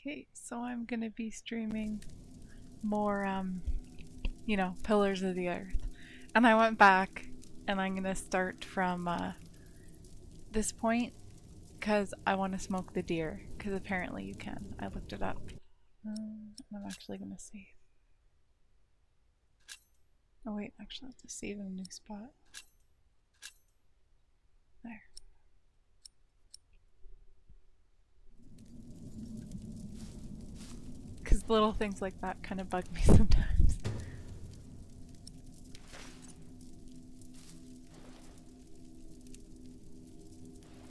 Okay, so I'm gonna be streaming more, you know, Pillars of the Earth. And I went back and I'm gonna start from this point because I want to smoke the deer, because apparently you can. I looked it up. I'm actually gonna save. Oh wait, actually I have to save in a new spot. There. Because little things like that kind of bug me sometimes.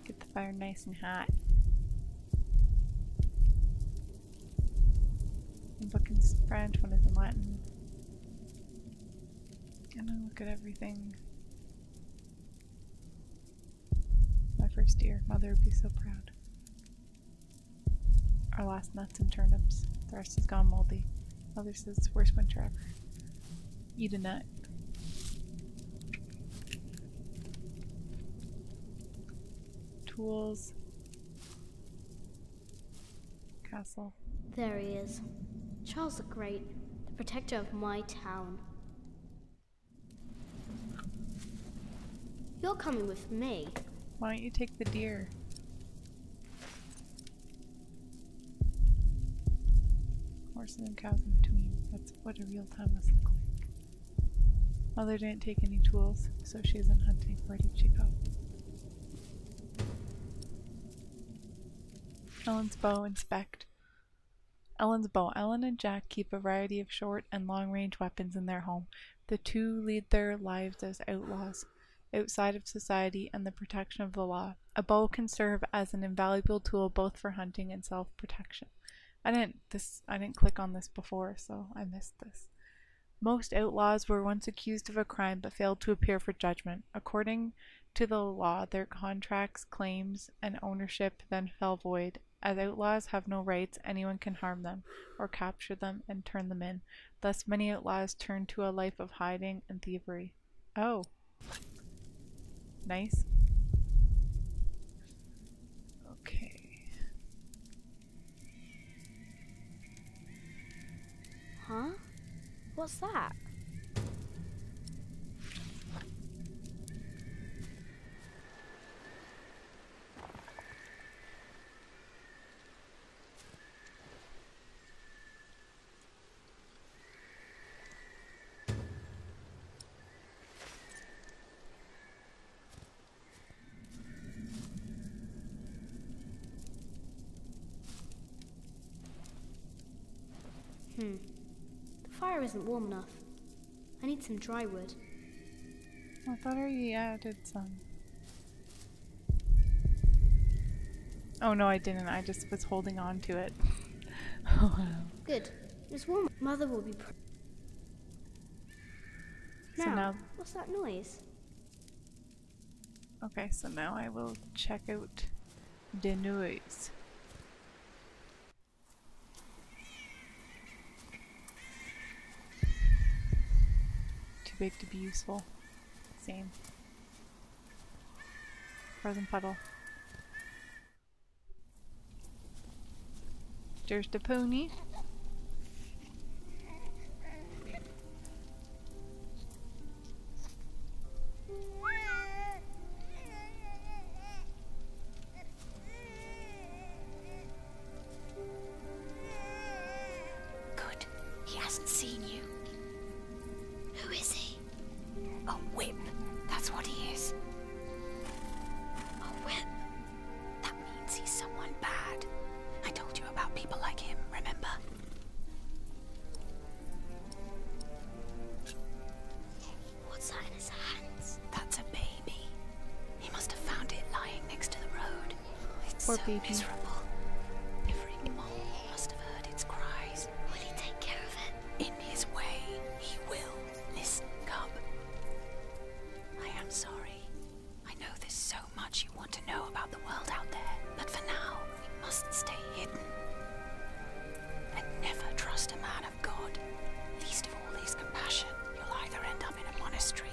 Get the fire nice and hot. One book in French, one is in Latin. And I look at everything. My first deer. Mother would be so proud. Our last nuts and turnips. The rest has gone moldy. Mother says it's the worst winter ever. Eat a nut. Tools. Castle. There he is. Charles the Great, the protector of my town. You're coming with me. Why don't you take the deer? Horses and cows in between. That's what a real town must look like. Mother didn't take any tools, so she isn't hunting. Where did she go? Ellen's bow, inspect. Ellen's bow. Ellen and Jack keep a variety of short and long-range weapons in their home. The two lead their lives as outlaws, outside of society and the protection of the law. A bow can serve as an invaluable tool both for hunting and self-protection. I didn't click on this before, so I missed this. Most outlaws were once accused of a crime but failed to appear for judgment. According to the law, their contracts, claims, and ownership then fell void. As outlaws have no rights, anyone can harm them, or capture them and turn them in. Thus, many outlaws turn to a life of hiding and thievery. Oh. Nice. Okay. Huh? What's that? The fire isn't warm enough. I need some dry wood. I thought I already added some. Oh no, I didn't. I just was holding on to it. Oh wow. Good. It's warm. Mother will be So now, what's that noise? okay, so now I will check out the noise. Too big to be useful. Same. Frozen puddle. There's the pony. Good. He hasn't seen you. Who is he? A whip. That's what he is. A whip. That means he's someone bad. I told you about people like him, remember? What's that in his hands? That's a baby. He must have found it lying next to the road. It's Poor so baby. miserable. Every mom must have heard its cries. Will he take care of it? In his way, he will. Listen, cub. I am sorry. I know there's so much you want to know about the world out there, but for now, we must stay hidden. And never trust a man of God. Least of all his compassion. You'll either end up in a monastery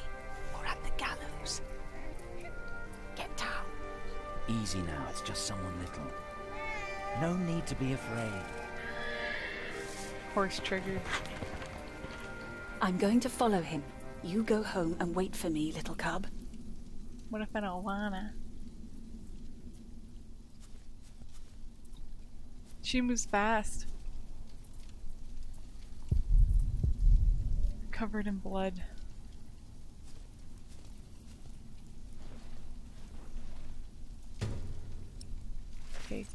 or at the gallows. Get down. Easy now, it's just someone little. No need to be afraid. Horse triggered. I'm going to follow him. You go home and wait for me, little cub. What if I don't wanna? She moves fast. Covered in blood. Cake.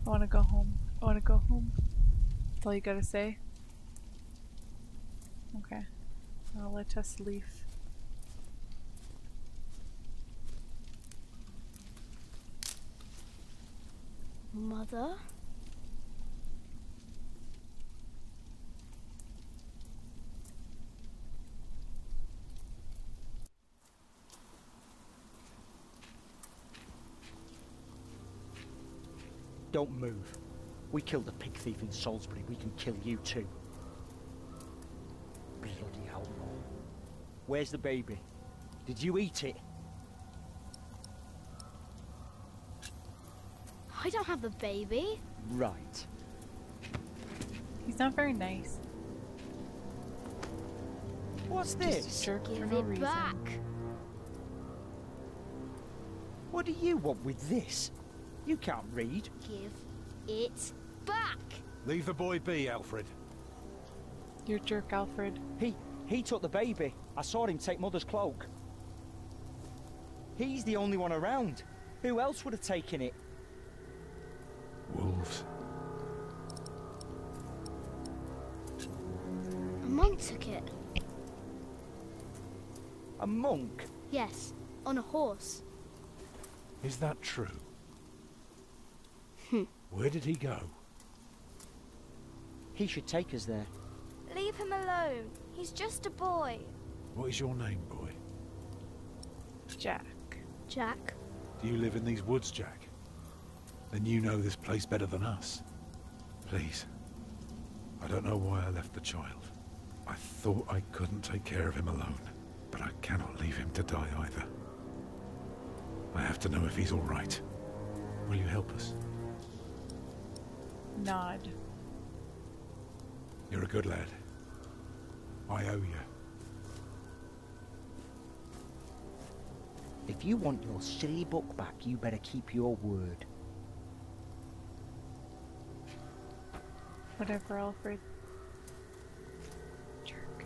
I wanna go home. I wanna go home. That's all you gotta say? Okay. I'll let us leave. Mother? Don't move. We killed a pig thief in Salisbury. We can kill you too. Bloody outlaw. Where's the baby? Did you eat it? I don't have the baby. Right. He's not very nice. What's Just a this? jerk for Give no it reason. back. What do you want with this? You can't read. Give it back. Leave the boy be, Alfred. You're a jerk, Alfred. He took the baby. I saw him take Mother's cloak. He's the only one around. Who else would have taken it? Wolves. A monk took it. A monk? Yes, on a horse. Is that true? Where did he go? He should take us there. Leave him alone. He's just a boy. What is your name, boy? Jack. Jack. Do you live in these woods, Jack? Then you know this place better than us. Please. I don't know why I left the child. I thought I couldn't take care of him alone, but I cannot leave him to die either. I have to know if he's all right. Will you help us? Nod. You're a good lad. I owe you. If you want your silly book back, you better keep your word. Whatever, Alfred. Jerk.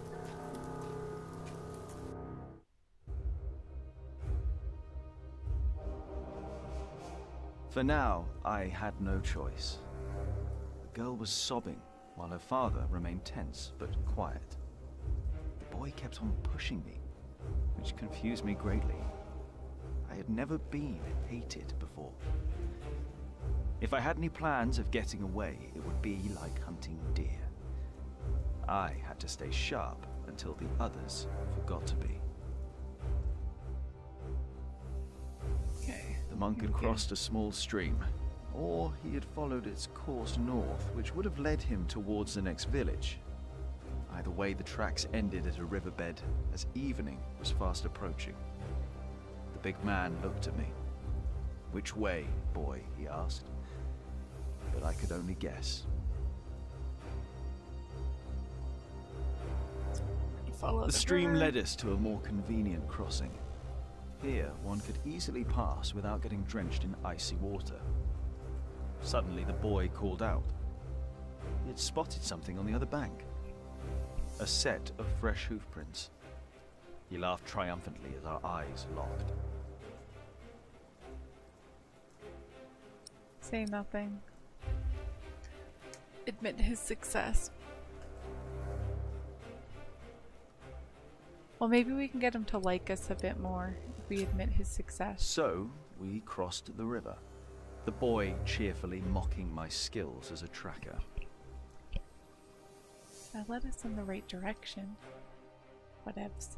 For now, I had no choice. The girl was sobbing, while her father remained tense but quiet. The boy kept on pushing me, which confused me greatly. I had never been hated before. If I had any plans of getting away, it would be like hunting deer. I had to stay sharp until the others forgot to be. Okay. The monk had crossed a small stream, or he had followed its course north, which would have led him towards the next village. Either way, the tracks ended at a riverbed as evening was fast approaching. The big man looked at me. "Which way, boy?" he asked. But I could only guess. Follow The stream river. led us to a more convenient crossing. Here, one could easily pass without getting drenched in icy water. Suddenly, the boy called out. He had spotted something on the other bank. A set of fresh hoof prints. He laughed triumphantly as our eyes locked. Say nothing. Admit his success. Well, maybe we can get him to like us a bit more if we admit his success. So, we crossed the river, the boy cheerfully mocking my skills as a tracker. That led us in the right direction. Whatevs.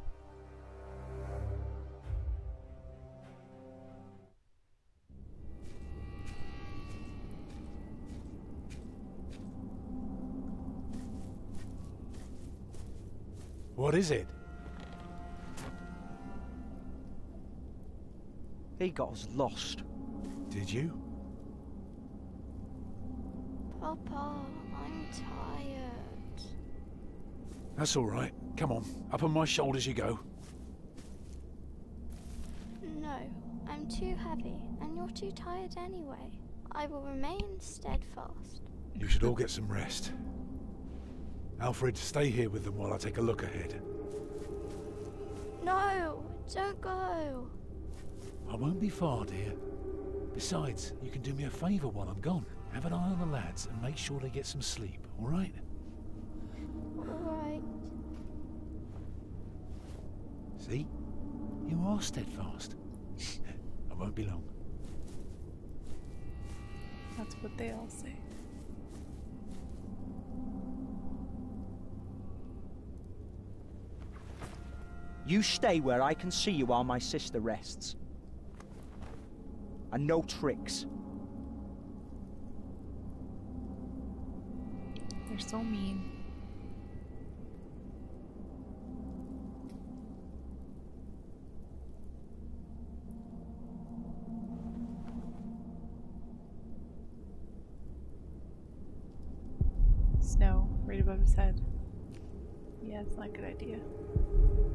What is it? He got us lost. Did you? Papa, I'm tired. That's all right. Come on, up on my shoulders you go. No, I'm too heavy, and you're too tired anyway. I will remain steadfast. You should all get some rest. Alfred, stay here with them while I take a look ahead. No, don't go. I won't be far, dear. Besides, you can do me a favour while I'm gone. Have an eye on the lads and make sure they get some sleep, all right? All right. See? You are steadfast. I won't be long. That's what they all say. You stay where I can see you while my sister rests. And no tricks. They're so mean. Snow right above his head. Yeah, it's not a good idea.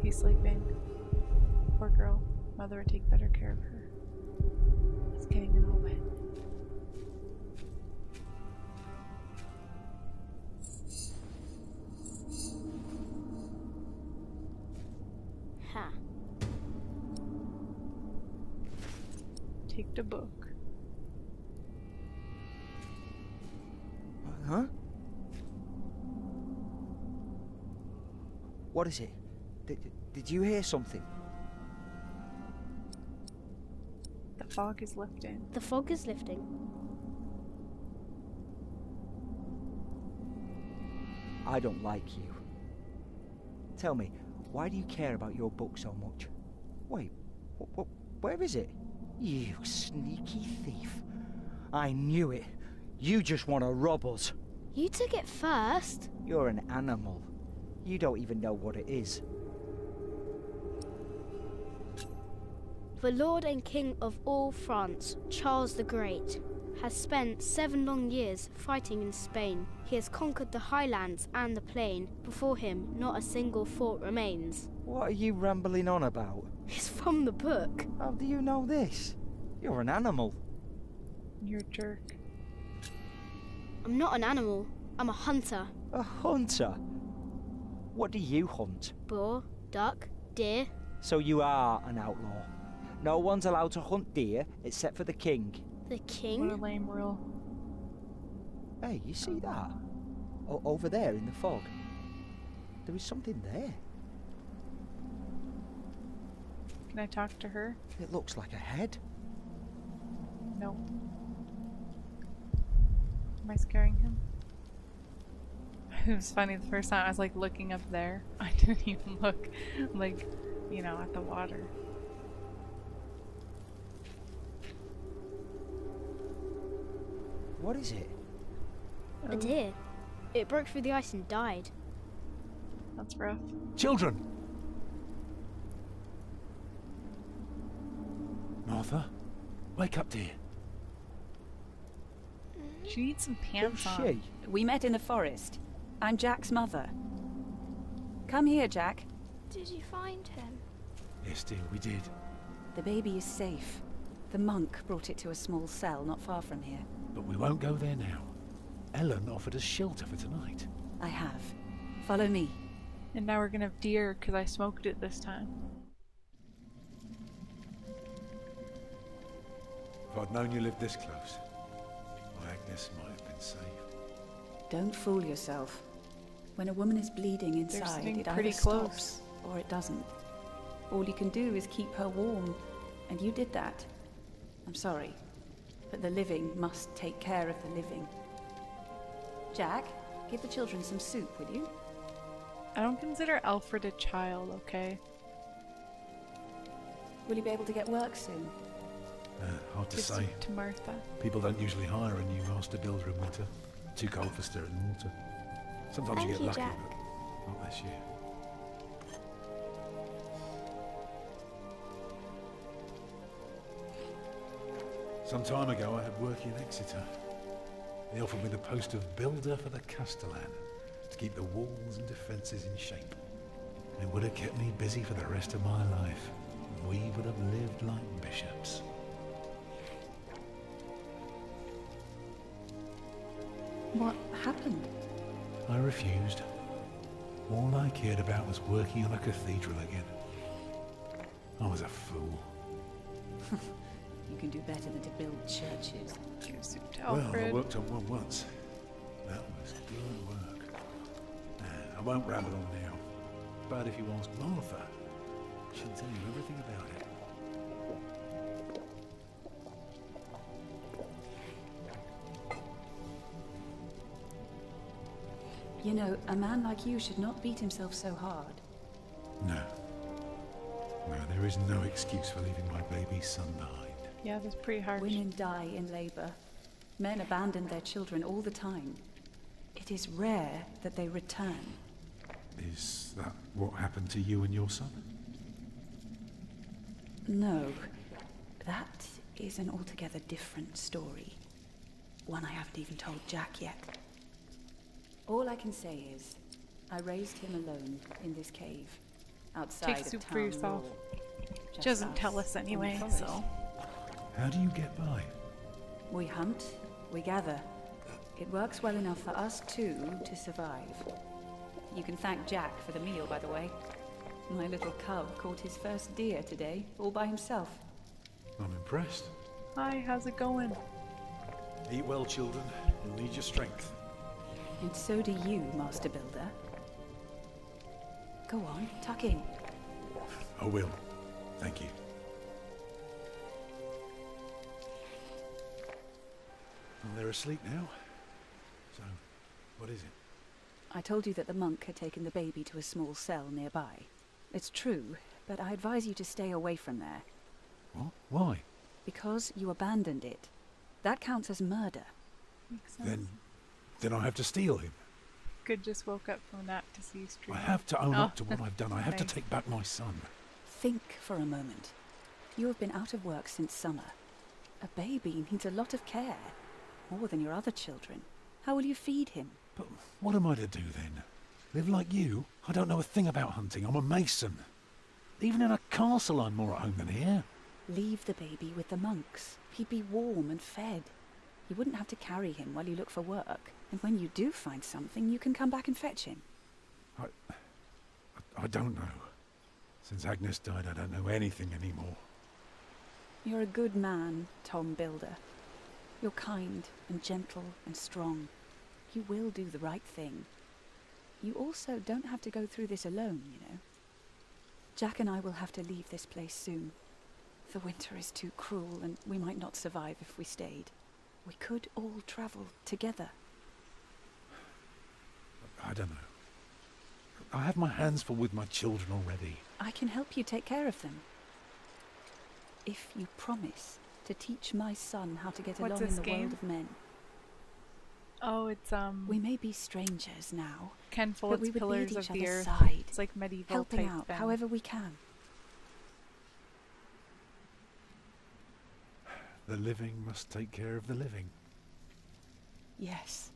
He's sleeping. Poor girl. Mother would take better care of her. It's getting it all wet. Ha. Take the book. Huh? What is it? Did you hear something? The fog is lifting. The fog is lifting. I don't like you. Tell me, why do you care about your book so much? Wait, where is it? You sneaky thief. I knew it. You just want to rob us. You took it first. You're an animal. You don't even know what it is. The Lord and King of all France, Charles the Great, has spent 7 long years fighting in Spain. He has conquered the highlands and the plain. Before him, not a single fort remains. What are you rambling on about? It's from the book. How do you know this? You're an animal. You're a jerk. I'm not an animal. I'm a hunter. A hunter? What do you hunt? Boar, duck, deer. So you are an outlaw. No one's allowed to hunt deer except for the king. The What a king? lame rule. Hey, you see that? Over there in the fog. There is something there. Can I talk to her? It looks like a head. No. Am I scaring him? It was funny the first time I was like looking up there. I didn't even look like, you know, at the water. What is it? A deer. It broke through the ice and died. That's rough. Children! Martha, wake up, dear. She needs some pants Who's on. she? We met in the forest. I'm Jack's mother. Come here, Jack. Did you find him? Yes, dear, we did. The baby is safe. The monk brought it to a small cell not far from here. But we won't go there now. Ellen offered us shelter for tonight. I have. Follow me. And now we're gonna have deer because I smoked it this time. If I'd known you lived this close, my Agnes might have been safe. Don't fool yourself. When a woman is bleeding They're inside, sitting it either pretty stops close. or it doesn't. All you can do is keep her warm, and you did that. I'm sorry, but the living must take care of the living. Jack, give the children some soup, will you? I don't consider Alfred a child, okay? Will you be able to get work soon? Hard to Give say. soup to Martha. People don't usually hire a new master builder in winter. Too cold for stirring water. Sometimes Thank you get you, lucky, Jack. but not this year. Some time ago I had work in Exeter. They offered me the post of builder for the Castellan, to keep the walls and defences in shape. It would have kept me busy for the rest of my life. We would have lived like bishops. What happened? I refused. All I cared about was working on a cathedral again. I was a fool. You can do better than to build churches. Well, I Alfred. worked on one once. That was good work. I won't ramble on now. But if you ask Martha, she'll tell you everything about it. You know, a man like you should not beat himself so hard. No. No, there is no excuse for leaving my baby son behind. Yeah, that's pretty harsh. Women die in labor. Men abandon their children all the time. It is rare that they return. Is that what happened to you and your son? No. That is an altogether different story. One I haven't even told Jack yet. All I can say is, I raised him alone in this cave, outside Take of soup for town yourself. wall. She Just doesn't tell us us in the anyway, forest. so. How do you get by? We hunt, we gather. It works well enough for us two to survive. You can thank Jack for the meal, by the way. My little cub caught his first deer today, all by himself. I'm impressed. Hi, how's it going? Eat well, children. You'll need your strength. And so do you, Master Builder. Go on, tuck in. I will. Thank you. Well, they're asleep now. So, what is it? I told you that the monk had taken the baby to a small cell nearby. It's true, but I advise you to stay away from there. What? Why? Because you abandoned it. That counts as murder. Makes sense. Then I have to steal him. Good just woke up from a nap to see stream. I have to own Oh. up to what I've done. I have to Nice. take back my son. Think for a moment. You have been out of work since summer. A baby needs a lot of care. More than your other children. How will you feed him? But what am I to do then? Live like you? I don't know a thing about hunting. I'm a mason. Even in a castle I'm more at home than here. Leave the baby with the monks. He'd be warm and fed. You wouldn't have to carry him while you look for work. And when you do find something, you can come back and fetch him. I don't know. Since Agnes died, I don't know anything anymore. You're a good man, Tom Builder. You're kind and gentle and strong. You will do the right thing. You also don't have to go through this alone, you know. Jack and I will have to leave this place soon. The winter is too cruel, and we might not survive if we stayed. We could all travel together. I don't know. I have my hands full with my children already. I can help you take care of them. If you promise to teach my son how to get What's along in this the game? world of men. Oh, it's We may be strangers now, Ken but we Follett's would be Pillars at of each the other's Earth. side, It's like medieval helping type out thing. however we can. The living must take care of the living. Yes.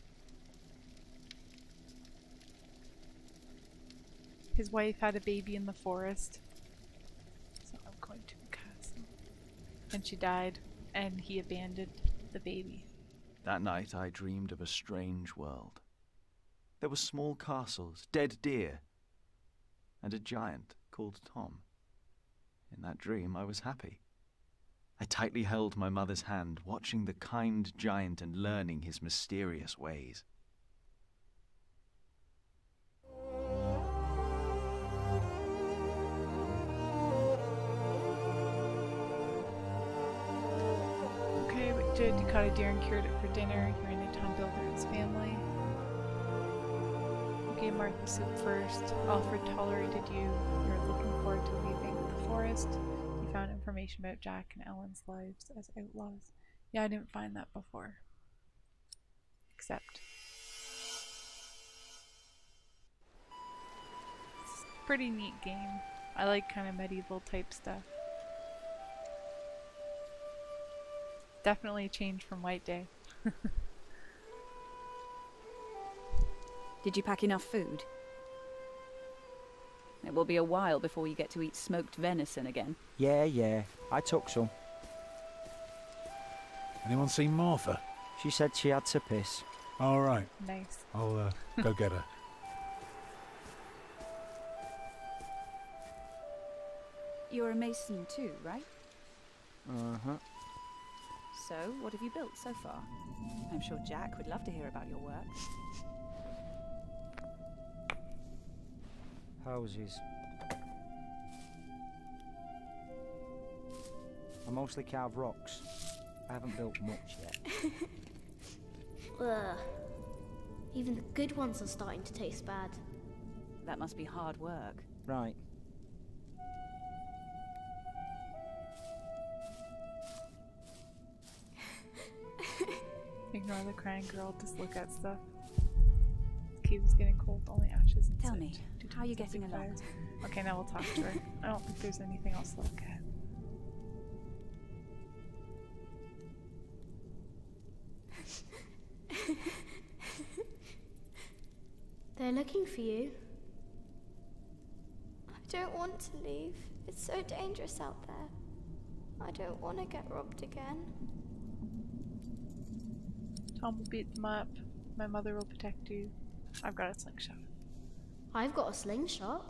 His wife had a baby in the forest. So I'm going to the castle. And she died, and he abandoned the baby. That night I dreamed of a strange world. There were small castles, dead deer, and a giant called Tom. In that dream I was happy. I tightly held my mother's hand, watching the kind giant and learning his mysterious ways. Okay, we did. You caught a deer and cured it for dinner. You ran into Tom Builder and his family. You gave Martha soup first. Alfred tolerated you. You were looking forward to leaving the forest. You found information about Jack and Ellen's lives as outlaws. Yeah, I didn't find that before. Except. It's a pretty neat game. I like kind of medieval type stuff. definitely changed from White Day. Did you pack enough food? It will be a while before you get to eat smoked venison again. Yeah, I took some. Anyone seen Martha? She said she had to piss. All right. Nice. I'll go get her. You're a mason too, right? Uh-huh. So, what have you built so far? I'm sure Jack would love to hear about your work. Houses. I mostly carve rocks. I haven't built much yet. Ugh. Even the good ones are starting to taste bad. That must be hard work. Right. Ignore the crying girl, just look at stuff. Cave is getting cold, only ashes and Tell soot. me, how are you getting along? Fires. Okay, now we'll talk to her. I don't think there's anything else to look at. They're looking for you. I don't want to leave. It's so dangerous out there. I don't want to get robbed again. Tom will beat them up. My mother will protect you. I've got a slingshot. I've got a slingshot.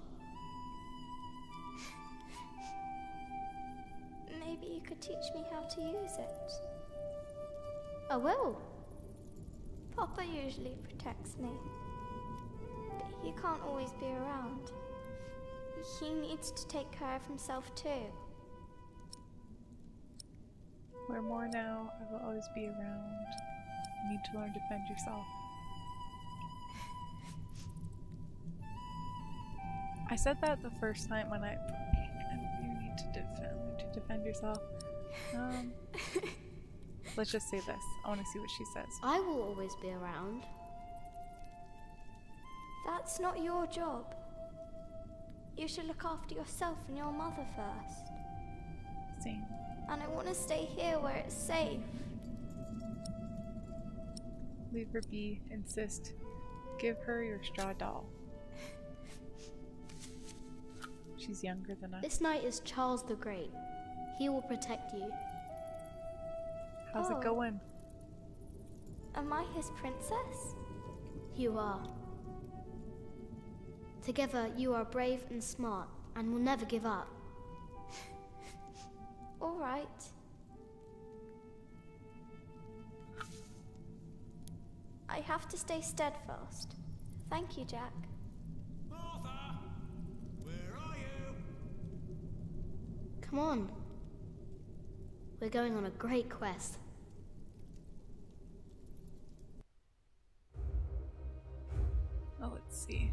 Maybe you could teach me how to use it. I will. Papa usually protects me. But he can't always be around. He needs to take care of himself too. We're more now. I will always be around. You need to learn to defend yourself. I said that the first time when you need to defend yourself. Let's just say this. I want to see what she says. I will always be around. That's not your job. You should look after yourself and your mother first. Same. And I want to stay here where it's safe. Leave her be. Insist. Give her your straw doll. She's younger than us. This knight is Charles the Great. He will protect you. How's it going? Am I his princess? You are. Together, you are brave and smart, and will never give up. All right. I have to stay steadfast. Thank you, Jack. Martha! Where are you? Come on. We're going on a great quest. Oh, let's see.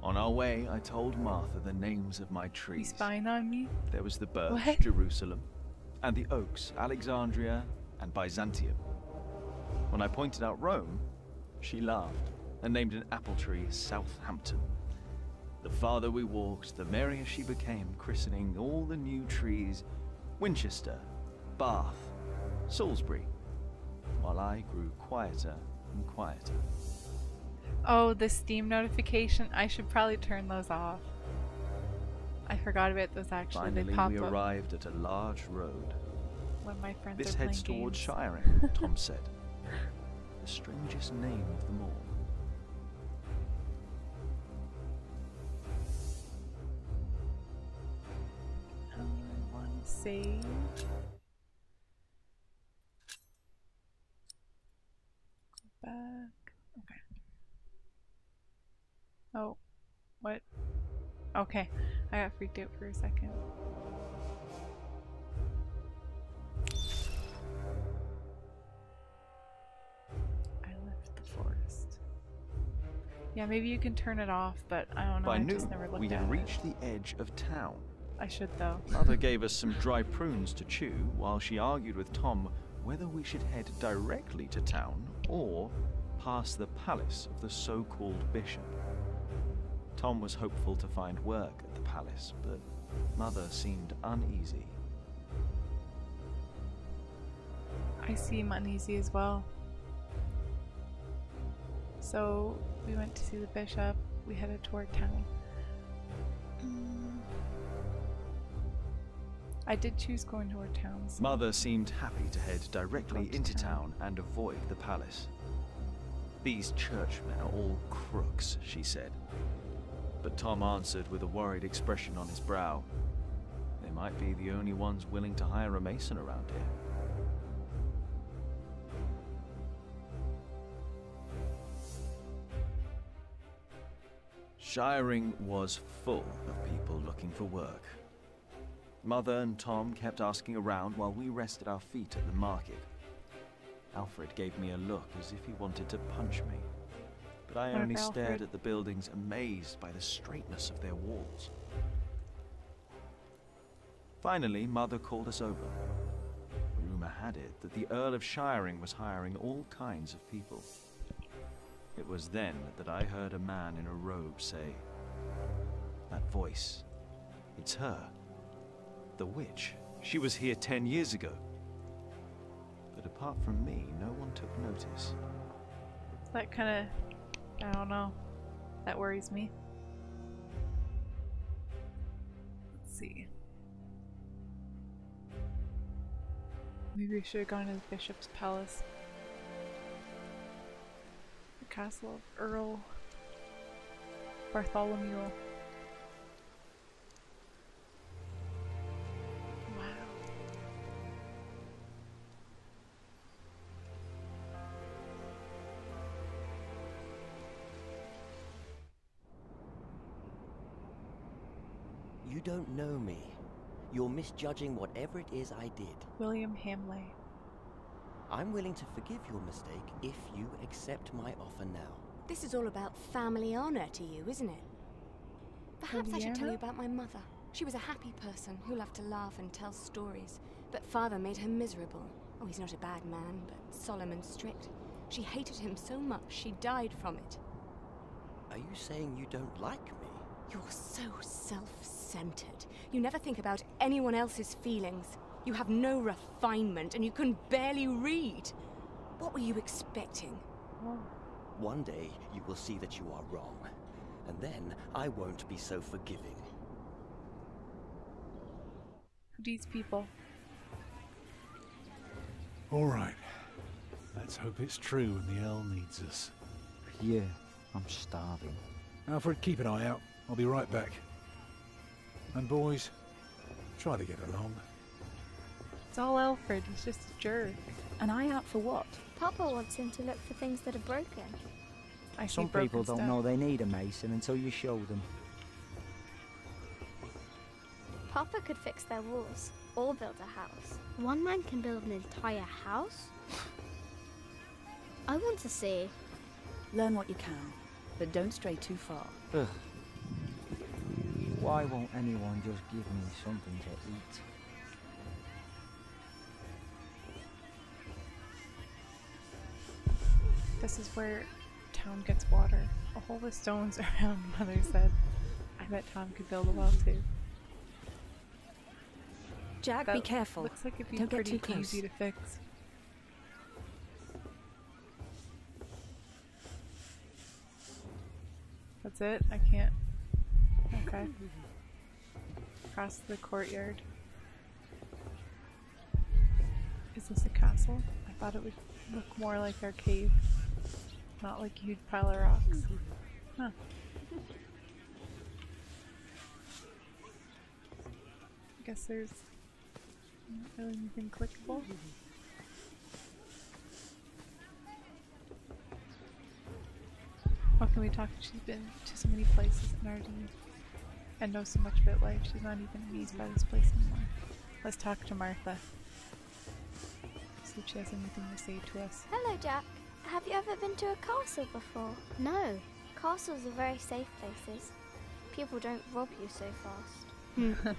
On our way, I told Martha the names of my You trees. spying on me? There was the birch, What? Jerusalem, and the oaks, Alexandria and Byzantium. When I pointed out Rome, she laughed and named an apple tree Southampton. The farther we walked, the merrier she became, christening all the new trees Winchester, Bath, Salisbury, while I grew quieter and quieter. Oh, the Steam notification. I should probably turn those off. I forgot about those actually. Finally, They pop we up arrived at a large road. when my friends This are playing heads towards games. Shiring, Tom said. The strangest name of them all. I want to save. Go back. Okay. Oh, what? Okay, I got freaked out for a second. I left the forest. Yeah, maybe you can turn it off, but I don't know. By I noon, just never looked we at had it. reached the edge of town. I should though. Mother gave us some dry prunes to chew while she argued with Tom whether we should head directly to town or past the palace of the so-called bishop. Tom was hopeful to find work at the palace, but Mother seemed uneasy. I seem uneasy as well. So we went to see the bishop. We headed toward town. I did choose going toward town. So Mother seemed happy to head directly Go to into town. town and avoid the palace. These churchmen are all crooks, she said. But Tom answered with a worried expression on his brow. They might be the only ones willing to hire a mason around here. Shiring was full of people looking for work. Mother and Tom kept asking around while we rested our feet at the market. Alfred gave me a look as if he wanted to punch me, but I What only of stared Alfred? at the buildings, amazed by the straightness of their walls. Finally, Mother called us over. Rumor had it that the Earl of Shiring was hiring all kinds of people. It was then that I heard a man in a robe say, "That voice, it's her. The witch. She was here 10 years ago." But apart from me, no one took notice. that kind of, I don't know, that worries me. Let's see. Maybe we should have gone to the bishop's palace. The castle of Earl Bartholomew. Wow. You don't know me. You're misjudging whatever it is I did. William Hamley. I'm willing to forgive your mistake if you accept my offer now. This is all about family honor to you, isn't it? Perhaps I should tell you about my mother. She was a happy person who loved to laugh and tell stories, but father made her miserable. Oh, he's not a bad man, but solemn and strict. She hated him so much she died from it. Are you saying you don't like me? You're so self-centered. You never think about anyone else's feelings. You have no refinement and you can barely read. What were you expecting? Oh. One day you will see that you are wrong, and then I won't be so forgiving. These people. All right. Let's hope it's true and the Earl needs us. Yeah, I'm starving. Alfred, keep an eye out. I'll be right back. And boys, try to get along. It's all Alfred, he's just a jerk. An eye out for what? Papa wants him to look for things that are broken. I see Some broken people don't stuff. know they need a mason until you show them. Papa could fix their walls or build a house. One man can build an entire house? I want to see. Learn what you can, but don't stray too far. Ugh. Why won't anyone just give me something to eat? This is where town gets water. A hole with stones around, Mother said. I bet Tom could build a well too. Jack, That be careful. Looks like it'd be Don't get pretty too close. easy to fix. That's it? I can't. Okay. Across the courtyard. Is this a castle? I thought it would look more like our cave. Not like a huge pile of rocks. Huh. I guess there's not really anything clickable. How can we talk? She's been to so many places in Ardeen and knows so much about life. She's not even amused by this place anymore. Let's talk to Martha. See if she has anything to say to us. Hello, Jack. Have you ever been to a castle before? No. Castles are very safe places. People don't rob you so fast.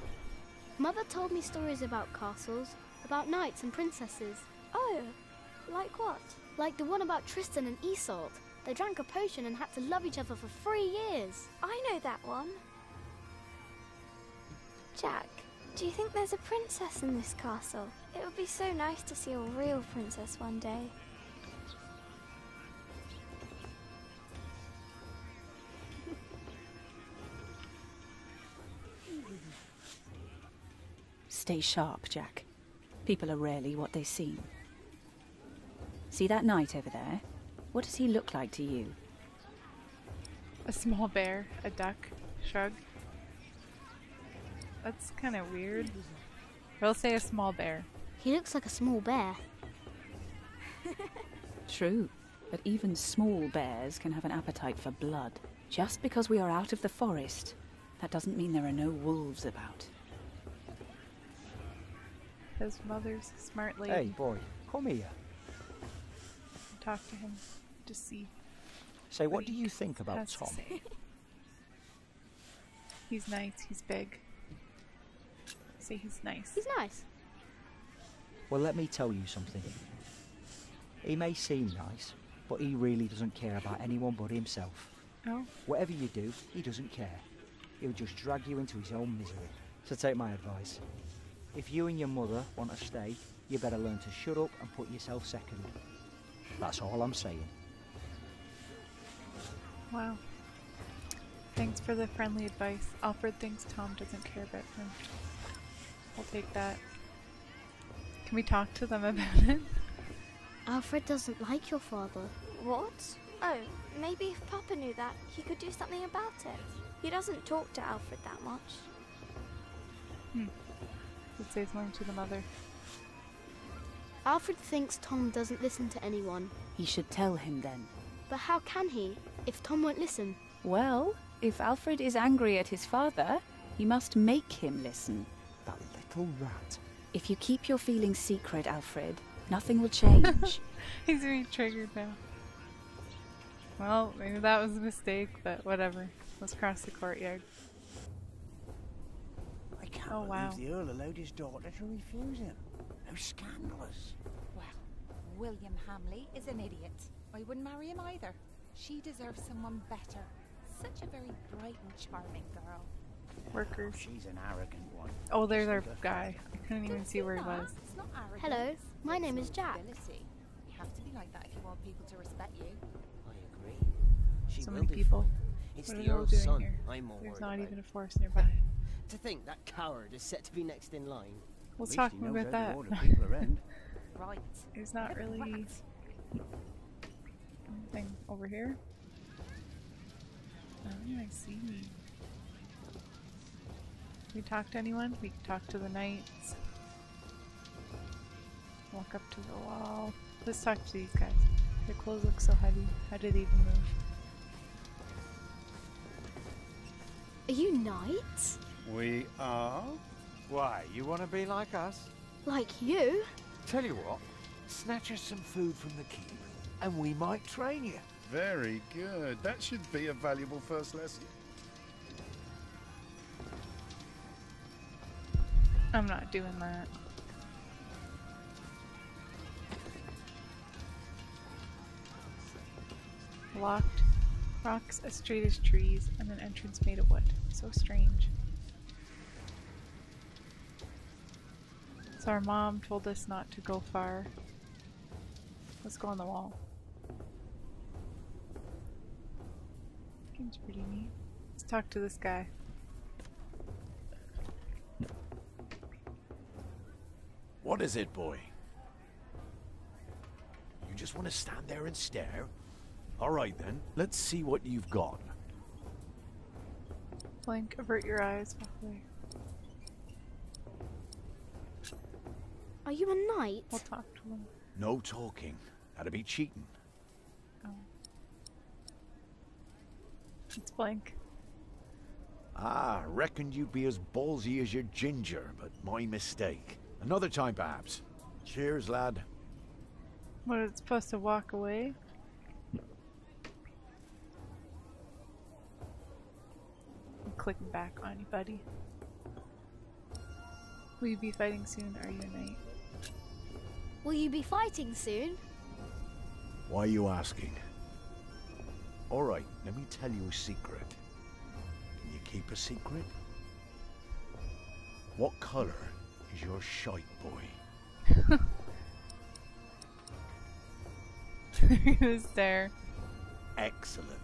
Mother told me stories about castles, about knights and princesses. Oh, like what? Like the one about Tristan and Isolde. They drank a potion and had to love each other for 3 years. I know that one. Jack, Do you think there's a princess in this castle? It would be so nice to see a real princess one day. Stay sharp, Jack. People are rarely what they seem. See that knight over there? What does he look like to you? A small bear, a duck, shrug. That's kind of weird. We'll say a small bear. He looks like a small bear. True, but even small bears can have an appetite for blood. Just because we are out of the forest, that doesn't mean there are no wolves about. His mother's a smart lady. Hey, boy, come here. Talk to him to see. Say, what do you think about has to Tom? say. He's nice. He's big. Say he's nice. He's nice. Well, let me tell you something. He may seem nice, but he really doesn't care about anyone but himself. Oh. Whatever you do, he doesn't care. He'll just drag you into his own misery. So take my advice. If you and your mother want to stay, you better learn to shut up and put yourself second. That's all I'm saying. Wow. Thanks for the friendly advice. Alfred thinks Tom doesn't care about him. I'll take that. Can we talk to them about it? Alfred doesn't like your father. What? Oh, maybe if Papa knew that, he could do something about it. He doesn't talk to Alfred that much. Let's say something to the mother. Alfred thinks Tom doesn't listen to anyone. He should tell him then. But how can he, if Tom won't listen? Well, if Alfred is angry at his father, he must make him listen. That little rat. If you keep your feelings secret, Alfred, nothing will change. He's being triggered now. Well, maybe that was a mistake, but whatever. Let's cross the courtyard. I can't Oh, wow. believe the Earl allowed his daughter to refuse him. How scandalous. Well, William Hamley is an idiot. I wouldn't marry him either. She deserves someone better. Such a very bright and charming girl. Workers. She's an arrogant one. Oh, there's our guy. I couldn't even see where he was. It's not arrogance. Hello, my name is Jack. Ability. You have to be like that if you want people to respect you. I agree. She So will many do people. fine. It's What are the they all Earl's doing son here? I'm more There's worried not about. even a forest nearby. To think that coward is set to be next in line. Let's At talk least he knows about how to that. order people around. Right. There's not really anything over here. Oh, I see. Can we talk to anyone? We can talk to the knights. Walk up to the wall. Let's talk to these guys. Their clothes look so heavy. How do they even move? Are you knights? We are? Why, you want to be like us? Like you? Tell you what, snatch us some food from the keep, and we might train you. Very good. That should be a valuable first lesson. I'm not doing that. Locked. Rocks as straight as trees, and an entrance made of wood. So strange. So our mom told us not to go far. Let's go on the wall. Seems pretty neat. Let's talk to this guy. What is it, boy? You just want to stand there and stare? All right then, let's see what you've got. Blink, avert your eyes, walk away. Are you a knight? We'll talk to him. No talking. That'd be cheating. Oh. It's Blank. Ah, reckoned you'd be as ballsy as your ginger, but my mistake. Another time, perhaps. Cheers, lad. What, it's supposed to walk away? I'm clicking back on you, buddy. Will you be fighting soon? Are you a knight? Will you be fighting soon? Why are you asking? All right, let me tell you a secret. Can you keep a secret? What colour is your shite, boy? He was there. Excellent.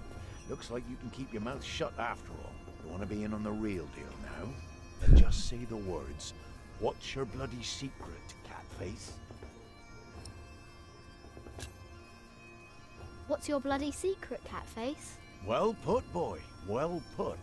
Looks like you can keep your mouth shut after all. You want to be in on the real deal now? Then just say the words. What's your bloody secret, Catface? What's your bloody secret, Catface? Well put, boy. Well put.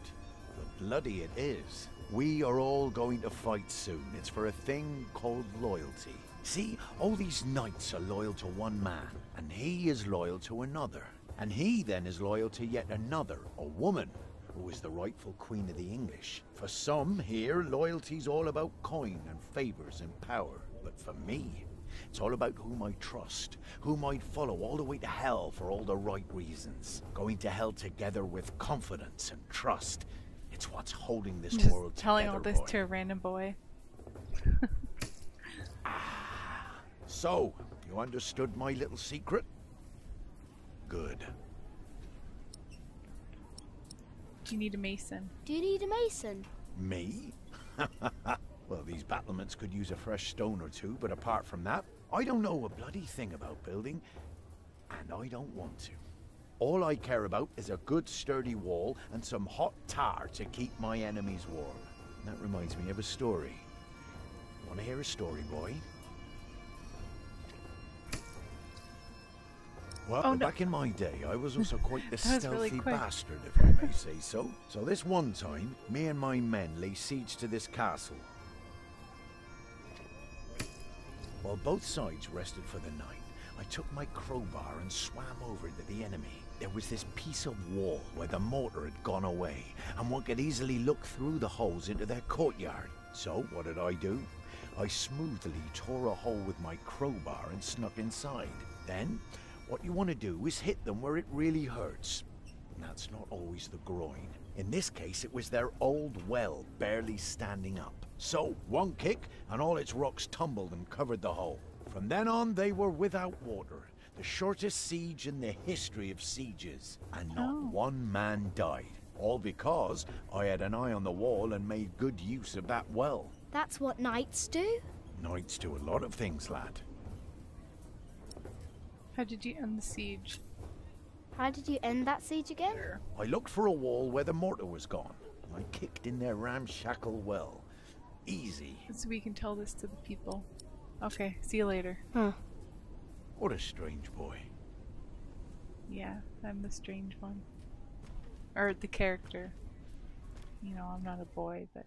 But bloody it is. We are all going to fight soon. It's for a thing called loyalty. See, all these knights are loyal to one man, and he is loyal to another. And he then is loyal to yet another, a woman, who is the rightful queen of the English. For some here, loyalty's all about coin and favours and power. But for me, it's all about whom I trust, whom I'd follow all the way to hell for all the right reasons. Going to hell together with confidence and trust. It's what's holding this Just world telling together, all this boy. to a random boy. So, you understood my little secret? Good. Do you need a mason? Do you need a mason? Me? Well, these battlements could use a fresh stone or two, but apart from that, I don't know a bloody thing about building, and I don't want to. All I care about is a good sturdy wall and some hot tar to keep my enemies warm. And that reminds me of a story. Want to hear a story, boy? Well, back in my day, I was also quite the stealthy really quick. bastard, if I may say so. So this one time, me and my men lay siege to this castle. While both sides rested for the night, I took my crowbar and swam over to the enemy. There was this piece of wall where the mortar had gone away, and one could easily look through the holes into their courtyard. So, what did I do? I smoothly tore a hole with my crowbar and snuck inside. Then, what you want to do is hit them where it really hurts. And that's not always the groin. In this case, it was their old well barely standing up. So, one kick, and all its rocks tumbled and covered the hole. From then on, they were without water. The shortest siege in the history of sieges. And not one man died. All because I had an eye on the wall and made good use of that well. That's what knights do? Knights do a lot of things, lad. How did you end the siege? How did you end that siege again? I looked for a wall where the mortar was gone. I kicked in their ramshackle well. Easy. So we can tell this to the people. Okay, see you later. Huh. What a strange boy. Yeah, I'm the strange one. Or the character. You know, I'm not a boy, but...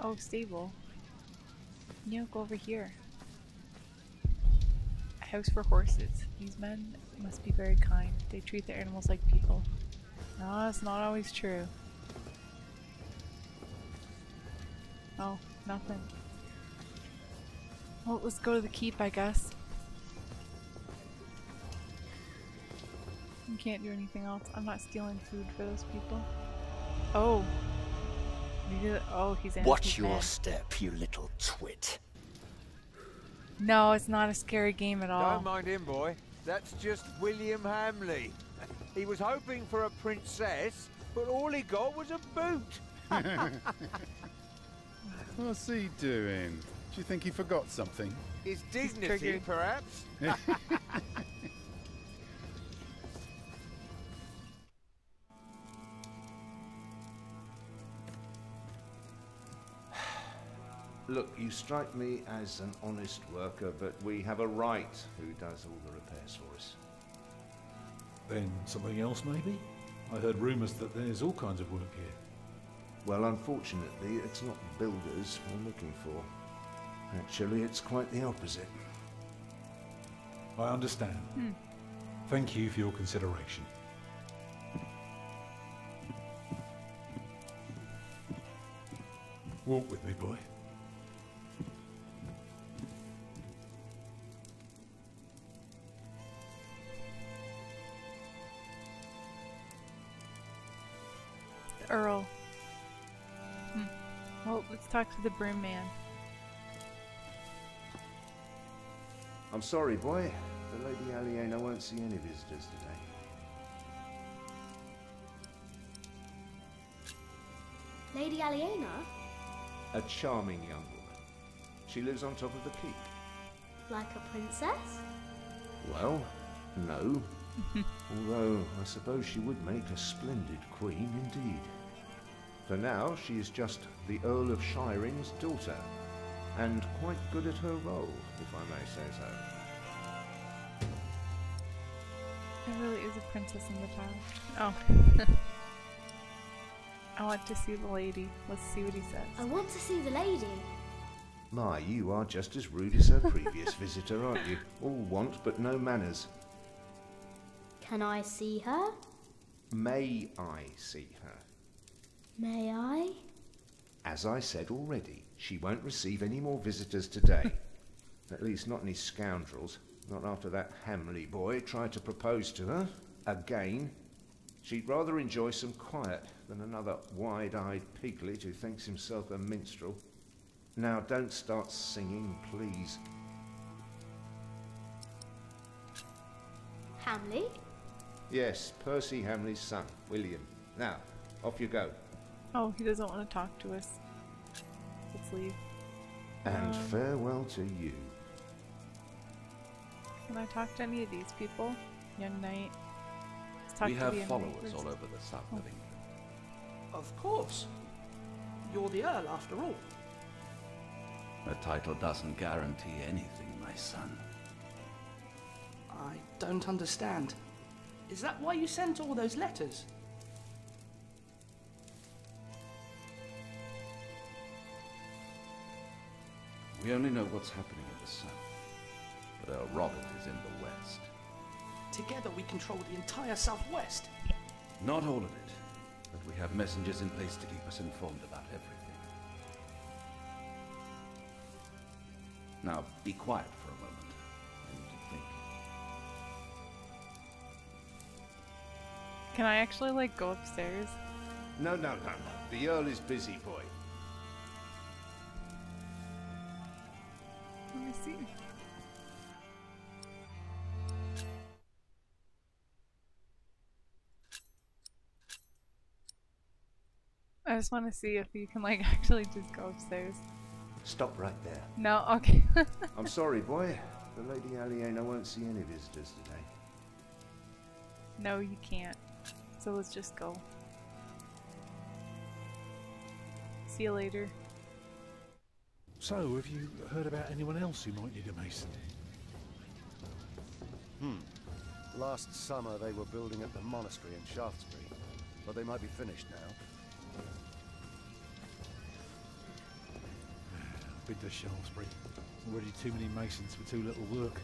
Oh, stable. You know, go over here. A house for horses. These men must be very kind. They treat their animals like people. No, that's not always true. Oh, nothing. Well, let's go to the keep, I guess. You can't do anything else. I'm not stealing food for those people. Oh. Oh, he's in. Watch your step, you little twit. No, it's not a scary game at all. Don't mind him, boy. That's just William Hamley. He was hoping for a princess, but all he got was a boot. What's he doing? Do you think he forgot something? His dignity, perhaps? Look, you strike me as an honest worker, but we have a right who does all the repairs for us. Then something else, maybe? I heard rumours that there's all kinds of work here. Well, unfortunately, it's not builders we're looking for. Actually, it's quite the opposite. I understand. Thank you for your consideration. Walk with me, boy. Earl. Well, let's talk to the broom man. I'm sorry, boy. The Lady Aliena won't see any visitors today. Lady Aliena? A charming young woman. She lives on top of the keep. Like a princess? Well, no. Although, I suppose she would make a splendid queen indeed. For now, she is just the Earl of Shiring's daughter, and quite good at her role, if I may say so. There really is a princess in the tower. Oh. I want to see the lady. Let's see what he says. I want to see the lady. My, you are just as rude as her previous visitor, aren't you? All want but no manners. Can I see her? May I see her? May I? As I said already, she won't receive any more visitors today. At least not any scoundrels. Not after that Hamley boy tried to propose to her. Again. She'd rather enjoy some quiet than another wide-eyed piglet who thinks himself a minstrel. Now don't start singing, please. Hamley? Yes, Percy Hamley's son, William. Now, off you go. Oh, he doesn't want to talk to us. Let's leave. And farewell to you. Can I talk to any of these people? Young knight. Let's talk We to have the young followers knight all first. over the south of England. Of course. You're the Earl, after all. A title doesn't guarantee anything, my son. I don't understand. Is that why you sent all those letters? We only know what's happening in the south, but Earl Robert is in the west. Together we control the entire southwest. Not all of it, but we have messengers in place to keep us informed about everything. Now, be quiet for a moment. I need to think. Can I actually, like, go upstairs? No. The Earl is busy, boy. Let me see. I just want to see if you can, like, actually just go upstairs. Stop right there. No? Okay. I'm sorry, boy. The Lady Aliena won't see any visitors today. No, you can't. So let's just go. See you later. So, have you heard about anyone else who might need a mason? Last summer they were building at the monastery in Shaftesbury, but they might be finished now. Been to Shaftesbury. Already too many masons for too little work.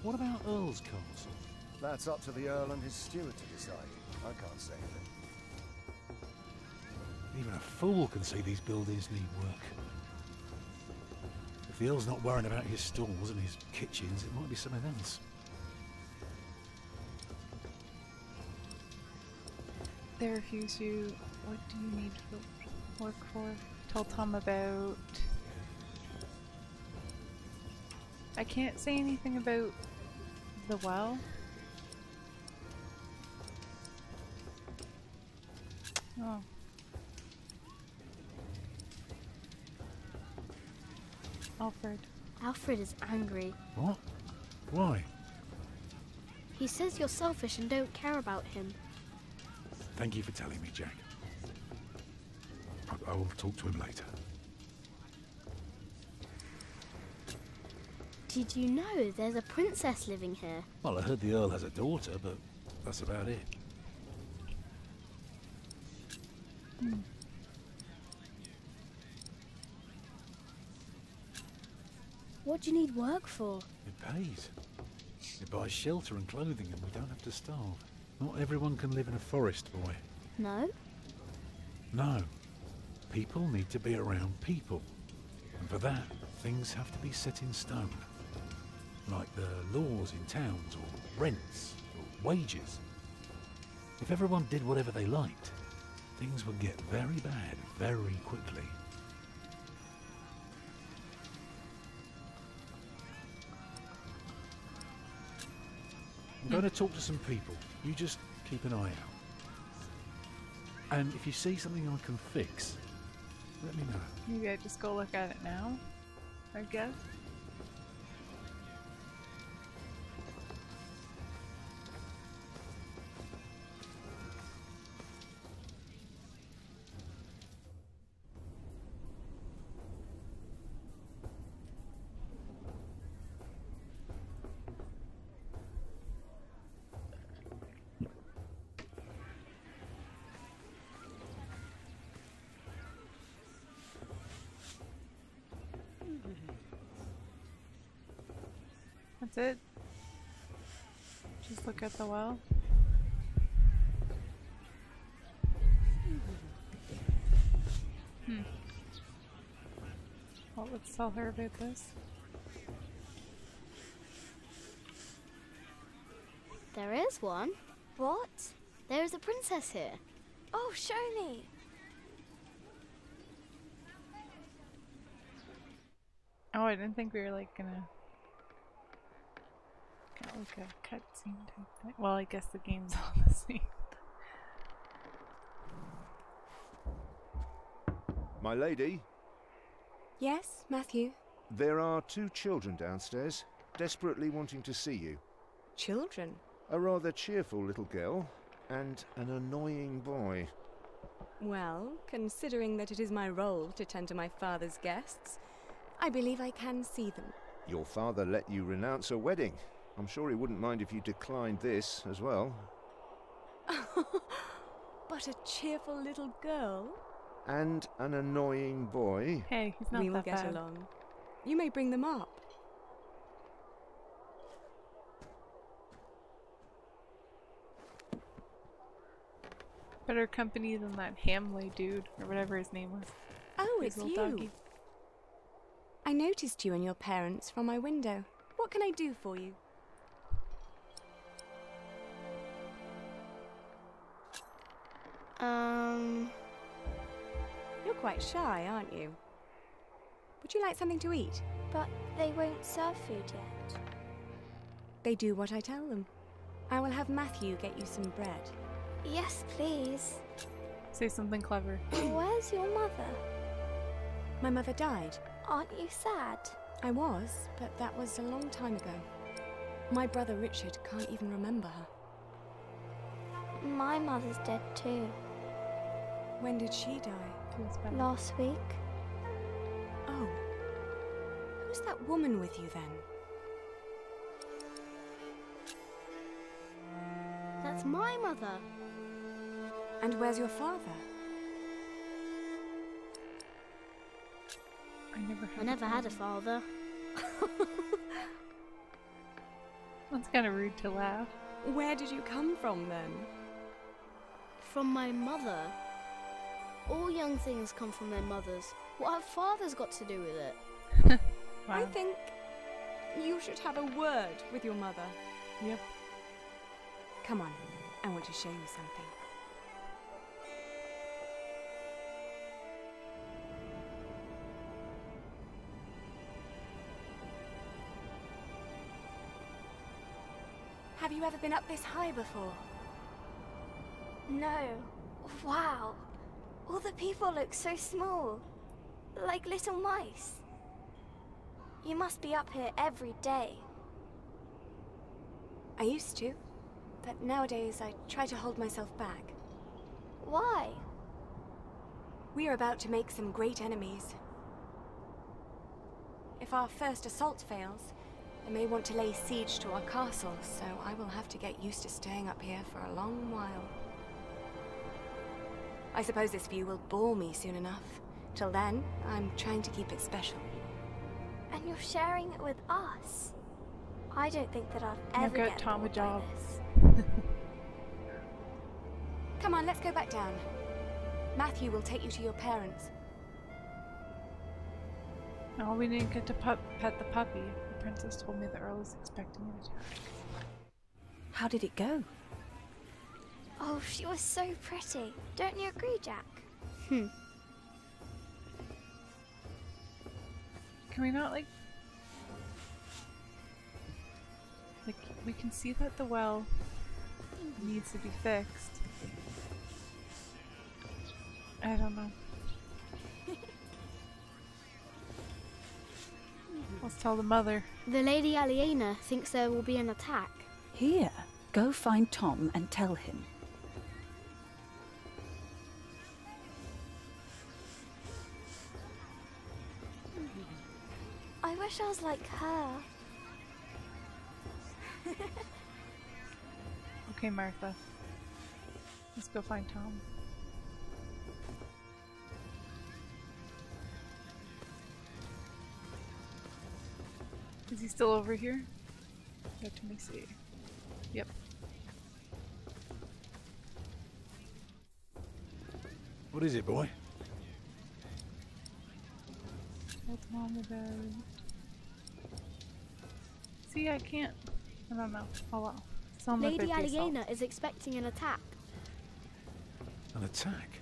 What about Earl's Castle? That's up to the Earl and his steward to decide. I can't say anything. Even a fool can see these buildings need work. If the Earl's not worrying about his stalls and his kitchens, it might be something else. They refuse you. What do you need to work for? Tell Tom about... I can't say anything about the well. Oh. Alfred. Alfred is angry. What? Why? He says you're selfish and don't care about him. Thank you for telling me, Jack. I will talk to him later. Did you know there's a princess living here? Well, I heard the Earl has a daughter, but that's about it. What do you need work for? It pays. It buys shelter and clothing and we don't have to starve. Not everyone can live in a forest, boy. No? No. People need to be around people. And for that, things have to be set in stone. Like the laws in towns, or rents, or wages. If everyone did whatever they liked, things would get very bad very quickly. I'm going to talk to some people. You just keep an eye out. And if you see something I can fix, let me know. Maybe I just go look at it now, I guess. That's it. Just look at the well. What would tell her about this? There is one. What? There is a princess here. Oh, show me. Oh, I didn't think we were like gonna get like a cutscene type thing. Well, I guess the game's all the same. My lady, Yes, Matthew? there are 2 children downstairs, desperately wanting to see you. Children? A rather cheerful little girl, and an annoying boy. Well, considering that it is my role to tend to my father's guests, I believe I can see them. Your father let you renounce a wedding. I'm sure he wouldn't mind if you declined this as well. But a cheerful little girl? And an annoying boy. Hey, he's not We will that get bad. along. You may bring them up. Better company than that Hamley dude, or whatever his name was. Oh, His it's little you. doggy. I noticed you and your parents from my window. What can I do for you? You're quite shy, aren't you? Would you like something to eat? But they won't serve food yet. They do what I tell them. I will have Matthew get you some bread. Yes, please. Say something clever. Where's your mother? My mother died. Aren't you sad? I was, but that was a long time ago. My brother Richard can't even remember her. My mother's dead too. When did she die? Last week. Oh. Who's that woman with you then? That's my mother. And where's your father? I never had a father. That's kind of rude to laugh. Where did you come from then? From my mother. All young things come from their mothers. What have fathers got to do with it? I think you should have a word with your mother. Yep. Come on, I want to show you something. Have you ever been up this high before? No. Wow. All the people look so small. Like little mice. You must be up here every day. I used to, but nowadays I try to hold myself back. Why? We are about to make some great enemies. If our first assault fails, they may want to lay siege to our castle, so I will have to get used to staying up here for a long while. I suppose this view will bore me soon enough. Till then, I'm trying to keep it special. And you're sharing it with us. I don't think that I'll Now ever get get Tom a bored by job. this. Come on, let's go back down. Matthew will take you to your parents. No, we didn't get to pet the puppy. The princess told me the Earl is expecting an attack. How did it go? Oh, she was so pretty. Don't you agree, Jack? Hmm. Can we not, like, we can see that the well needs to be fixed. I don't know. Let's tell the mother. The Lady Aliena thinks there will be an attack. Here, go find Tom and tell him. I wish I was like her. Okay, Martha. Let's go find Tom. Is he still over here? Let me see. Yep. What is it, boy? What's wrong with that? See, I can't. I don't know. Oh well. It's on Lady my 50 Aliena is expecting an attack. An attack?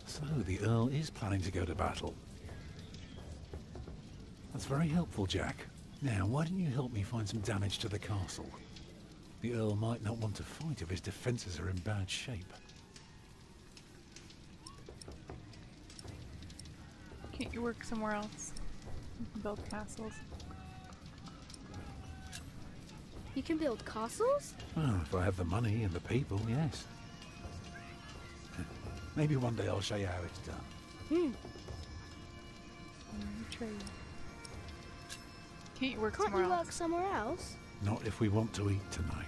So the Earl is planning to go to battle. That's very helpful, Jack. Now, why don't you help me find some damage to the castle? The Earl might not want to fight if his defences are in bad shape. Can't you work somewhere else? You can build castles. You can build castles? Well, if I have the money and the people, yes. Maybe one day I'll show you how it's done. Trade. Can't you work Can't somewhere you else? work somewhere else? Not if we want to eat tonight.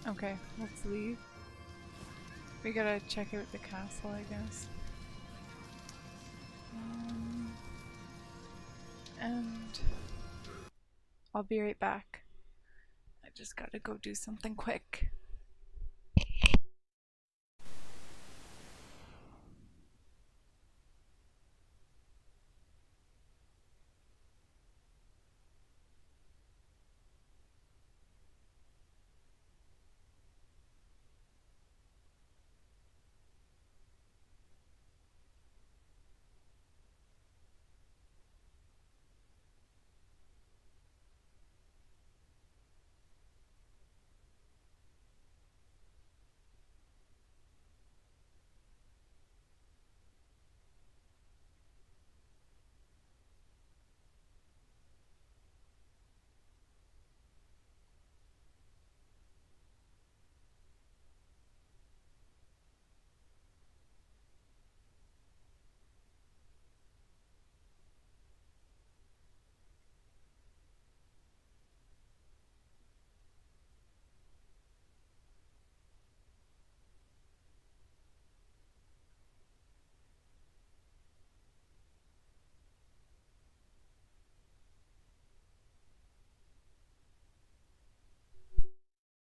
Okay, let's leave. We gotta check out the castle, I guess. And I'll be right back. I just gotta go do something quick.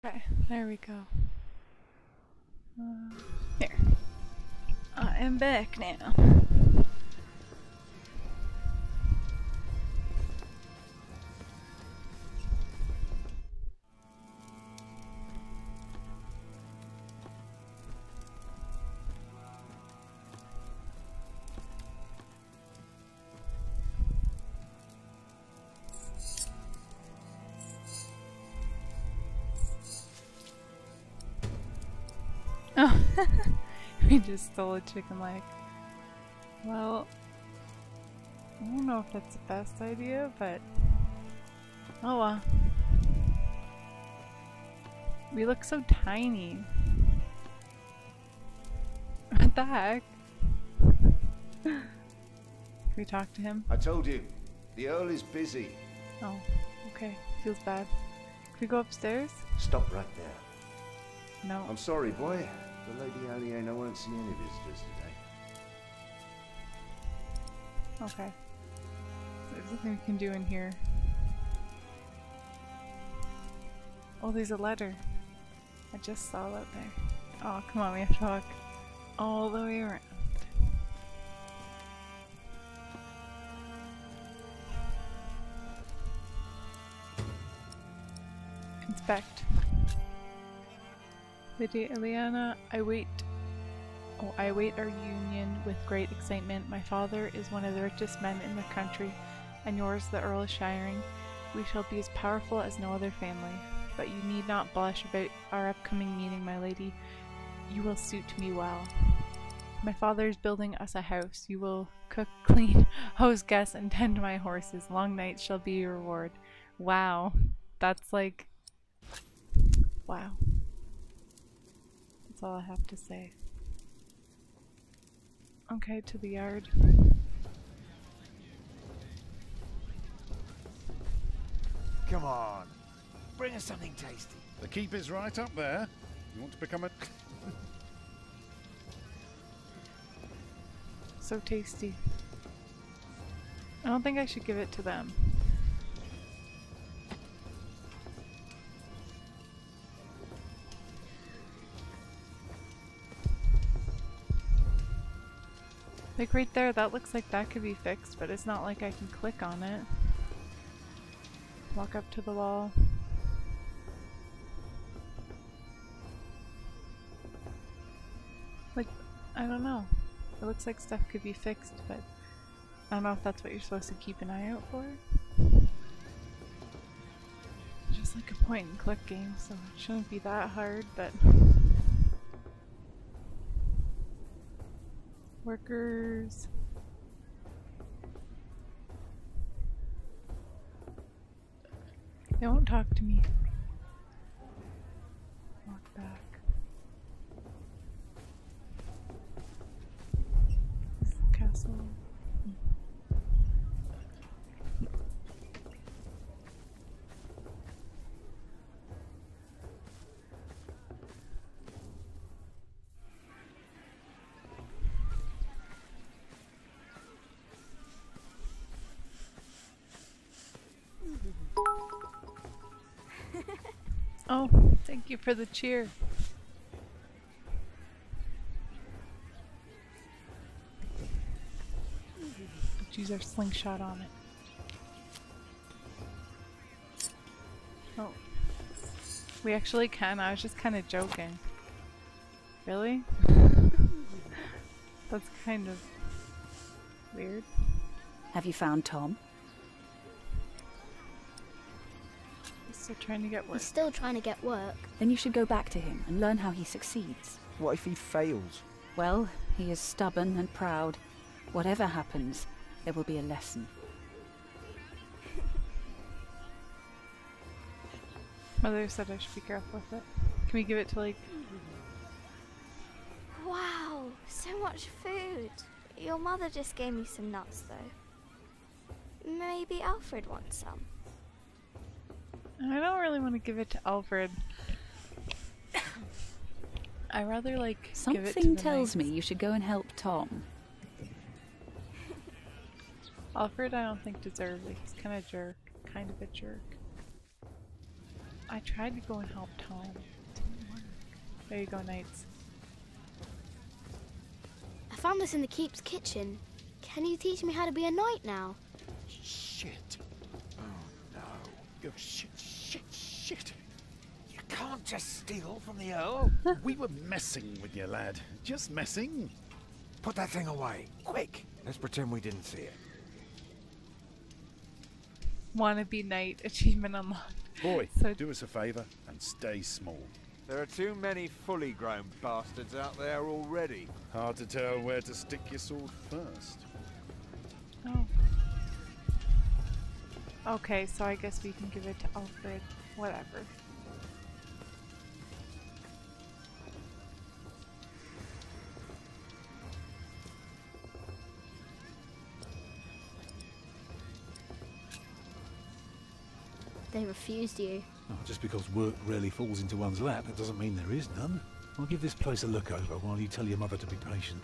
Okay, there we go. Here. I am back now. Oh, we just stole a chicken leg. Well, I don't know if that's the best idea, but oh well. We look so tiny. What the heck? Can we talk to him? I told you, the Earl is busy. Oh, okay. Feels bad. Can we go upstairs? Stop right there. No. I'm sorry, boy. The Lady Aliena won't see any visitors today. Okay. There's nothing we can do in here. Oh, there's a letter. I just saw that there. Oh, come on, we have to walk all the way around. Inspect. Lady Aliena, I await our union with great excitement. My father is one of the richest men in the country, and yours, the Earl of Shiring. We shall be as powerful as no other family. but you need not blush about our upcoming meeting, my lady. You will suit me well. My father is building us a house. You will cook, clean, host guests, and tend my horses. Long nights shall be your reward. Wow. That's like... wow. That's all I have to say. Okay, to the yard. Come on. Bring us something tasty. The keep is right up there. You want to become a... So tasty. I don't think I should give it to them. Like right there, that looks like that could be fixed, but it's not like I can click on it. Walk up to the wall. Like, I don't know. It looks like stuff could be fixed, but I don't know if that's what you're supposed to keep an eye out for. It's just like a point and click game, so it shouldn't be that hard, but... Workers... They won't talk to me. Walk back. This is the castle. Oh, thank you for the cheer. Let's use our slingshot on it. Oh. We actually can. I was just kind of joking. Really? That's kind of weird. Have you found Tom? Still trying to get work. He's still trying to get work. Then you should go back to him and learn how he succeeds. What if he fails? Well, he is stubborn and proud. Whatever happens, there will be a lesson. Mother said I should be careful with it. Can we give it to, like... Wow, so much food. Your mother just gave me some nuts, though. Maybe Alfred wants some. I don't really want to give it to Alfred. I rather like give it to Something the tells me knights. you should go and help Tom. Alfred, I don't think deserves it. He's kind of a jerk. I tried to go and help Tom. It didn't work. There you go, knights. I found this in the keep's kitchen. Can you teach me how to be a knight now? Shit. Oh no. Oh, shit. You can't just steal from the Earl. We were messing with you, lad. Just messing. Put that thing away. Quick. Let's pretend we didn't see it. Wannabe knight achievement unlocked. Boy, So- do us a favour and stay small. There are too many fully grown bastards out there already. Hard to tell where to stick your sword first. Oh. Okay, so I guess we can give it to Alfred. Whatever. They refused you. Oh, just because work rarely falls into one's lap, that doesn't mean there is none. I'll give this place a look over while you tell your mother to be patient.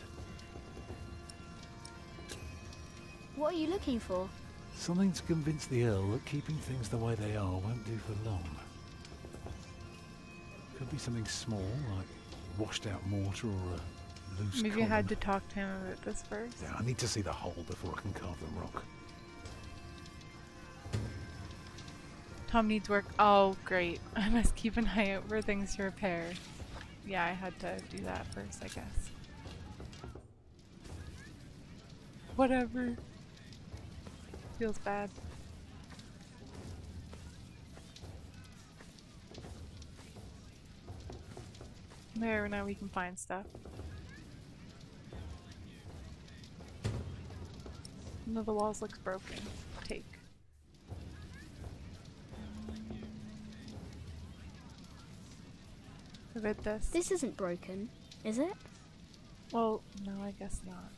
What are you looking for? Something to convince the Earl that keeping things the way they are won't do for long. Could be something small, like washed out mortar or a loose Maybe I column. had to talk to him about this first. Yeah, I need to see the hole before I can carve the rock. Tom needs work. Oh, great. I must keep an eye out for things to repair. Yeah, I had to do that first, I guess. Whatever. Feels bad. There, now we can find stuff. One of the walls looks broken. Take. I read this. This isn't broken, is it? Well, no, I guess not.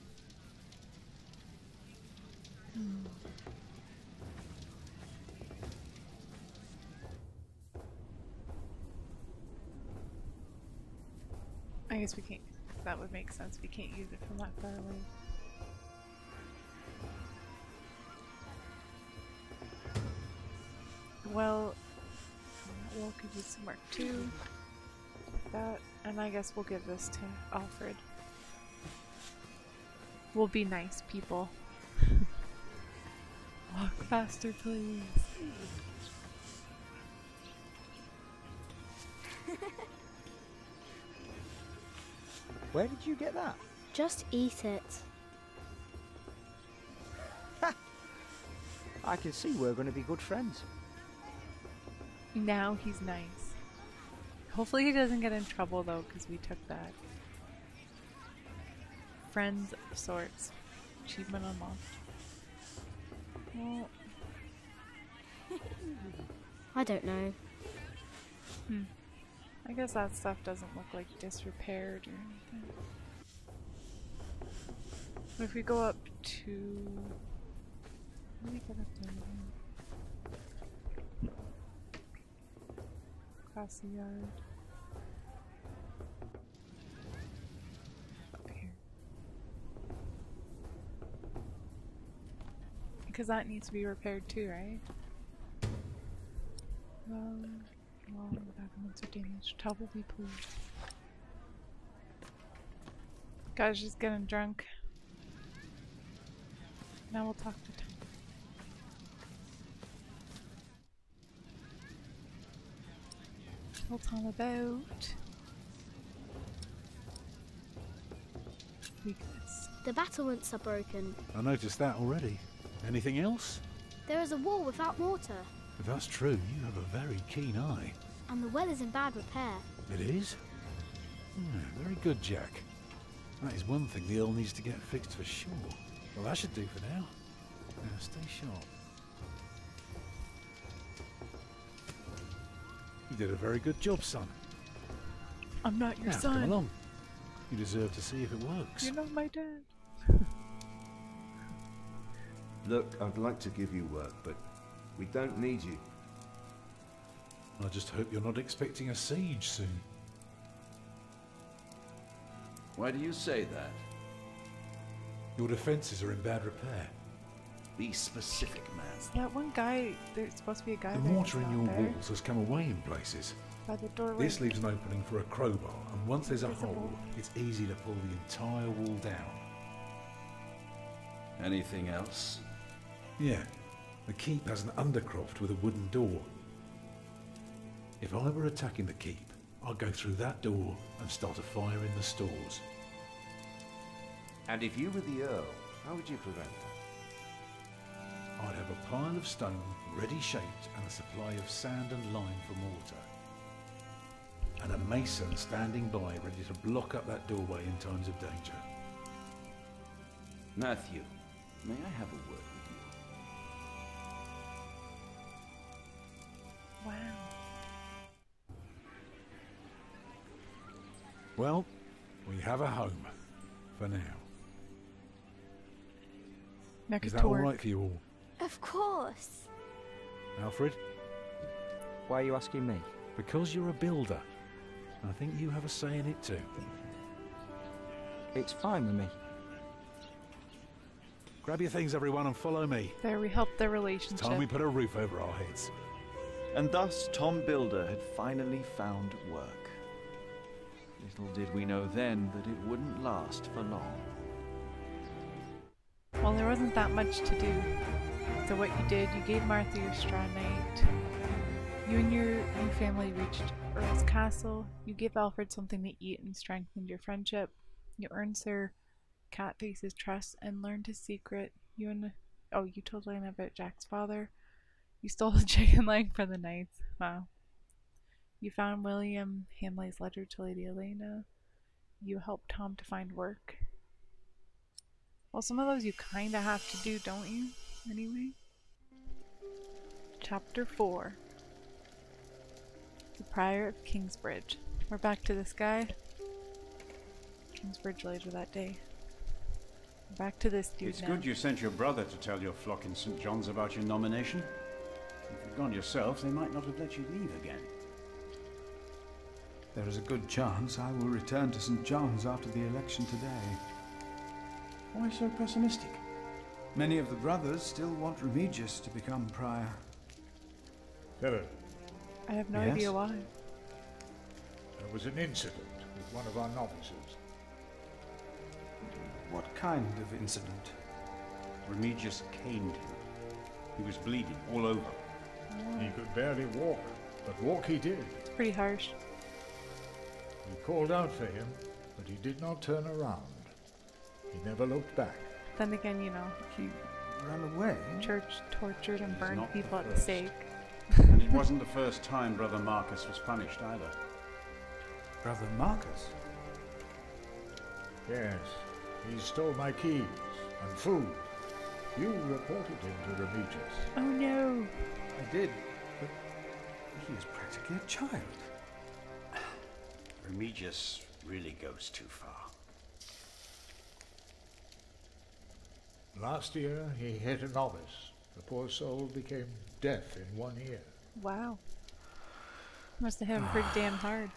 I guess we can't. That would make sense. We can't use it from that far away. Well, that wall could use some work too. That, and I guess we'll give this to Alfred. We'll be nice people. Walk faster, please. Where did you get that? Just eat it. I can see we're going to be good friends. Now he's nice. Hopefully he doesn't get in trouble though, because we took that. Friends of sorts. Achievement unlocked. Well, I don't know. I guess that stuff doesn't look like disrepaired or anything. But if we go up to... Let me get up there. Across the yard. Up here. Because that needs to be repaired too, right? Well, the documents are damaged. Probably, please. Guy's just getting drunk. Now we'll talk to Tom. Tell Tom about weakness. The battlements are broken. I noticed that already. Anything else? There is a wall without mortar. If that's true, you have a very keen eye. And the well is in bad repair. It is? Very good, Jack. That is one thing the Earl needs to get fixed for sure. Well, that should do for now. Now, stay sharp. You did a very good job, son. I'm not your son. Come along. You deserve to see if it works. You're not my dad. Look, I'd like to give you work, but we don't need you. I just hope you're not expecting a siege soon. Why do you say that? Your defences are in bad repair. Be specific, man. That one guy, there's supposed to be a guy The there. mortar in your there. walls has come away in places. By the doorway. This leaves an opening for a crowbar, and once there's a Invisible. hole, it's easy to pull the entire wall down. Anything else? Yeah, the keep has an undercroft with a wooden door. If I were attacking the keep, I'd go through that door and start a fire in the stores. And if you were the Earl, how would you prevent that? I'd have a pile of stone ready shaped and a supply of sand and lime for mortar. And a mason standing by ready to block up that doorway in times of danger. Matthew, may I have a word with you? Wow. Well, we have a home. For now. Next Is that tour. alright for you all? Of course. Alfred? Why are you asking me? Because you're a builder. I think you have a say in it too. It's fine with me. Grab your things, everyone, and follow me. There, we helped their relationship. It's time we put a roof over our heads. And thus Tom Builder had finally found work. Little did we know then that it wouldn't last for long. Well, there wasn't that much to do. So what you did, you gave Martha your straw night. You and your new family reached Earl's Castle. You gave Alfred something to eat and strengthened your friendship. You earned Sir Catface's trust and learned his secret. You told Lena about Jack's father. You stole the chicken leg for the knights. Wow. You found William Hamley's letter to Lady Elena. You helped Tom to find work. Well, some of those you kind of have to do, don't you? Anyway. Chapter 4. The Prior of Kingsbridge. We're back to this guy. Kingsbridge later that day. Back to this dude It's now. good you sent your brother to tell your flock in St. John's about your nomination. If you'd gone yourself, they might not have let you leave again. There is a good chance I will return to St. John's after the election today. Why so pessimistic? Many of the brothers still want Remigius to become prior. Philip. I have no Yes? idea why. There was an incident with one of our novices. What kind of incident? Remigius caned him. He was bleeding all over. He could barely walk, but walk he did. It's pretty harsh. We called out for him, but he did not turn around. He never looked back. Then again, you know, he ran away. Church tortured and burned not people the at the first. stake. And it wasn't the first time Brother Marcus was punished either. Brother Marcus? Yes, he stole my keys and food. You reported him to Remigius. Oh no! I did, but he is practically a child. Remigius really goes too far. Last year, he hit a novice. The poor soul became deaf in one ear. Wow. Must have hit him pretty damn hard.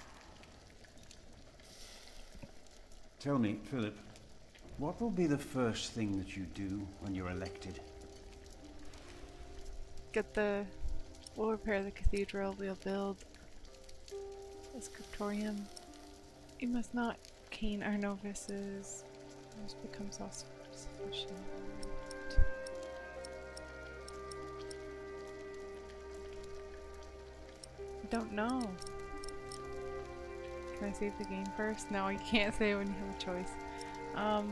Tell me, Philip, what will be the first thing that you do when you're elected? We'll repair the cathedral, we'll build a scriptorium. You must not cane our novices. You must become self-sufficient. I don't know. Can I save the game first? No, you can't save when you have a choice. I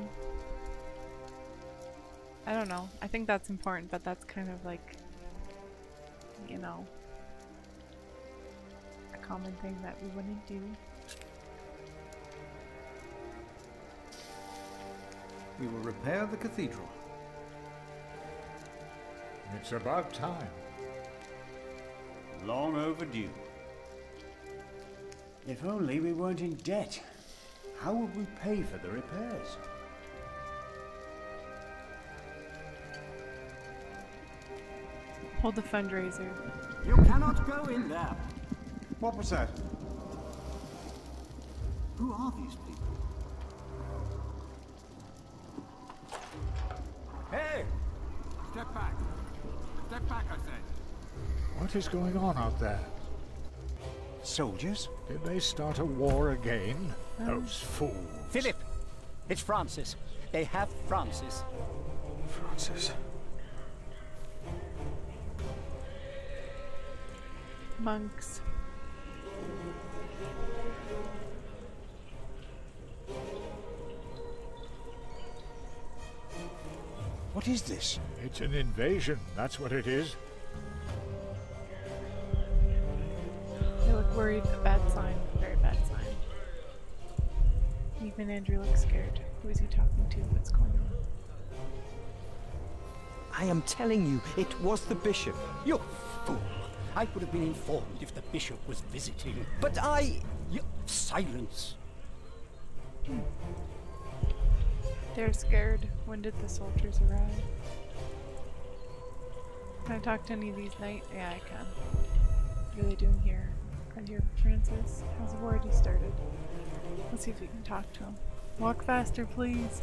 don't know. I think that's important, but that's kind of like, you know, a common thing that we wouldn't do. We will repair the cathedral. It's about time. Long overdue. If only we weren't in debt. How would we pay for the repairs? Hold the fundraiser. You cannot go in there. What was that? Who are these people? Hey! Step back. Step back, I said. What is going on out there? Soldiers? Did they start a war again? Those fools. Philip! It's Francis. They have Francis. Francis. Monks. What is this? It's an invasion, that's what it is. They look worried. A bad sign. A very bad sign. Even Andrew looks scared. Who is he talking to? What's going on? I am telling you, it was the bishop. You fool! I would have been informed if the bishop was visiting. But Silence! They're scared. When did the soldiers arrive? Can I talk to any of these knights? Yeah, I can. What are they doing here? Are you Francis? How's the war already started? Let's see if we can talk to him. Walk faster, please.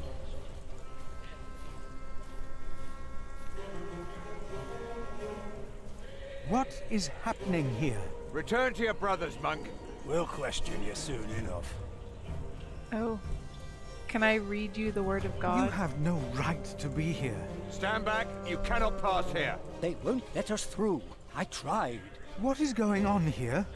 What is happening here? Return to your brothers, monk. We'll question you soon enough. Oh. Can I read you the word of God? You have no right to be here. Stand back. You cannot pass here. They won't let us through. I tried. What is going on here?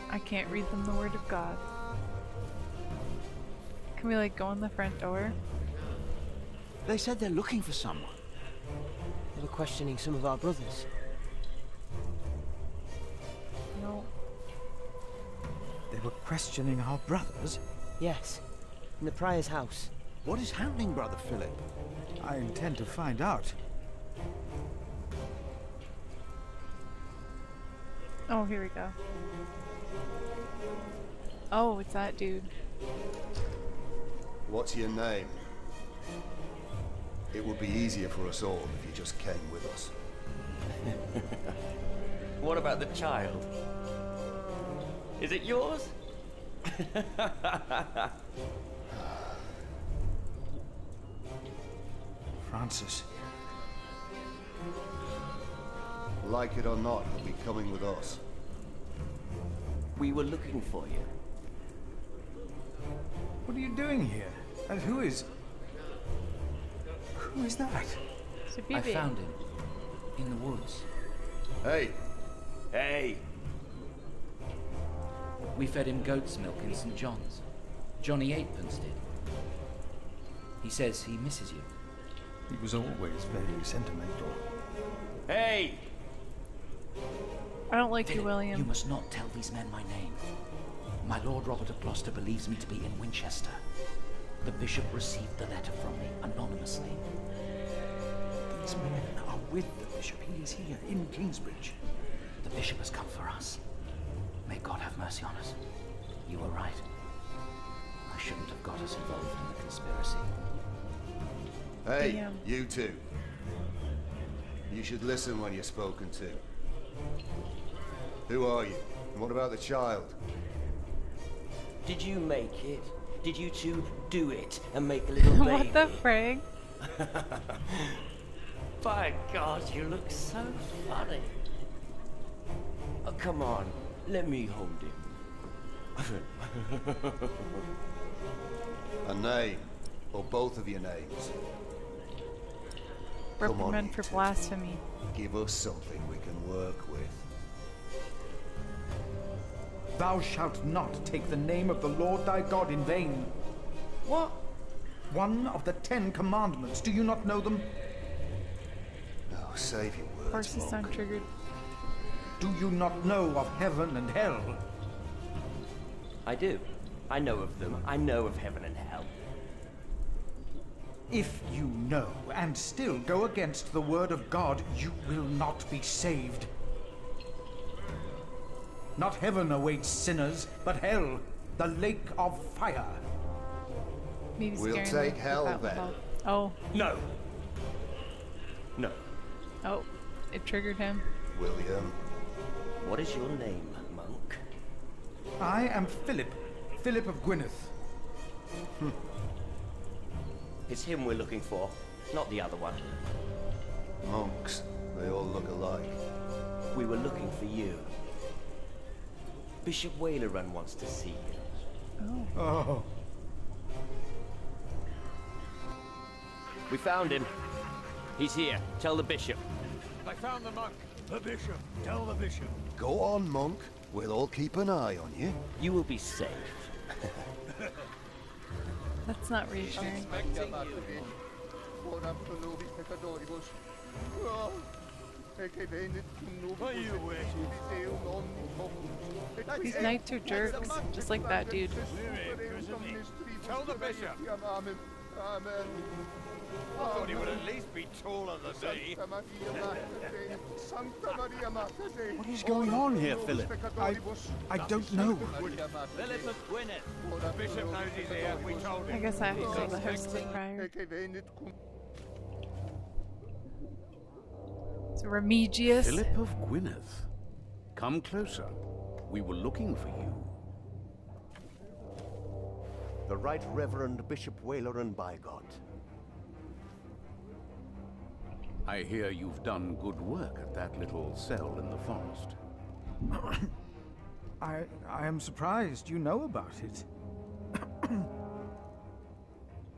I can't read them the word of God. Can we like go in the front door? They said they're looking for someone. They were questioning some of our brothers. were questioning our brothers? Yes, in the Prior's house. What is happening, Brother Philip? I intend to find out. Oh, here we go. Oh, it's that dude. What's your name? It would be easier for us all if you just came with us. What about the child? Is it yours? Francis. Like it or not, you'll be coming with us. We were looking for you. What are you doing here? And who is that? I found him. In the woods. Hey! Hey! We fed him goat's milk in St. John's. Johnny Eightpence did. He says he misses you. He was always very sentimental. Hey! I don't like Philip, you, William. You must not tell these men my name. My Lord Robert of Gloucester believes me to be in Winchester. The bishop received the letter from me anonymously. These men are with the bishop. He is here in Kingsbridge. The bishop has come for us. May God have mercy on us. You were right. I shouldn't have got us involved in the conspiracy. Hey, Damn. you two. You should listen when you're spoken to. Who are you? And what about the child? Did you make it? Did you two do it and make a little baby? What the frig? By God, you look so funny. Oh, come on, let me hold him. A name, or both of your names. Come on, Reprimand you for two. blasphemy. Give us something we can work with. Thou shalt not take the name of the Lord thy God in vain. What? One of the 10 commandments. Do you not know them? No, save your Of course, words, his son monk. triggered. Do you not know of heaven and hell? I do. I know of them. I know of heaven and hell. If you know and still go against the word of God, you will not be saved. Not heaven awaits sinners, but hell, the lake of fire. Maybe We'll scaring take them hell with that then. one. Oh. No. No. Oh, it triggered him. William. What is your name, monk? I am Philip, Philip of Gwynedd. It's him we're looking for, not the other one. Monks, they all look alike. We were looking for you. Bishop Wailerun wants to see you. Oh. We found him. He's here. Tell the bishop. I found the monk. The bishop. Tell the bishop. Go on, monk. We'll all keep an eye on you. You will be safe. That's not reassuring. These knights are jerks, just like that dude. Tell the bishop. I thought he would at least be taller than me. What is going on here, Philip? I don't know. Philip of Gwynedd. The bishop knows he's here. We told him. I guess I have to go to the house of the prior. It's Remigius. Philip of Gwynedd. Come closer. We were looking for you. The Right Reverend Bishop Wailerun Bygod. I hear you've done good work at that little cell in the forest. I am surprised you know about it.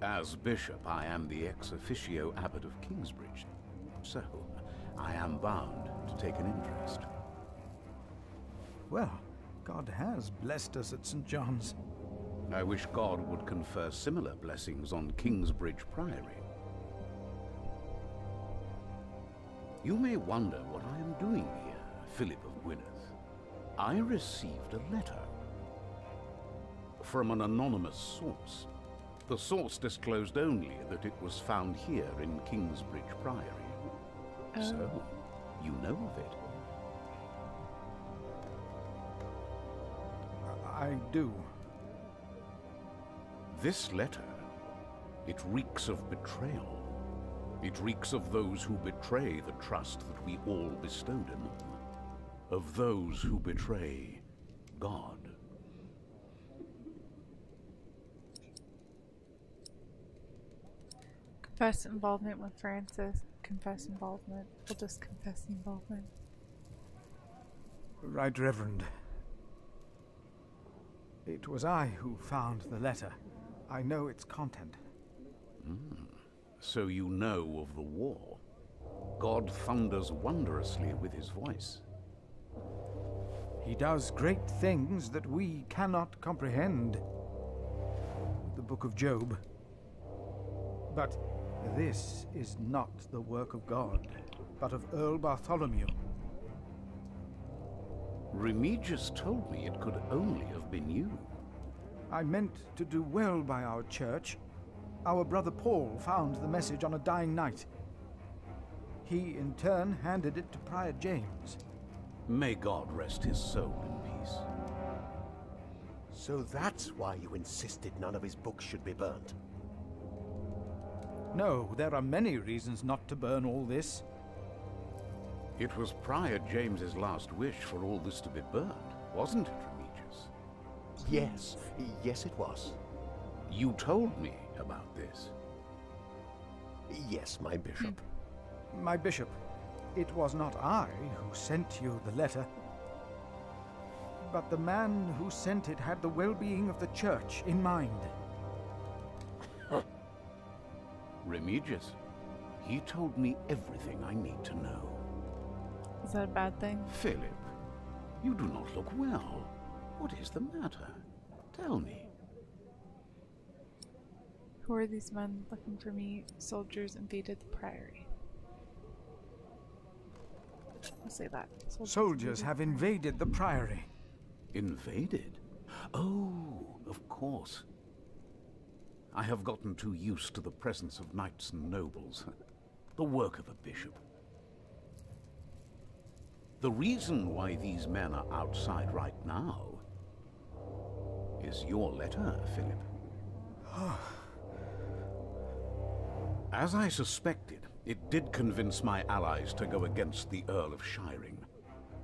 As bishop, I am the ex officio abbot of Kingsbridge, so I am bound to take an interest. Well, God has blessed us at St. John's. I wish God would confer similar blessings on Kingsbridge Priory. You may wonder what I am doing here, Philip of Gwynedd. I received a letter. from an anonymous source. The source disclosed only that it was found here in Kingsbridge Priory. Oh. So, you know of it. I do. This letter, it reeks of betrayal. It reeks of those who betray the trust that we all bestowed in them. Of those who betray God. Confess involvement with Francis. Confess involvement. We'll just confess the involvement. Right, Reverend. It was I who found the letter. I know its content. So you know of the war. God thunders wondrously with his voice. He does great things that we cannot comprehend. The Book of Job. But this is not the work of God, but of Earl Bartholomew. Remigius told me it could only have been you. I meant to do well by our church. Our brother Paul found the message on a dying night. He, in turn, handed it to Prior James. May God rest his soul in peace. So that's why you insisted none of his books should be burnt. No, there are many reasons not to burn all this. It was Prior James's last wish for all this to be burned, wasn't it, Remigius? Yes it was. You told me about this. Yes, my bishop. My bishop, it was not I who sent you the letter. But the man who sent it had the well-being of the church in mind. Remigius, he told me everything I need to know. Is that a bad thing? Philip, you do not look well. What is the matter? Tell me. Who are these men looking for me? Soldiers invaded the priory. I'll say that. Soldiers have invaded the priory. Invaded? Oh, of course. I have gotten too used to the presence of knights and nobles. The work of a bishop. The reason why these men are outside right now is your letter, Philip. As I suspected, it did convince my allies to go against the Earl of Shiring.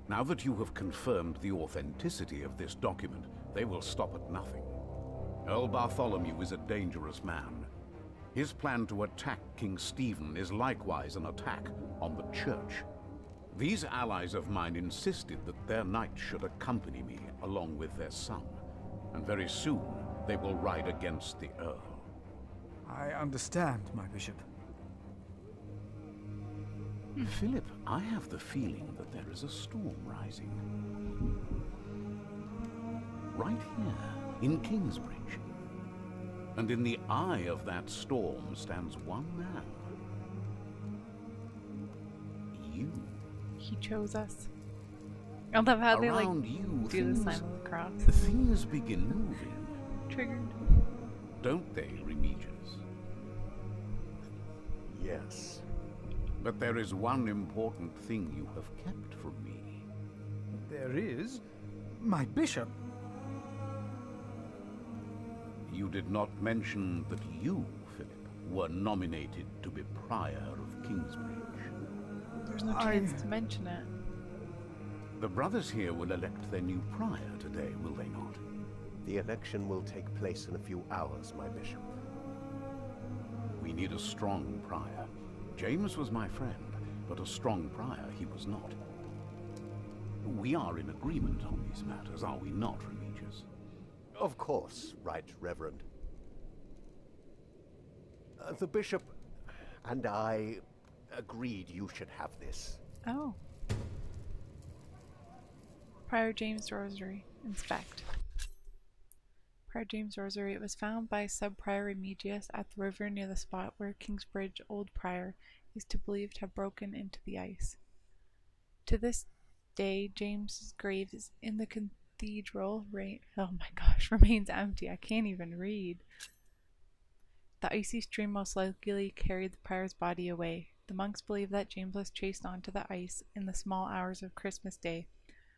Now that you have confirmed the authenticity of this document, they will stop at nothing. Earl Bartholomew is a dangerous man. His plan to attack King Stephen is likewise an attack on the church. These allies of mine insisted that their knight should accompany me along with their son, and very soon they will ride against the Earl. I understand, my bishop. Philip, I have the feeling that there is a storm rising. Right here, in Kingsbridge. And in the eye of that storm stands one man. You. He chose us. I love how they like Around you, do the sign of the cross. Things begin moving. Triggered. Don't they, Remigius? Yes. But there is one important thing you have kept from me. There is? My bishop? You did not mention that you, Philip, were nominated to be Prior of Kingsbridge. There's no chance to mention it. The brothers here will elect their new Prior today, will they not? The election will take place in a few hours, my bishop. We need a strong Prior. James was my friend, but a strong Prior he was not. We are in agreement on these matters, are we not, Remigius? Of course, Right Reverend. The bishop and I agreed you should have this. Oh. Prior James Rosary. Inspect. Prior James Rosary. It was found by Sub-Prior Remigius at the river near the spot where Kingsbridge Old Prior is to believe to have broken into the ice. To this day, James's grave is in the cathedral oh my gosh, remains empty. I can't even read. The icy stream most likely carried the prior's body away. The monks believe that James was chased onto the ice in the small hours of Christmas Day.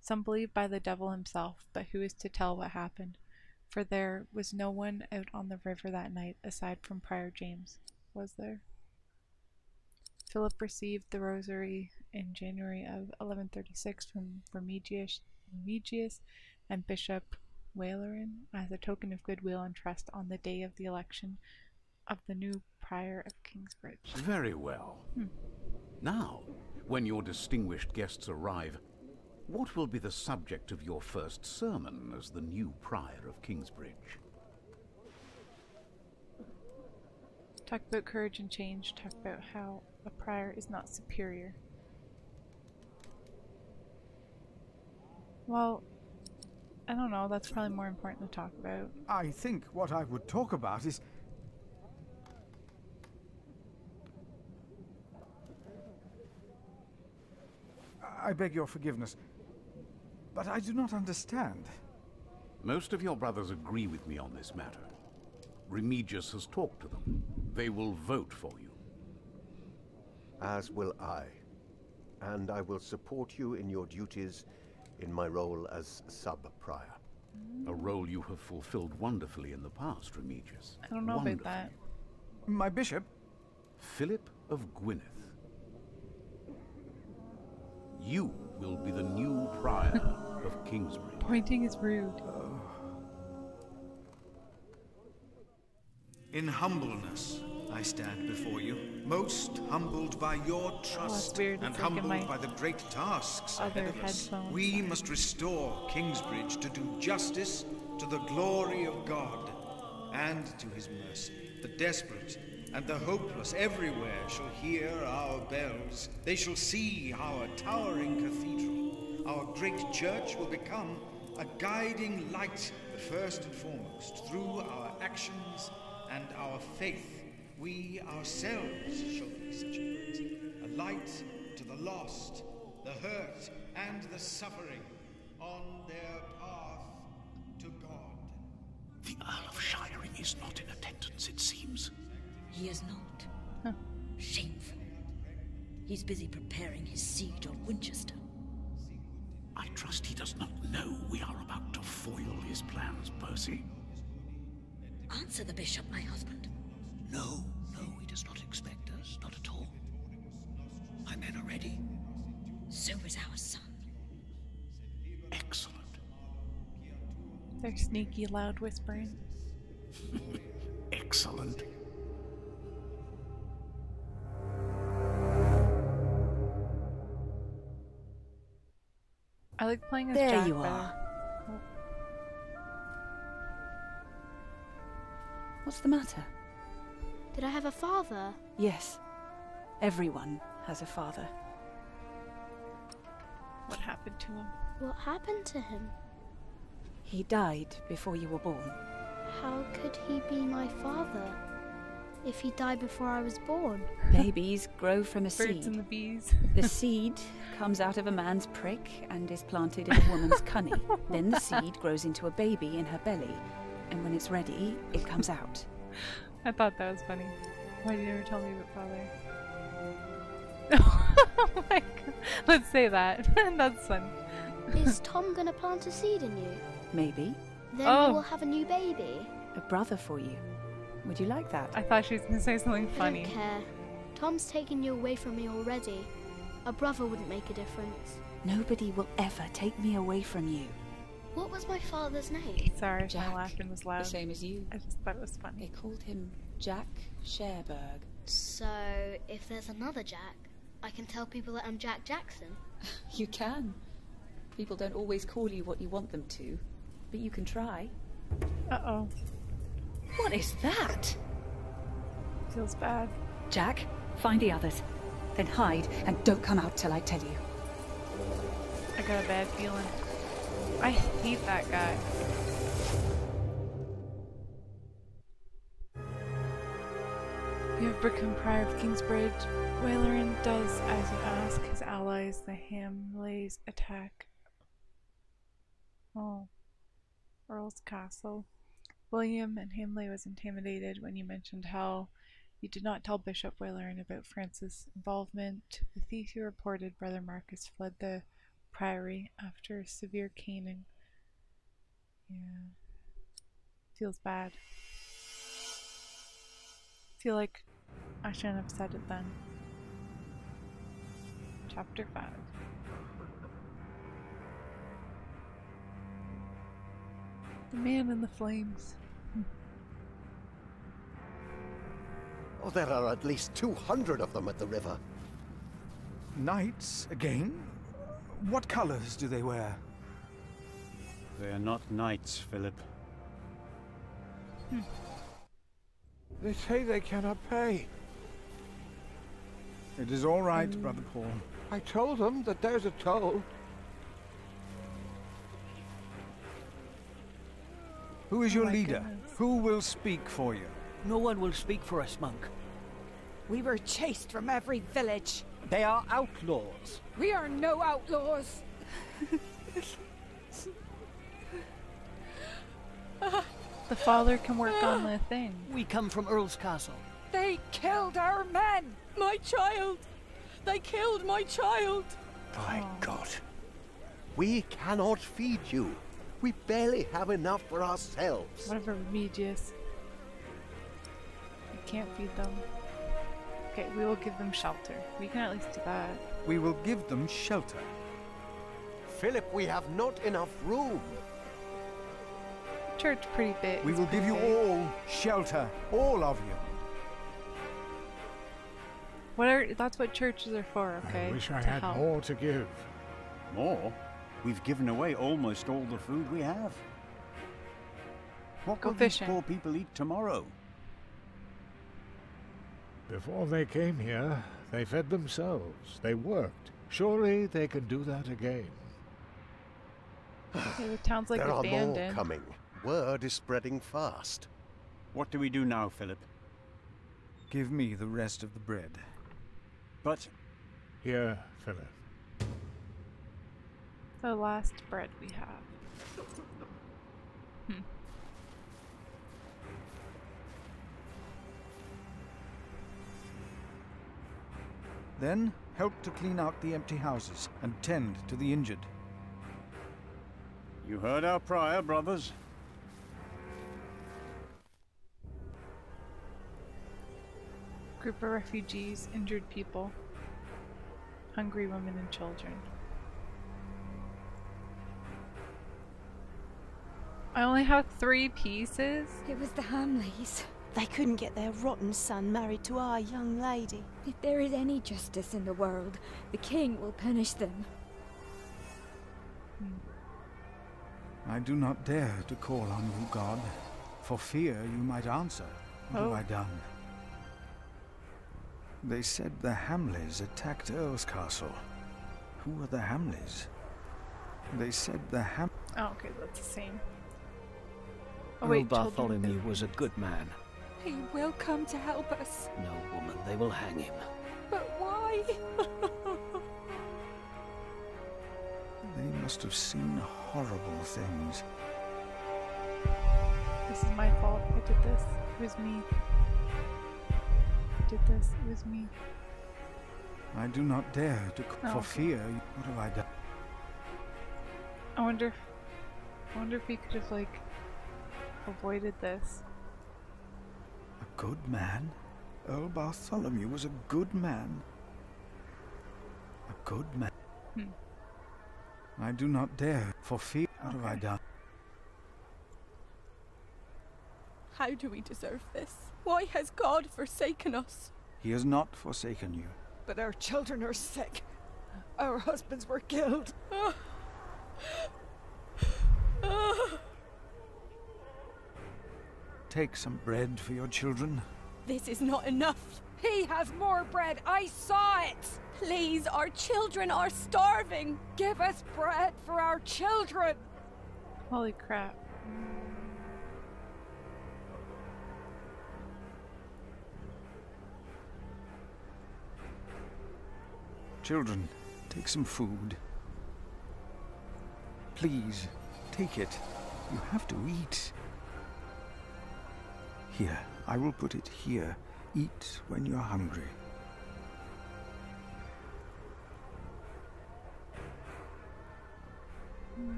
Some believe by the devil himself, but who is to tell what happened? For there was no one out on the river that night aside from Prior James. Was there? Philip received the rosary in January of 1136 from Remigius and Bishop Waleran as a token of goodwill and trust on the day of the election of the new Prior of Kingsbridge. Very well. Now, when your distinguished guests arrive, what will be the subject of your first sermon as the new Prior of Kingsbridge? Talk about courage and change. Talk about how a prior is not superior. Well, I don't know. That's probably more important to talk about. I think what I would talk about is... I beg your forgiveness, but I do not understand. Most of your brothers agree with me on this matter. Remigius has talked to them. They will vote for you. As will I. And I will support you in your duties in my role as sub-prior. A role you have fulfilled wonderfully in the past, Remigius. I don't know about that. My bishop? Philip of Gwynedd. You will be the new Prior of Kingsbridge. Pointing is rude. In humbleness, I stand before you, most humbled by your trust and humbled by the great tasks ahead of us. We must restore Kingsbridge to do justice to the glory of God and to his mercy. The desperate and the hopeless everywhere shall hear our bells. They shall see our towering cathedral. Our great church will become a guiding light, first and foremost, through our actions and our faith. We ourselves shall be such a light, a light to the lost, the hurt, and the suffering on their path to God. The Earl of Shiring is not in attendance, it seems. He is not. Shameful. He's busy preparing his siege on Winchester. I trust he does not know we are about to foil his plans, Percy. Answer the bishop, my husband. No, he does not expect us, not at all. My men are ready. So is our son. Excellent. They're sneaky, loud whispering. Excellent. I like playing as There Jack you better. are. What's the matter? Did I have a father? Yes. Everyone has a father. What happened to him? What happened to him? He died before you were born. How could he be my father if he died before I was born? Babies grow from a seed. Birds and the bees. The seed comes out of a man's prick and is planted in a woman's cunny. Then the seed grows into a baby in her belly, and when it's ready, it comes out. I thought that was funny. Why did you never tell me about father? Oh my god. Let's say that. That's fun. Is Tom gonna plant a seed in you? Maybe. Then we will have a new baby. A brother for you. Would you like that? I thought she was going to say something funny. I don't care. Tom's taken you away from me already. A brother wouldn't make a difference. Nobody will ever take me away from you. What was my father's name? Sorry if Jack, my laughing was loud. the same as you. I just thought it was funny. They called him Jack Sherberg. So, if there's another Jack, I can tell people that I'm Jack Jackson? You can. People don't always call you what you want them to, but you can try. Uh-oh. What is that? Feels bad. Jack, find the others. Then hide and don't come out till I tell you. I got a bad feeling. I hate that guy. You have become Prior of Kingsbridge. Waleran does as you ask. His allies, the Hamleys, attack Oh. Earl's Castle. William and Hamley was intimidated when you mentioned how you did not tell Bishop Wayland about Francis' involvement. The thief you reported, Brother Marcus, fled the priory after severe caning. Yeah. Feels bad. Feel like I shouldn't have said it then. Chapter 5. The man in the flames. Oh, there are at least 200 of them at the river. Knights again? What colors do they wear? They are not knights, Philip. They say they cannot pay. It is all right, Brother Paul. I told them that there's a toll. Who is your leader? Who will speak for you? No one will speak for us, monk. We were chased from every village. They are outlaws. We are no outlaws. The father can work on the thing. We come from Earl's Castle. They killed our men. My child. They killed my child. By God. We cannot feed you. We barely have enough for ourselves. Whatever, Remigius. We can't feed them. Okay, we will give them shelter. We can at least do that. We will give them shelter. Philip, we have not enough room. Church pretty big. We will give you all shelter. All of you. That's what churches are for, okay? I wish I had more to give. More? We've given away almost all the food we have. What will these poor people eat tomorrow? Before they came here, they fed themselves. They worked. Surely they can do that again. Okay, the town's like abandoned. There are more coming. Word is spreading fast. What do we do now, Philip? Give me the rest of the bread. But... Here, Philip. The last bread we have. Then, help to clean out the empty houses and tend to the injured. You heard our prior, brothers. Group of refugees, injured people, hungry women and children. I only have 3 pieces? It was the Hamleys. They couldn't get their rotten son married to our young lady. If there is any justice in the world, the king will punish them. I do not dare to call on you, God, for fear you might answer. What have I done? They said the Hamleys attacked Earl's Castle. Who are the Hamleys? They said the Oh, okay, that's the same. Oh, wait, Bartholomew was a good man. He will come to help us. No, woman, they will hang him. But why? They must have seen horrible things. This is my fault. I did this. It was me. I did this. It was me. I do not dare to for fear. What have I done? I wonder if we could have, like, avoided this. A good man? Earl Bartholomew was a good man. A good man. I do not dare for fear. What have I done? How do we deserve this? Why has God forsaken us? He has not forsaken you. But our children are sick. Our husbands were killed. Take some bread for your children. This is not enough. He has more bread. I saw it. Please, our children are starving. Give us bread for our children. Holy crap. Children, take some food. Please, Take it. You have to eat. Here, I will put it here. Eat when you're hungry.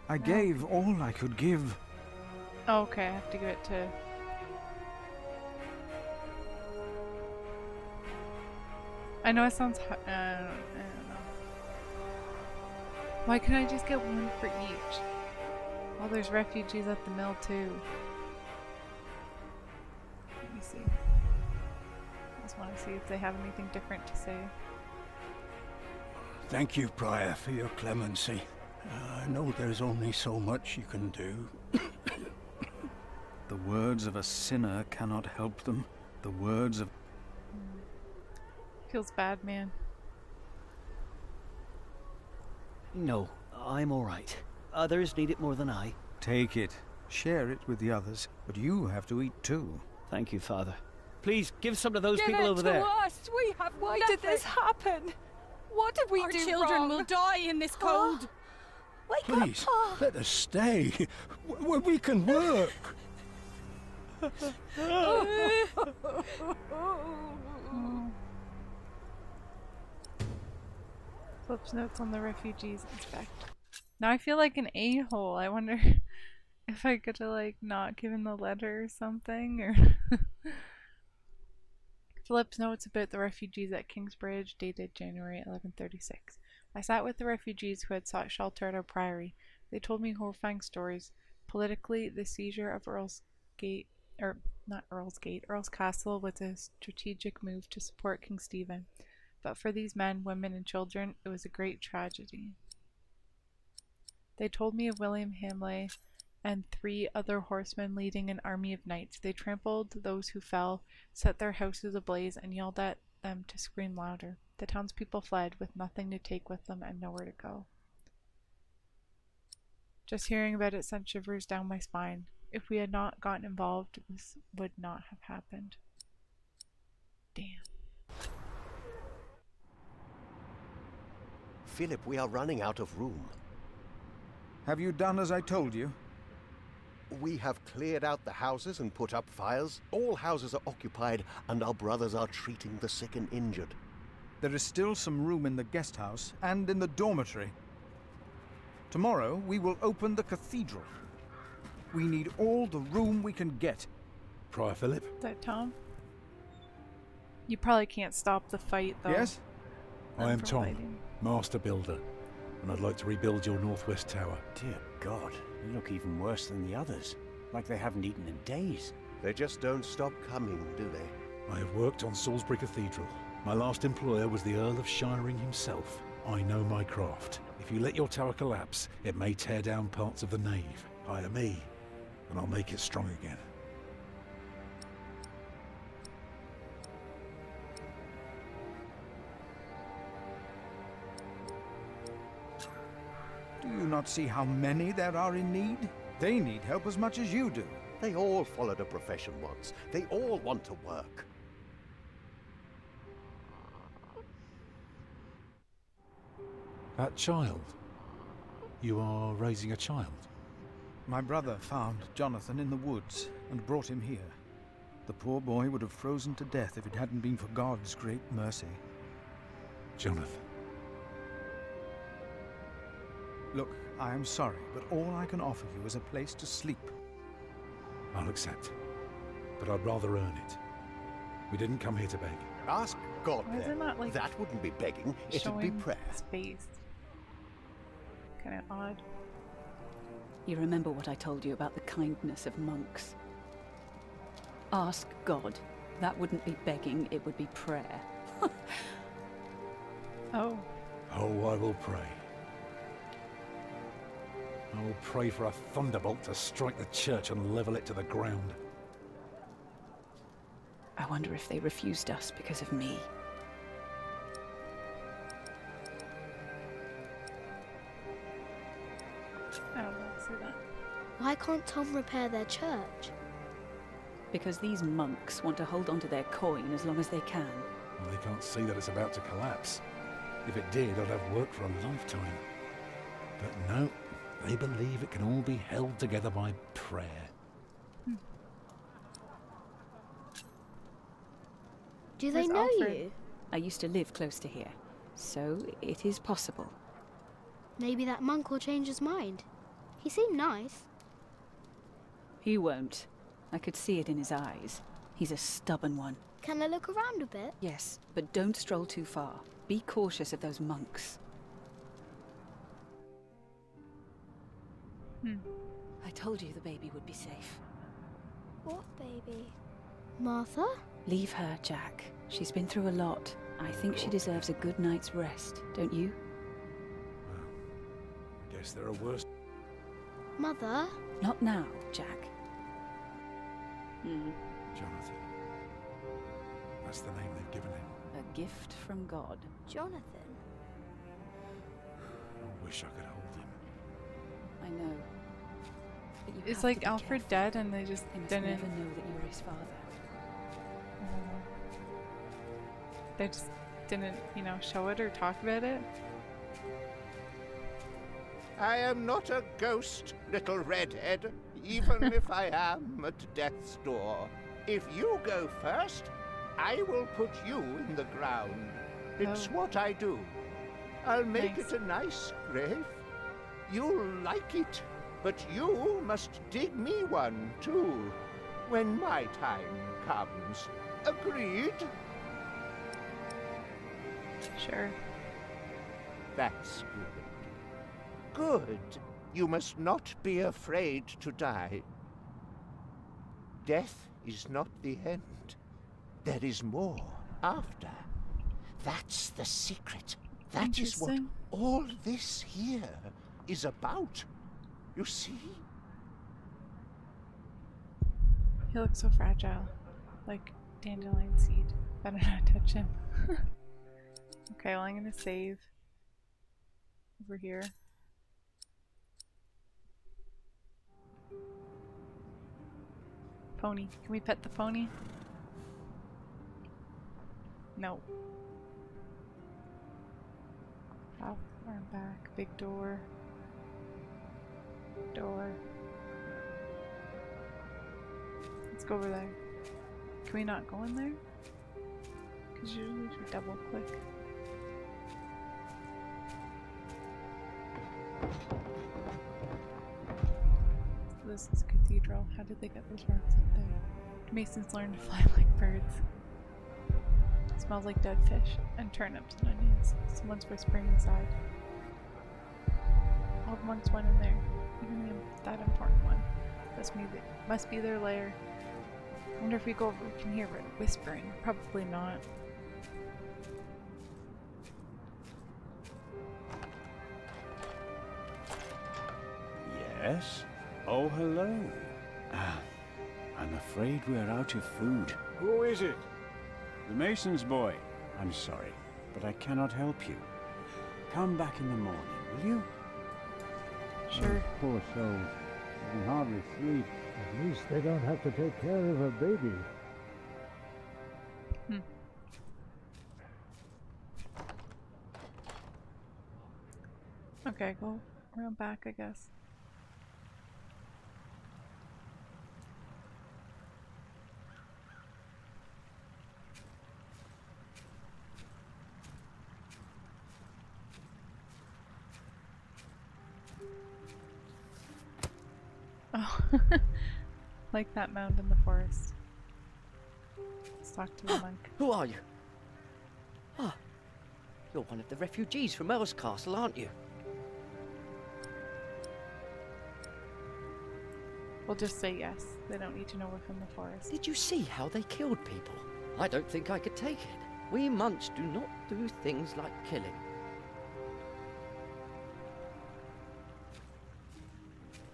I gave all I could give. Oh, okay, I have to give it to... I know it sounds... I don't know. Why can't I just get one for each? Well, there's refugees at the mill too. Let me see. I just want to see if they have anything different to say. Thank you, Prior, for your clemency. I know there's only so much you can do. The words of a sinner cannot help them. The words of... Feels bad, man. No, I'm all right. Others need it more than I. Take it. Share it with the others. But you have to eat too. Thank you, Father. Please, give some to those Give people it over to there. Us. We have Why did this happen? What did we do wrong? Our children will die in this cold. Wake Please, up, let us stay. We can work. Flips notes on the refugees inspect. Now I feel like an a-hole. I wonder if I could have like not given the letter or something, or Philip's notes about the refugees at Kingsbridge, dated January 1136. I sat with the refugees who had sought shelter at our priory. They told me horrifying stories. Politically, the seizure of Earl's Castle was a strategic move to support King Stephen. But for these men, women, and children, it was a great tragedy. They told me of William Hamley and 3 other horsemen leading an army of knights. They trampled those who fell, set their houses ablaze, and yelled at them to scream louder. The townspeople fled with nothing to take with them and nowhere to go. Just hearing about it sent shivers down my spine. If we had not gotten involved, this would not have happened. Damn. Philip, we are running out of room. Have you done as I told you? We have cleared out the houses and put up fires. All houses are occupied, and our brothers are treating the sick and injured. There is still some room in the guest house and in the dormitory. Tomorrow we will open the cathedral. We need all the room we can get. Prior Philip? Is that Tom? You probably can't stop the fight, though. Yes? I am Tom, Master Builder, and I'd like to rebuild your northwest tower. Dear God, you look even worse than the others. Like they haven't eaten in days. They just don't stop coming, do they? I have worked on Salisbury Cathedral. My last employer was the Earl of Shiring himself. I know my craft. If you let your tower collapse, it may tear down parts of the nave. Hire me, and I'll make it strong again. Do you not see how many there are in need? They need help as much as you do. They all followed a profession once. They all want to work. That child? You are raising a child? My brother found Jonathan in the woods and brought him here. The poor boy would have frozen to death if it hadn't been for God's great mercy. Jonathan. Look, I am sorry, but all I can offer you is a place to sleep. I'll accept, but I'd rather earn it. We didn't come here to beg. Ask God then. Like that wouldn't be begging, it'd be prayer. Space. Kind of odd. You remember what I told you about the kindness of monks? Ask God. That wouldn't be begging, it would be prayer. Oh. Oh, I will pray. I will pray for a thunderbolt to strike the church and level it to the ground. I wonder if they refused us because of me. I don't know, see that. Why can't Tom repair their church? Because these monks want to hold on to their coin as long as they can. Well, they can't see that it's about to collapse. If it did, I'd have work for a lifetime. But no, they believe it can all be held together by prayer. Do they know you? I used to live close to here, so it is possible. Maybe that monk will change his mind. He seemed nice. He won't. I could see it in his eyes. He's a stubborn one. Can I look around a bit? Yes, but don't stroll too far. Be cautious of those monks. I told you the baby would be safe. What baby? Martha? Leave her, Jack. She's been through a lot. I think she deserves a good night's rest, don't you? Well, I guess there are worse. Mother? Not now, Jack. Jonathan. That's the name they've given him. A gift from God. Jonathan? I wish I could hold him. I know. But you Is have like to be Alfred careful. dead and they just They must didn't... never know that you were his father. They just didn't, you know, show it or talk about it? I am not a ghost, little redhead, even if I am at death's door. If you go first, I will put you in the ground. It's what I do. I'll make it a nice grave. You'll like it, but you must dig me one, too, when my time comes. Agreed? Sure. That's good. Good. You must not be afraid to die. Death is not the end. There is more after. That's the secret. That is what all this here is about. You see? He looks so fragile. Like dandelion seed. Better not touch him. Okay, well I'm gonna save over here. Pony. Can we pet the pony? No. Up, arm back, big door. Door. Let's go over there. Can we not go in there? Because usually we double click. So this is a cathedral. How did they get those rocks up there? Masons learn to fly like birds. It smells like dead fish and turnips and onions. Someone's whispering inside. All the monks went in there, even that important one. Must be their lair. I wonder if we go over, we can hear it whispering. Probably not. Yes? Oh, hello. I'm afraid we're out of food. Who is it? The mason's boy. I'm sorry, but I cannot help you. Come back in the morning, will you? Sure. Oh, poor soul. They can hardly sleep. At least they don't have to take care of a baby. Okay, go around back, I guess. Oh, like that mound in the forest. Let's talk to the monk. Who are you? Ah, you're one of the refugees from Earl's Castle, aren't you? We'll just say yes. They don't need to know we're from the forest. Did you see how they killed people? I don't think I could take it. We monks do not do things like killing.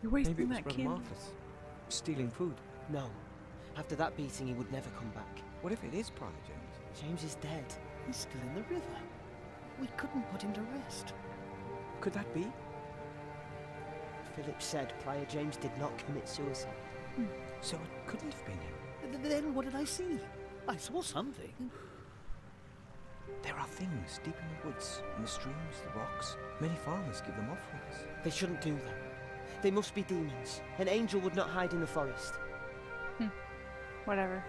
You're wasting Maybe it was that Brother kid. Marcus. Stealing food. No. After that beating, he would never come back. What if it is Prior James? James is dead. He's still in the river. We couldn't put him to rest. Could that be? Philip said Prior James did not commit suicide. So it couldn't have been him. Then what did I see? I saw something. There are things deep in the woods, in the streams, the rocks. Many farmers give them offerings. They shouldn't do that. They must be demons. An angel would not hide in the forest. Whatever.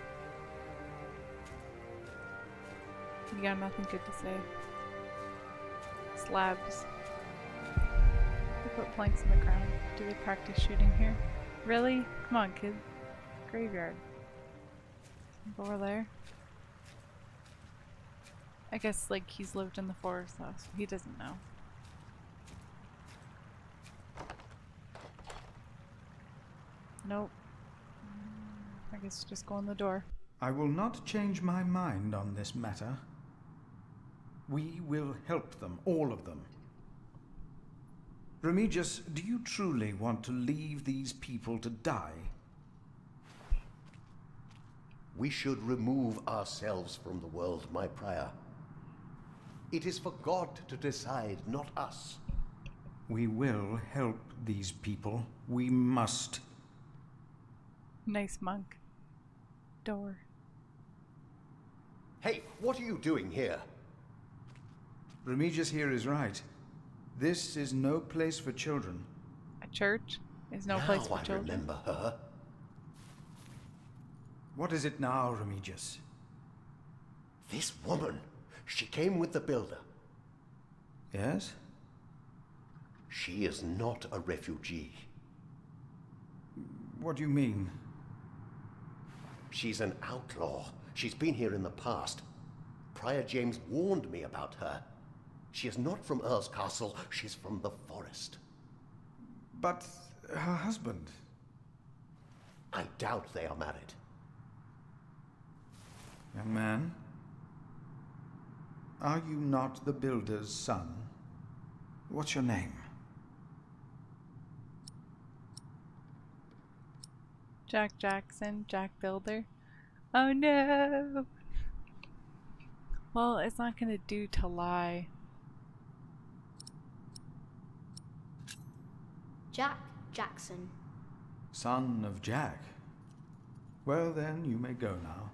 You got nothing good to say. Slabs. They put planks in the ground. Do they practice shooting here? Really? Come on, kid. Graveyard. Go over there. I guess, like, he's lived in the forest though, so he doesn't know. Nope. I guess just go in the door. I will not change my mind on this matter. We will help them, all of them. Remigius, do you truly want to leave these people to die? We should remove ourselves from the world, my prior. It is for God to decide, not us. We will help these people. We must. Nice monk. Door. Hey, what are you doing here? Remigius here is right. This is no place for children. A church is no place for children. Now I remember her. What is it now, Remigius? This woman. She came with the builder. Yes? She is not a refugee. What do you mean? She's an outlaw. She's been here in the past. Prior James warned me about her. She is not from Earl's Castle. She's from the forest. But her husband? I doubt they are married. Young man, are you not the builder's son? What's your name? Jack Jackson, Jack Builder. Oh no! Well, it's not gonna do to lie. Jack Jackson. Son of Jack. Well then, you may go now.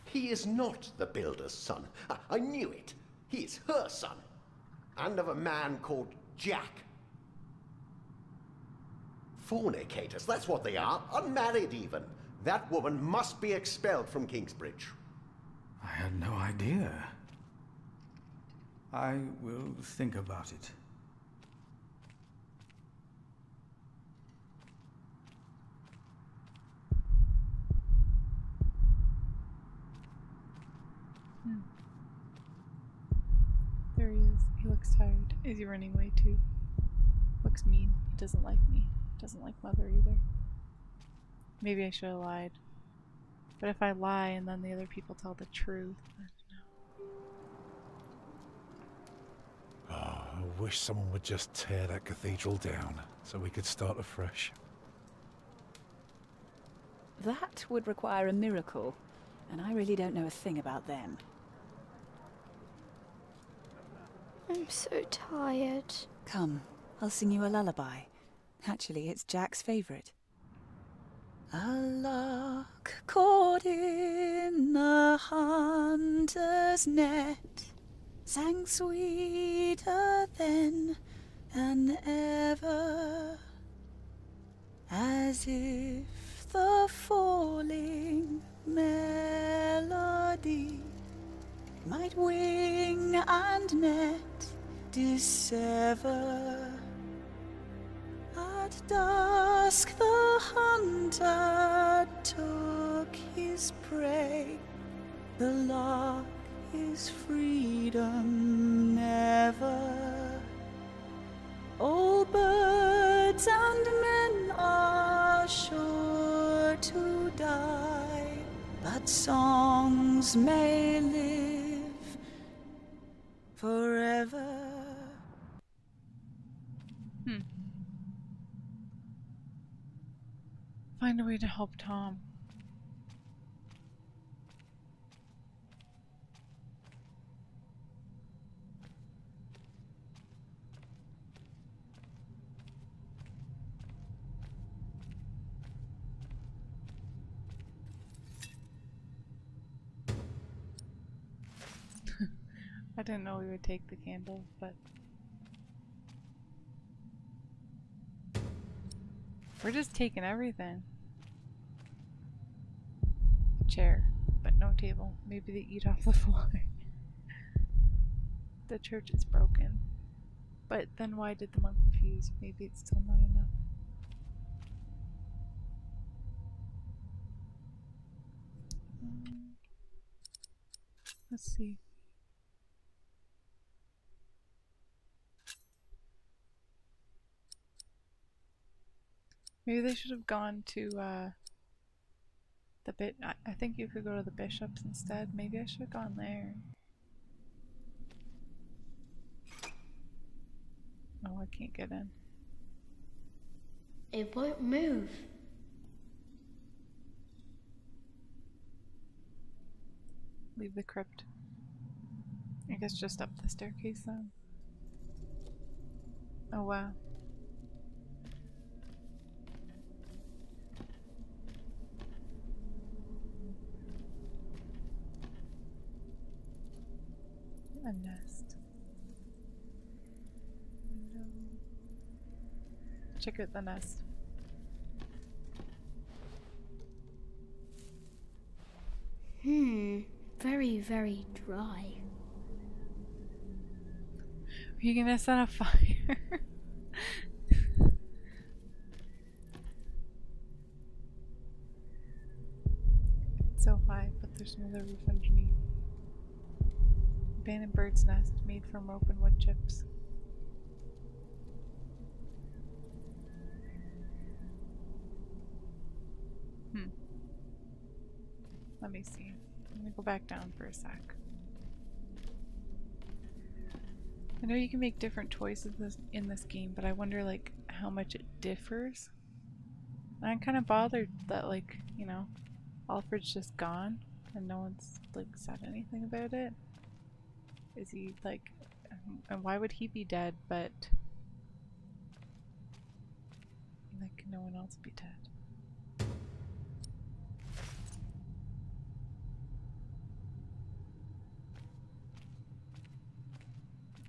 He is not the builder's son. I knew it. He is her son. And of a man called Jack. Fornicators, that's what they are. Unmarried even. That woman must be expelled from Kingsbridge. I had no idea. I will think about it. There he is. He looks tired. Is he running away too? Looks mean. He doesn't like me. Doesn't like Mother either. Maybe I should have lied. But if I lie and then the other people tell the truth, I don't know. Oh, I wish someone would just tear that cathedral down so we could start afresh. That would require a miracle, and I really don't know a thing about them. I'm so tired. Come, I'll sing you a lullaby. Actually, it's Jack's favourite. A lark caught in the hunter's net sang sweeter then than ever, as if the falling melody might wing and net dissever. At dusk the hunter took his prey. The lark is freedom never. All birds and men are sure to die, but songs may live forever. Find a way to help Tom. didn't know we would take the candle, but we're just taking everything. A chair, but no table. Maybe they eat off the floor. The church is broken. But then why did the monk refuse? Maybe it's still not enough. Let's see. Maybe they should have gone to the bit. I think you could go to the bishops instead. Maybe I should have gone there. Oh, I can't get in. It won't move. Leave the crypt. I guess just up the staircase then. Oh wow. A nest. Window. Check out the nest. Very, very dry. Are you gonna set a fire? It's so high, but there's no other roof underneath. Abandoned bird's nest made from rope and wood chips. Let me see. I'm gonna go back down for a sec. I know you can make different choices in this game, but I wonder like how much it differs. And I'm kind of bothered that like, you know, Alfred's just gone and no one's like said anything about it. Is he like, and why would he be dead but like no one else be dead?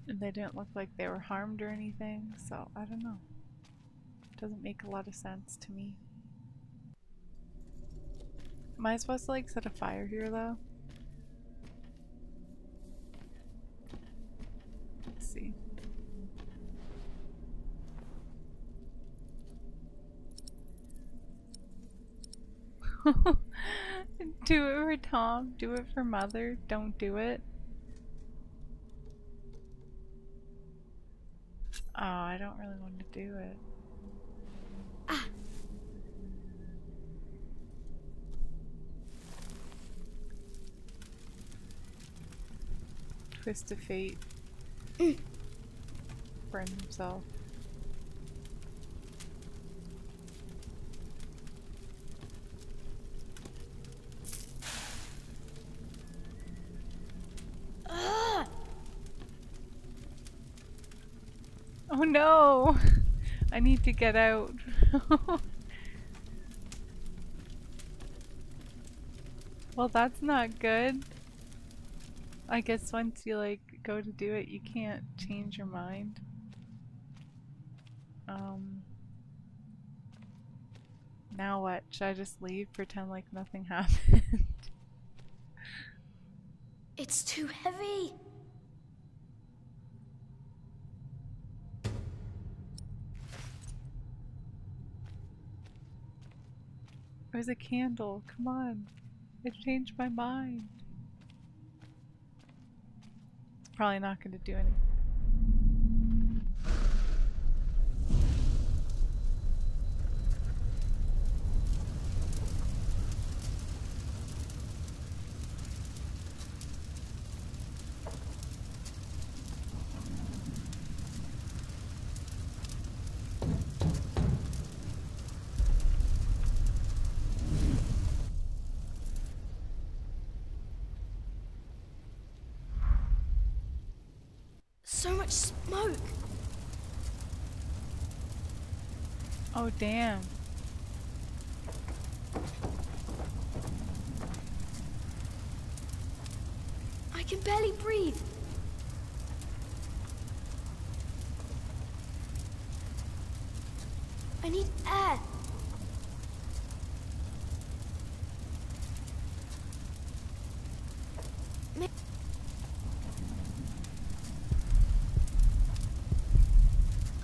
And they didn't look like they were harmed or anything, so I don't know. Doesn't make a lot of sense to me. Am I supposed to like set a fire here though? Let's see. Do it for Tom, do it for Mother, don't do it. Oh, I don't really want to do it. Twist of fate. Burn himself. Oh no! I need to get out. Well, that's not good. I guess once you like go to do it, you can't change your mind. Now what? Should I just leave? Pretend like nothing happened? It's too heavy. It was a candle. Come on. It changed my mind. It's probably not going to do anything. So much smoke. Oh damn. I can barely breathe. I need air.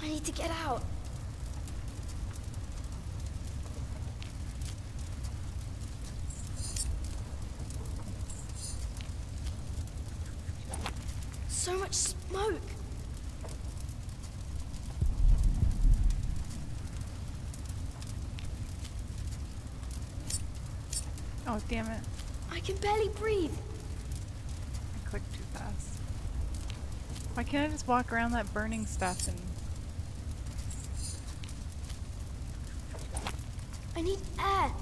I need to get out. So much smoke. Oh, damn it. I can barely breathe. I clicked too fast. Why can't I just walk around that burning stuff and... I need air.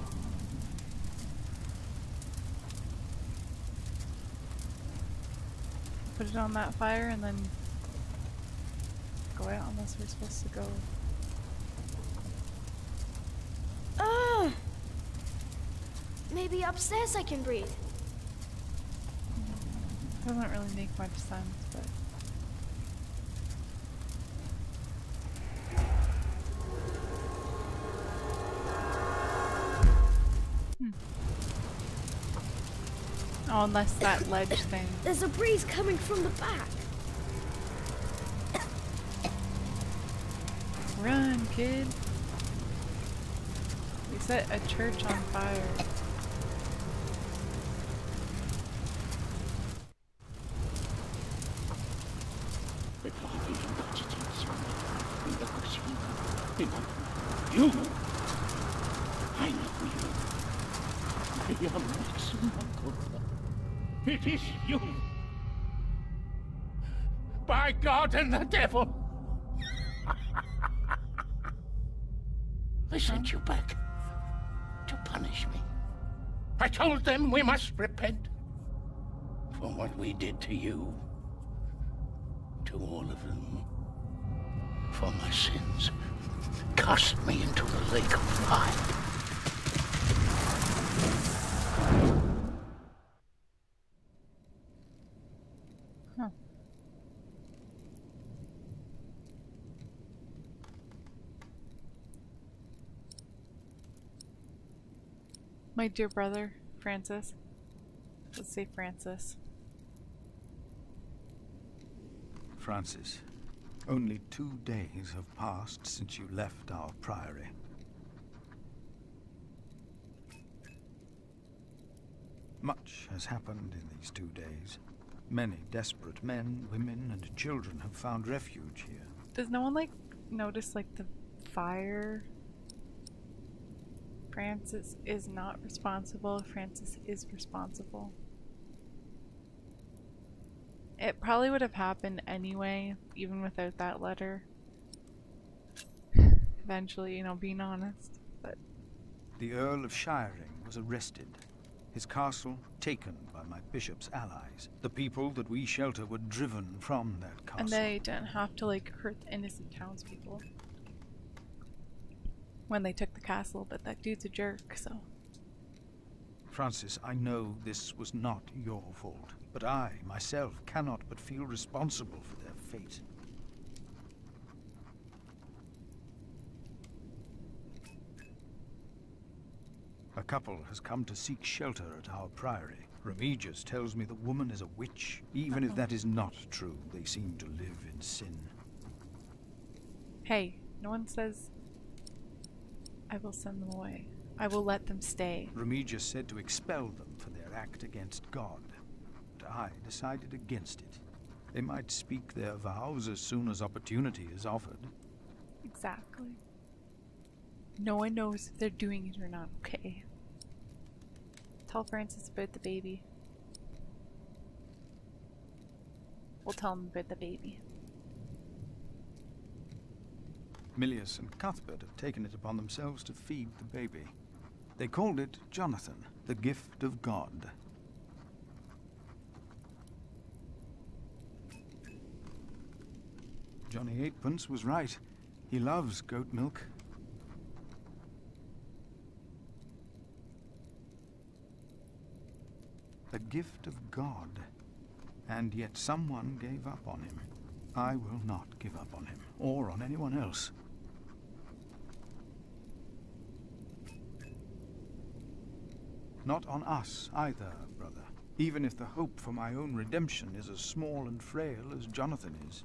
Put it on that fire and then go out unless we're supposed to go. Maybe upstairs I can breathe. Doesn't really make much sense, but... Oh, unless that ledge thing. There's a breeze coming from the back. Run, kid. We set a church on fire. You! I know you. I am Maxim Makura. It is you! By God and the devil! They sent you back to punish me. I told them we must repent for what we did to you. To all of them. For my sins. Cast me into the lake of fire. My dear brother, Francis. Let's say Francis. Francis, only 2 days have passed since you left our priory. Much has happened in these 2 days. Many desperate men, women, and children have found refuge here. Does no one, like, notice, like, the fire? Francis is not responsible. Francis is responsible. It probably would have happened anyway, even without that letter. Eventually, you know, being honest, but... The Earl of Shiring was arrested. His castle taken by my bishop's allies. The people that we shelter were driven from that castle. And they didn't have to, like, hurt the innocent townspeople when they took the castle, but that dude's a jerk, so... Francis, I know this was not your fault, but I, myself, cannot but feel responsible for their fate. A couple has come to seek shelter at our priory. Remigius tells me the woman is a witch. Even if that is not true, they seem to live in sin. Hey, no one says I will send them away. I will let them stay. Remigius said to expel them for their act against God, but I decided against it. They might speak their vows as soon as opportunity is offered. Exactly. No one knows if they're doing it or not, okay? Tell Francis about the baby. We'll tell him about the baby. Milius and Cuthbert have taken it upon themselves to feed the baby. They called it Jonathan, the gift of God. Johnny Eightpence was right. He loves goat milk. The gift of God. And yet someone gave up on him. I will not give up on him, or on anyone else. Not on us either, brother. Even if the hope for my own redemption is as small and frail as Jonathan is.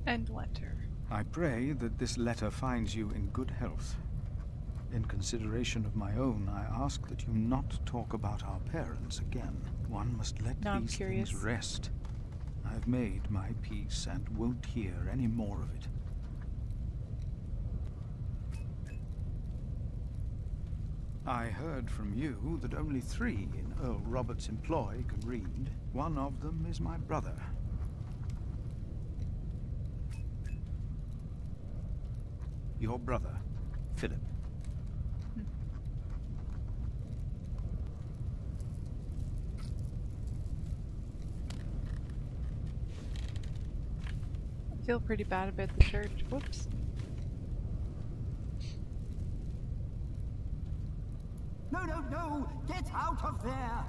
End letter. I pray that this letter finds you in good health. In consideration of my own, I ask that you not talk about our parents again. One must let these things rest. I've made my peace and won't hear any more of it. I heard from you that only 3 in Earl Robert's employ can read. One of them is my brother. Your brother, Philip. I feel pretty bad about the church. Whoops. No! Get out of there!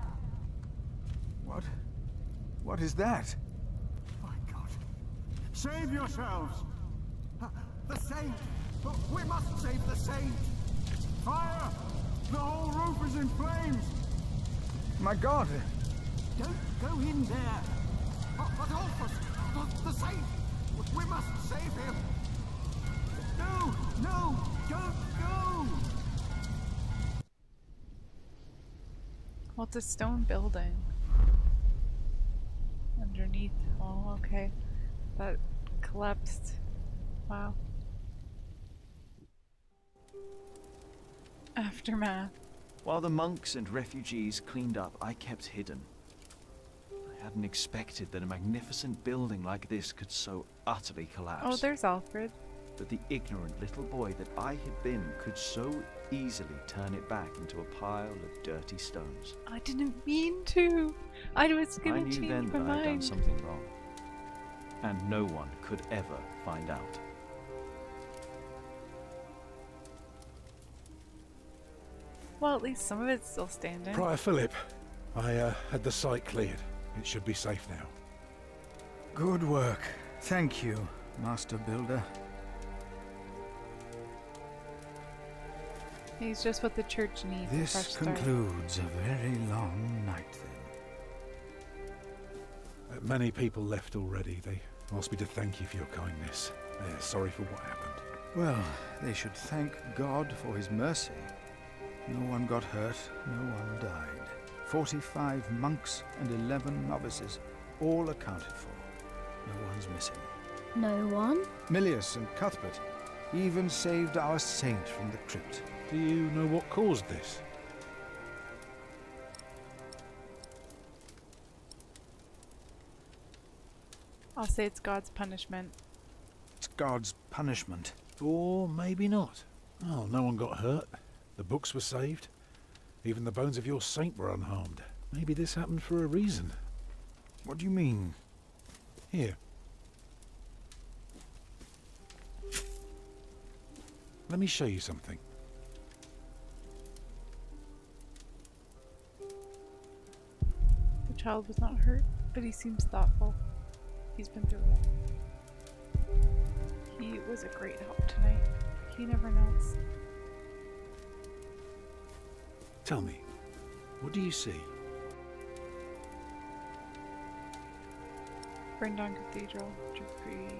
What? What is that? My God. Save yourselves! The Saint! We must save the Saint! Fire! The whole roof is in flames! My God! Don't go in there! But Ulfus! The Saint! We must save him! No! Don't go! Well, it's a stone building. Underneath. Oh, okay. That collapsed. Wow. Aftermath. While the monks and refugees cleaned up, I kept hidden. I hadn't expected that a magnificent building like this could so utterly collapse. Oh, there's Alfred. That the ignorant little boy that I had been could so easily turn it back into a pile of dirty stones. I didn't mean to. I was gonna change my mind. I knew then that I'd done something wrong. And no one could ever find out. Well, at least some of it's still standing. Prior Philip, I had the site cleared. It should be safe now. Good work. Thank you, Master Builder. He's just what the church needs. This concludes a very long night then. Many people left already. They asked me to thank you for your kindness. They're sorry for what happened. Well, they should thank God for his mercy. No one got hurt, no one died. 45 monks and 11 novices, all accounted for. No one's missing. No one? Milius and Cuthbert even saved our saint from the crypt. Do you know what caused this? I'll say it's God's punishment. It's God's punishment. Or maybe not. Oh, no one got hurt. The books were saved. Even the bones of your saint were unharmed. Maybe this happened for a reason. What do you mean? Here. Let me show you something. The child was not hurt, but he seems thoughtful. He's been through a lot. He was a great help tonight. He never knows. Tell me, what do you see? Brindon Cathedral, Drakery,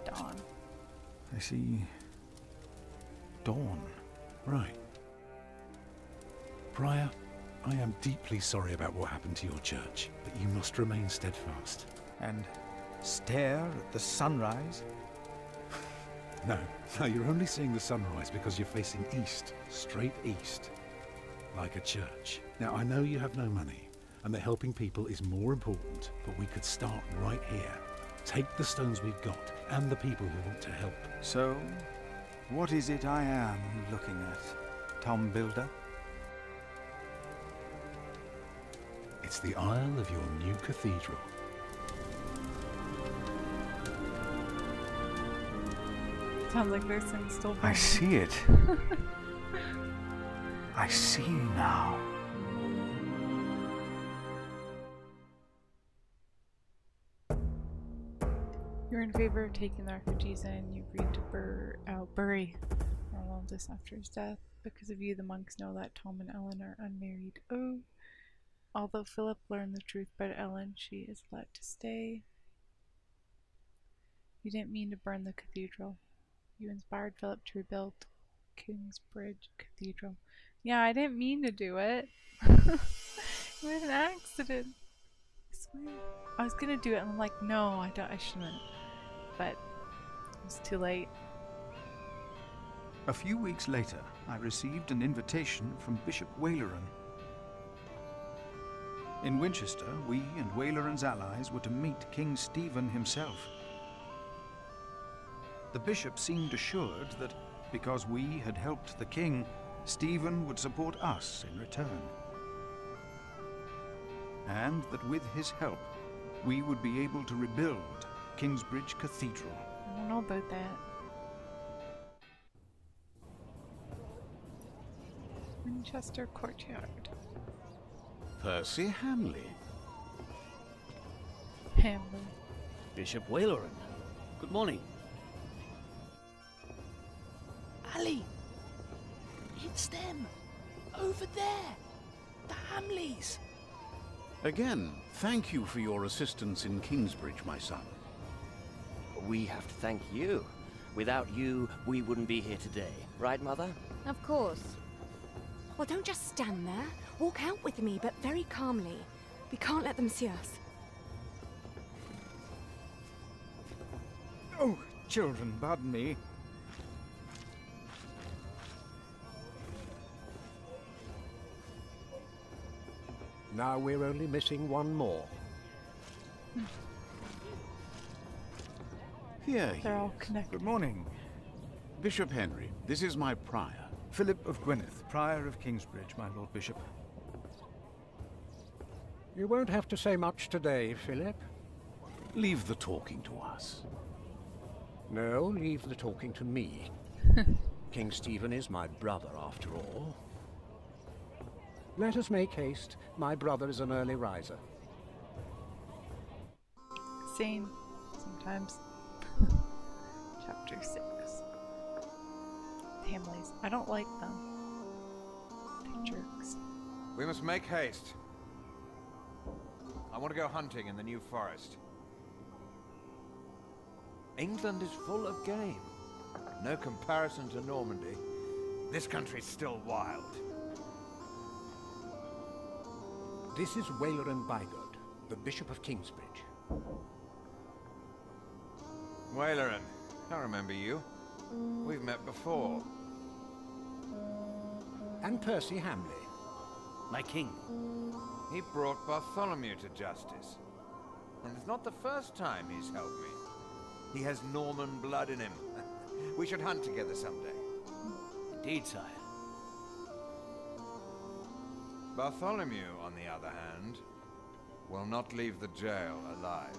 dawn. I see dawn. Right. Prior, I am deeply sorry about what happened to your church, but you must remain steadfast. And stare at the sunrise? No, you're only seeing the sunrise because you're facing east, straight east, like a church. Now, I know you have no money, and that helping people is more important, but we could start right here. Take the stones we've got, and the people who want to help. So, what is it I am looking at, Tom Builder? It's the aisle of your new cathedral. Sounds like there's some still burning. I see it. I see now. You're in favor of taking the refugees in. You agreed to bury Arnoldus after his death. Because of you, the monks know that Tom and Ellen are unmarried. Oh. Although Philip learned the truth about Ellen, she is let to stay. You didn't mean to burn the cathedral. You inspired Philip to rebuild Kingsbridge Cathedral. Yeah, I didn't mean to do it. It was an accident. I swear. I was gonna do it and I'm like, no, I shouldn't. But it was too late. A few weeks later, I received an invitation from Bishop Waleran. In Winchester, we and Waleran's allies were to meet King Stephen himself. The bishop seemed assured that because we had helped the king, Stephen would support us in return. And that with his help, we would be able to rebuild Kingsbridge Cathedral. I don't know about that. Winchester Courtyard. Percy Hamley. Hamley. Bishop Waleran. Good morning. Ali! It's them! Over there! The Hamleys! Again, thank you for your assistance in Kingsbridge, my son. We have to thank you. Without you, we wouldn't be here today. Right, Mother? Of course. Well, don't just stand there. Walk out with me, but very calmly. We can't let them see us. Oh, children, pardon me. Now we're only missing one more. Here They're all connected. Good morning. Bishop Henry, this is my prior. Philip of Gwynedd, Prior of Kingsbridge, my Lord Bishop. You won't have to say much today, Philip. Leave the talking to us. No, leave the talking to me. King Stephen is my brother, after all. Let us make haste. My brother is an early riser. Same. Sometimes. Chapter 6. Hamleys. I don't like them. They jerks. We must make haste. I want to go hunting in the New Forest. England is full of game. No comparison to Normandy. This country's still wild. This is Waleran Bygod, the Bishop of Kingsbridge. Waleran, I remember you. We've met before. And Percy Hamley. My king. He brought Bartholomew to justice. And it's not the first time he's helped me. He has Norman blood in him. We should hunt together someday. Indeed, sire. Bartholomew, on the other hand, will not leave the jail alive.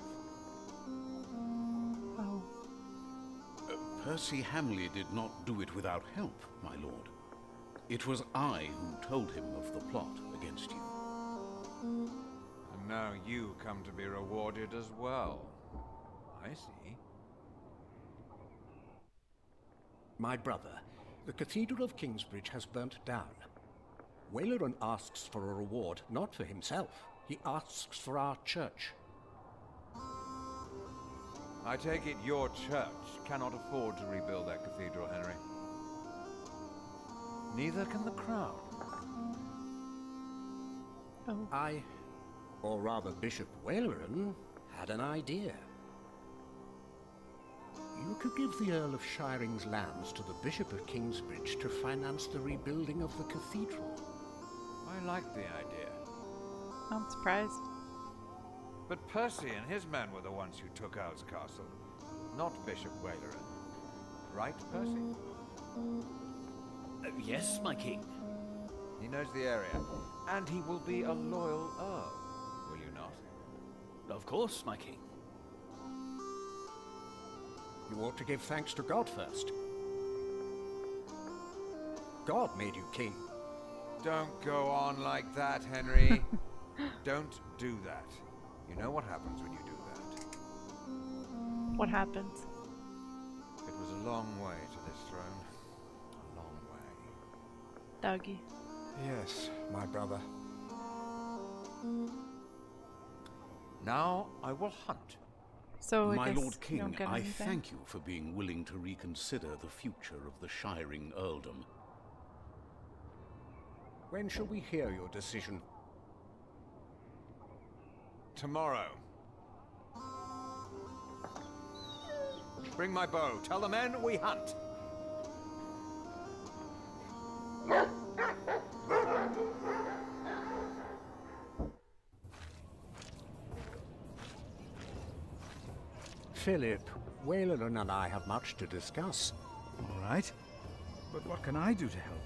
Oh. Percy Hamley did not do it without help, my lord. It was I who told him of the plot against you. And now you come to be rewarded as well. I see. My brother, the Cathedral of Kingsbridge has burnt down. Waleran asks for a reward, not for himself. He asks for our church. I take it your church cannot afford to rebuild that cathedral, Henry. Neither can the crown. Oh. I, or rather Bishop Waleran, had an idea. You could give the Earl of Shiring's lands to the Bishop of Kingsbridge to finance the rebuilding of the cathedral. I like the idea. I'm surprised. But Percy and his men were the ones who took Owl's Castle, not Bishop Waleran. Right, Percy? Yes, my king. He knows the area, and he will be a loyal Earl, will you not? Of course, my king. You ought to give thanks to God first. God made you king. Don't go on like that, Henry. Don't do that. You know what happens when you do that. What happens? It was a long way to this throne. A long way. Dougie. Yes, my brother. Now I will hunt. So my guess Lord you King, don't get I anything? thank you for being willing to reconsider the future of the Shiring Earldom. When shall we hear your decision? Tomorrow. Bring my bow. Tell the men we hunt. Philip, Wayland and I have much to discuss. All right. But what can I do to help?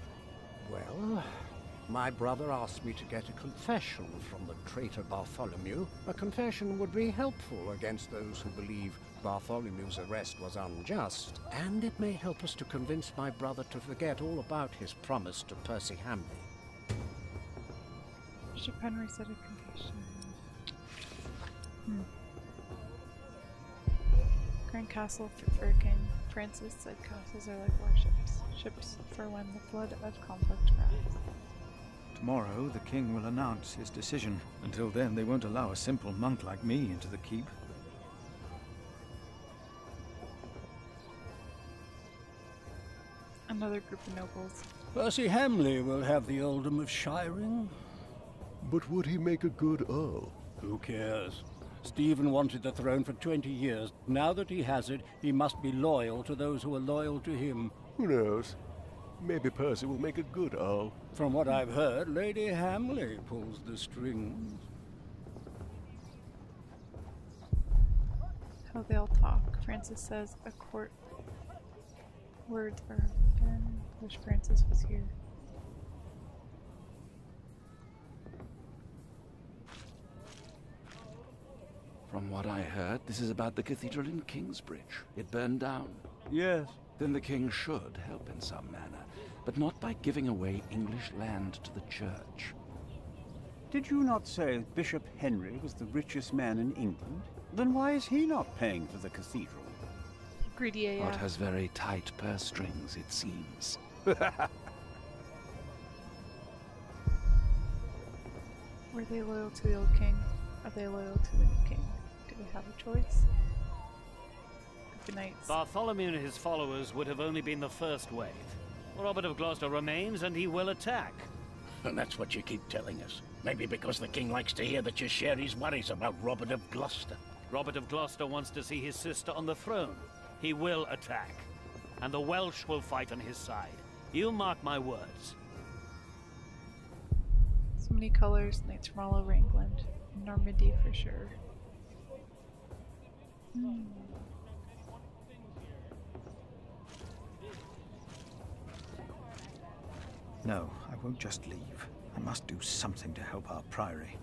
Well, my brother asked me to get a confession from the traitor Bartholomew. A confession would be helpful against those who believe Bartholomew's arrest was unjust, and it may help us to convince my brother to forget all about his promise to Percy Hamley. Bishop Henry said a confession. Grand Castle for King Francis said castles are like warships, ships for when the flood of conflict rise. Tomorrow, the king will announce his decision. Until then, they won't allow a simple monk like me into the keep. Another group of nobles. Percy Hamley will have the earldom of Shiring. But would he make a good earl? Who cares? Stephen wanted the throne for 20 years. Now that he has it, he must be loyal to those who are loyal to him. Who knows? Maybe Percy will make a good earl. From what I've heard, Lady Hamley pulls the strings. How they all talk. Francis says a court. Words are again. Wish Francis was here. From what I heard, this is about the cathedral in Kingsbridge. It burned down. Yes. Then the king should help in some manner, but not by giving away English land to the church. Did you not say Bishop Henry was the richest man in England? Then why is he not paying for the cathedral? Greedy AF. God has very tight purse strings, it seems. Were they loyal to the old king? Are they loyal to the new king? Do they have a choice? Good night. Bartholomew and his followers would have only been the first wave. Robert of Gloucester remains, and he will attack. And that's what you keep telling us. Maybe because the king likes to hear that you share his worries about Robert of Gloucester. Robert of Gloucester wants to see his sister on the throne. He will attack. And the Welsh will fight on his side. You mark my words. So many colors, knights from all over England. Normandy for sure. No, I won't just leave. I must do something to help our priory.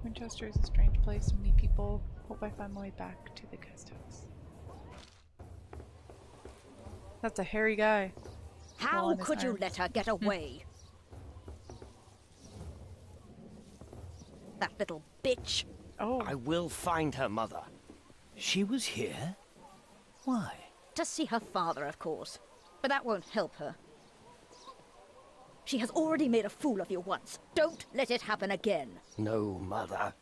Winchester is a strange place. So many people. Hope I find my way back to the guest house. That's a hairy guy. How could you let her get away? That little bitch. Oh. I will find her, Mother. She was here? Why? To see her father, of course. But that won't help her. She has already made a fool of you once. Don't let it happen again. No, Mother.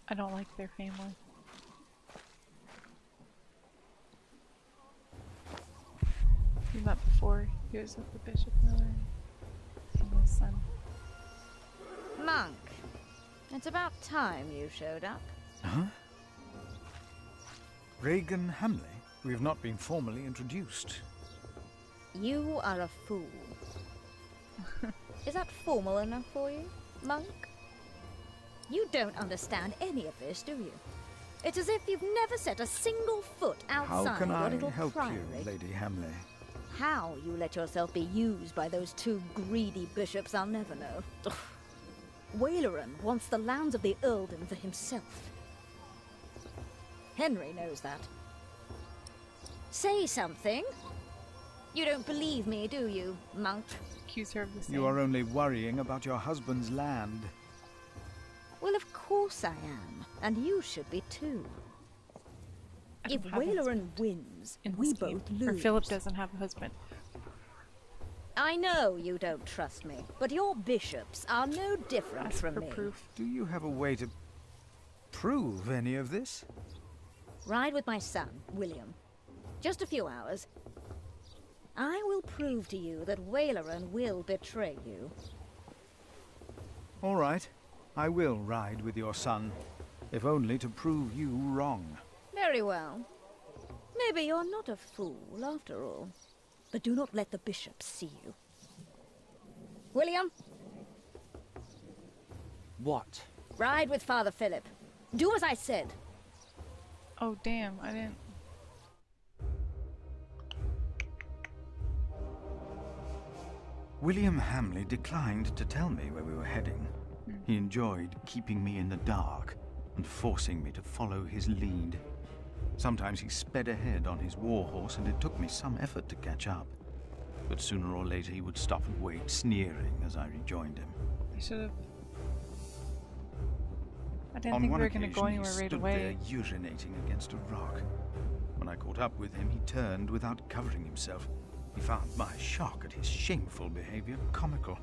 I don't like their family. We met before. He was with the Bishop Miller and his son. Monk, it's about time you showed up. Huh? Regan Hamley? We have not been formally introduced. You are a fool. Is that formal enough for you, Monk? You don't understand any of this, do you? It's as if you've never set a single foot outside How can your I little help priory. you, Lady Hamley? How you let yourself be used by those two greedy bishops, I'll never know. Ugh. Waleran wants the lands of the earldom for himself. Henry knows that. Say something. You don't believe me, do you, Monk? Accuse her of the same. You are only worrying about your husband's land. Well, of course I am. And you should be too. If Waleran wins, we both lose. Or Philip doesn't have a husband. I know you don't trust me, but your bishops are no different from me. Do you have a way to prove any of this? Ride with my son, William. Just a few hours. I will prove to you that Waleran will betray you. All right. I will ride with your son, if only to prove you wrong. Very well. Maybe you're not a fool, after all. But do not let the bishops see you. William? What? Ride with Father Philip. Do as I said. Oh, damn, I didn't... William Hamley declined to tell me where we were heading. He enjoyed keeping me in the dark and forcing me to follow his lead. Sometimes he sped ahead on his warhorse, and it took me some effort to catch up. But sooner or later he would stop and wait, sneering as I rejoined him. I should have... I didn't think we were going to go anywhere right away. He stood there urinating against a rock. When I caught up with him, he turned without covering himself. He found my shock at his shameful behavior comical.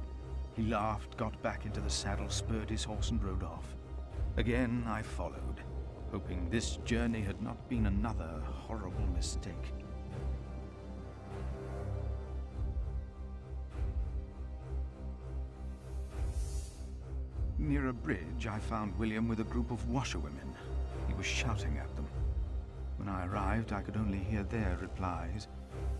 He laughed, got back into the saddle, spurred his horse, and rode off. Again I followed, hoping this journey had not been another horrible mistake. Near a bridge, I found William with a group of washerwomen. He was shouting at them. When I arrived, I could only hear their replies.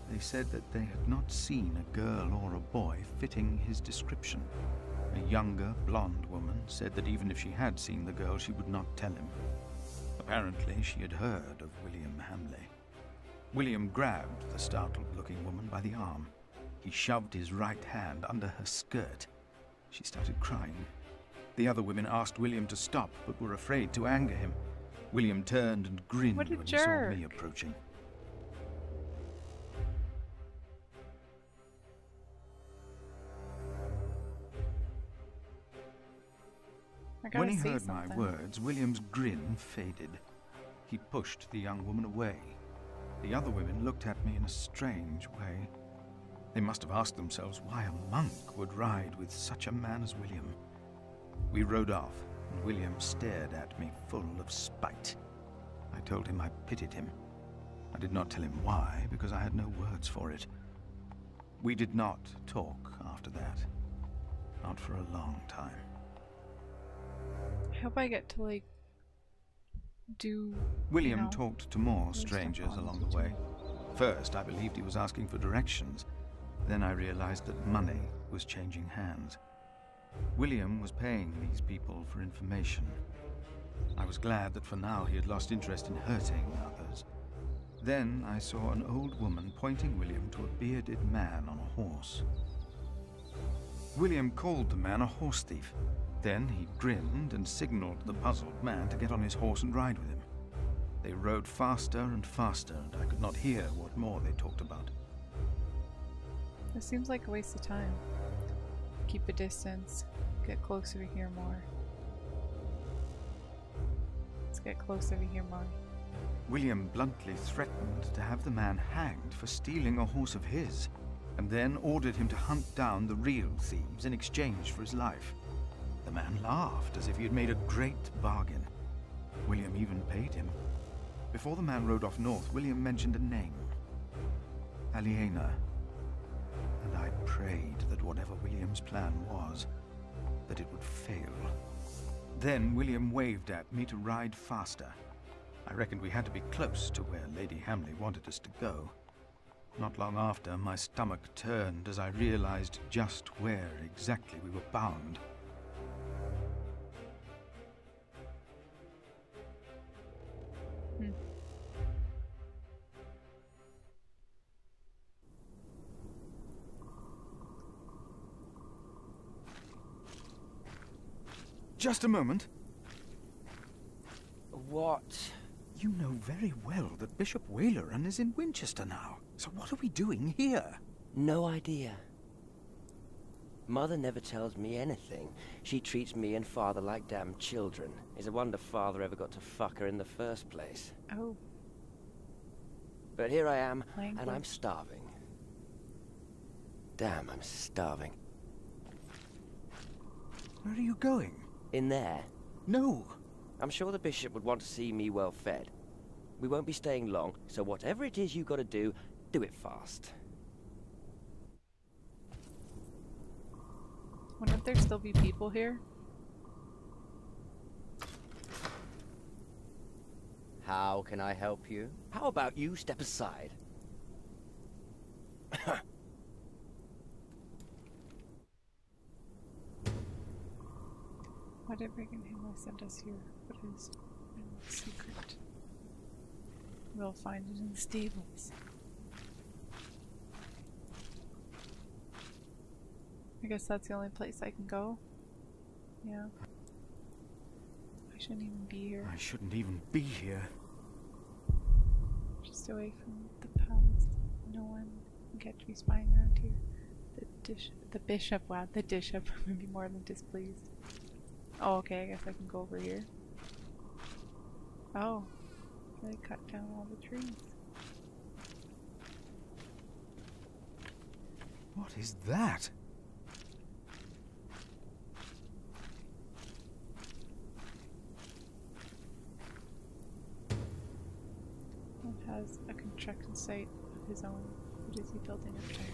They said that they had not seen a girl or a boy fitting his description. A younger, blonde woman said that even if she had seen the girl, she would not tell him. Apparently, she had heard of William Hamley. William grabbed the startled-looking woman by the arm. He shoved his right hand under her skirt. She started crying. The other women asked William to stop, but were afraid to anger him. William turned and grinned when he saw me approaching. When he heard my words, William's grin faded. He pushed the young woman away. The other women looked at me in a strange way. They must have asked themselves why a monk would ride with such a man as William. We rode off, and William stared at me full of spite. I told him I pitied him. I did not tell him why, because I had no words for it. We did not talk after that. Not for a long time. I hope I get to, like, do... William talked to more strangers along the way. First, I believed he was asking for directions. Then I realized that money was changing hands. William was paying these people for information. I was glad that for now he had lost interest in hurting others. Then I saw an old woman pointing William to a bearded man on a horse. William called the man a horse thief. Then he grinned and signaled the puzzled man to get on his horse and ride with him. They rode faster and faster, and I could not hear what more they talked about. This seems like a waste of time. Keep a distance. Get closer to hear more. Let's get closer to hear more. William bluntly threatened to have the man hanged for stealing a horse of his, and then ordered him to hunt down the real thieves in exchange for his life. The man laughed as if he had made a great bargain. William even paid him. Before the man rode off north, William mentioned a name. Aliena. And I prayed that whatever William's plan was, that it would fail. Then William waved at me to ride faster. I reckoned we had to be close to where Lady Hamley wanted us to go. Not long after, my stomach turned as I realized just where exactly we were bound. Just a moment. What? You know very well that Bishop Waleran is in Winchester now. So what are we doing here? No idea. Mother never tells me anything. She treats me and Father like damn children. It's a wonder Father ever got to fuck her in the first place. Oh. But here I am, Language. and I'm starving. Damn, I'm starving. Where are you going? In there. No. I'm sure the bishop would want to see me well fed. We won't be staying long, so whatever it is you gotta do it fast. Wouldn't there still be people here? How can I help you? How about you step aside? Why did Regan Hamley send us here? What is the secret? We'll find it in the stables. I guess that's the only place I can go. Yeah. I shouldn't even be here. I shouldn't even be here. Just away from the palace. No one can catch me spying around here. The bishop, wow, the bishop would be more than displeased. Oh, okay, I guess I can go over here. Oh, they cut down all the trees. What is that? It has a construction site of his own. What is he building up there?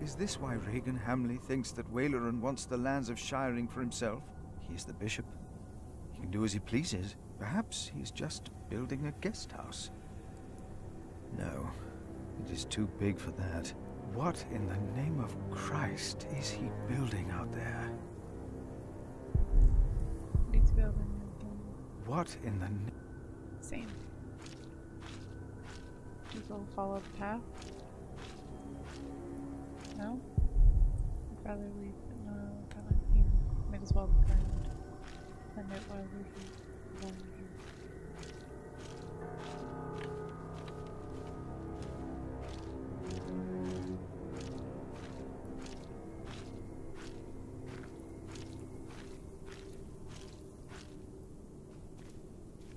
Is this why Regan Hamley thinks that Waleran wants the lands of Shiring for himself? He is the bishop. He can do as he pleases. Perhaps he's just building a guest house. No, it is too big for that. What in the name of Christ is he building out there? He's building What in the same. People follow the path. No? I'd rather leave it. No, that one here. Might as well look around. Find out why we're here. Why we're here.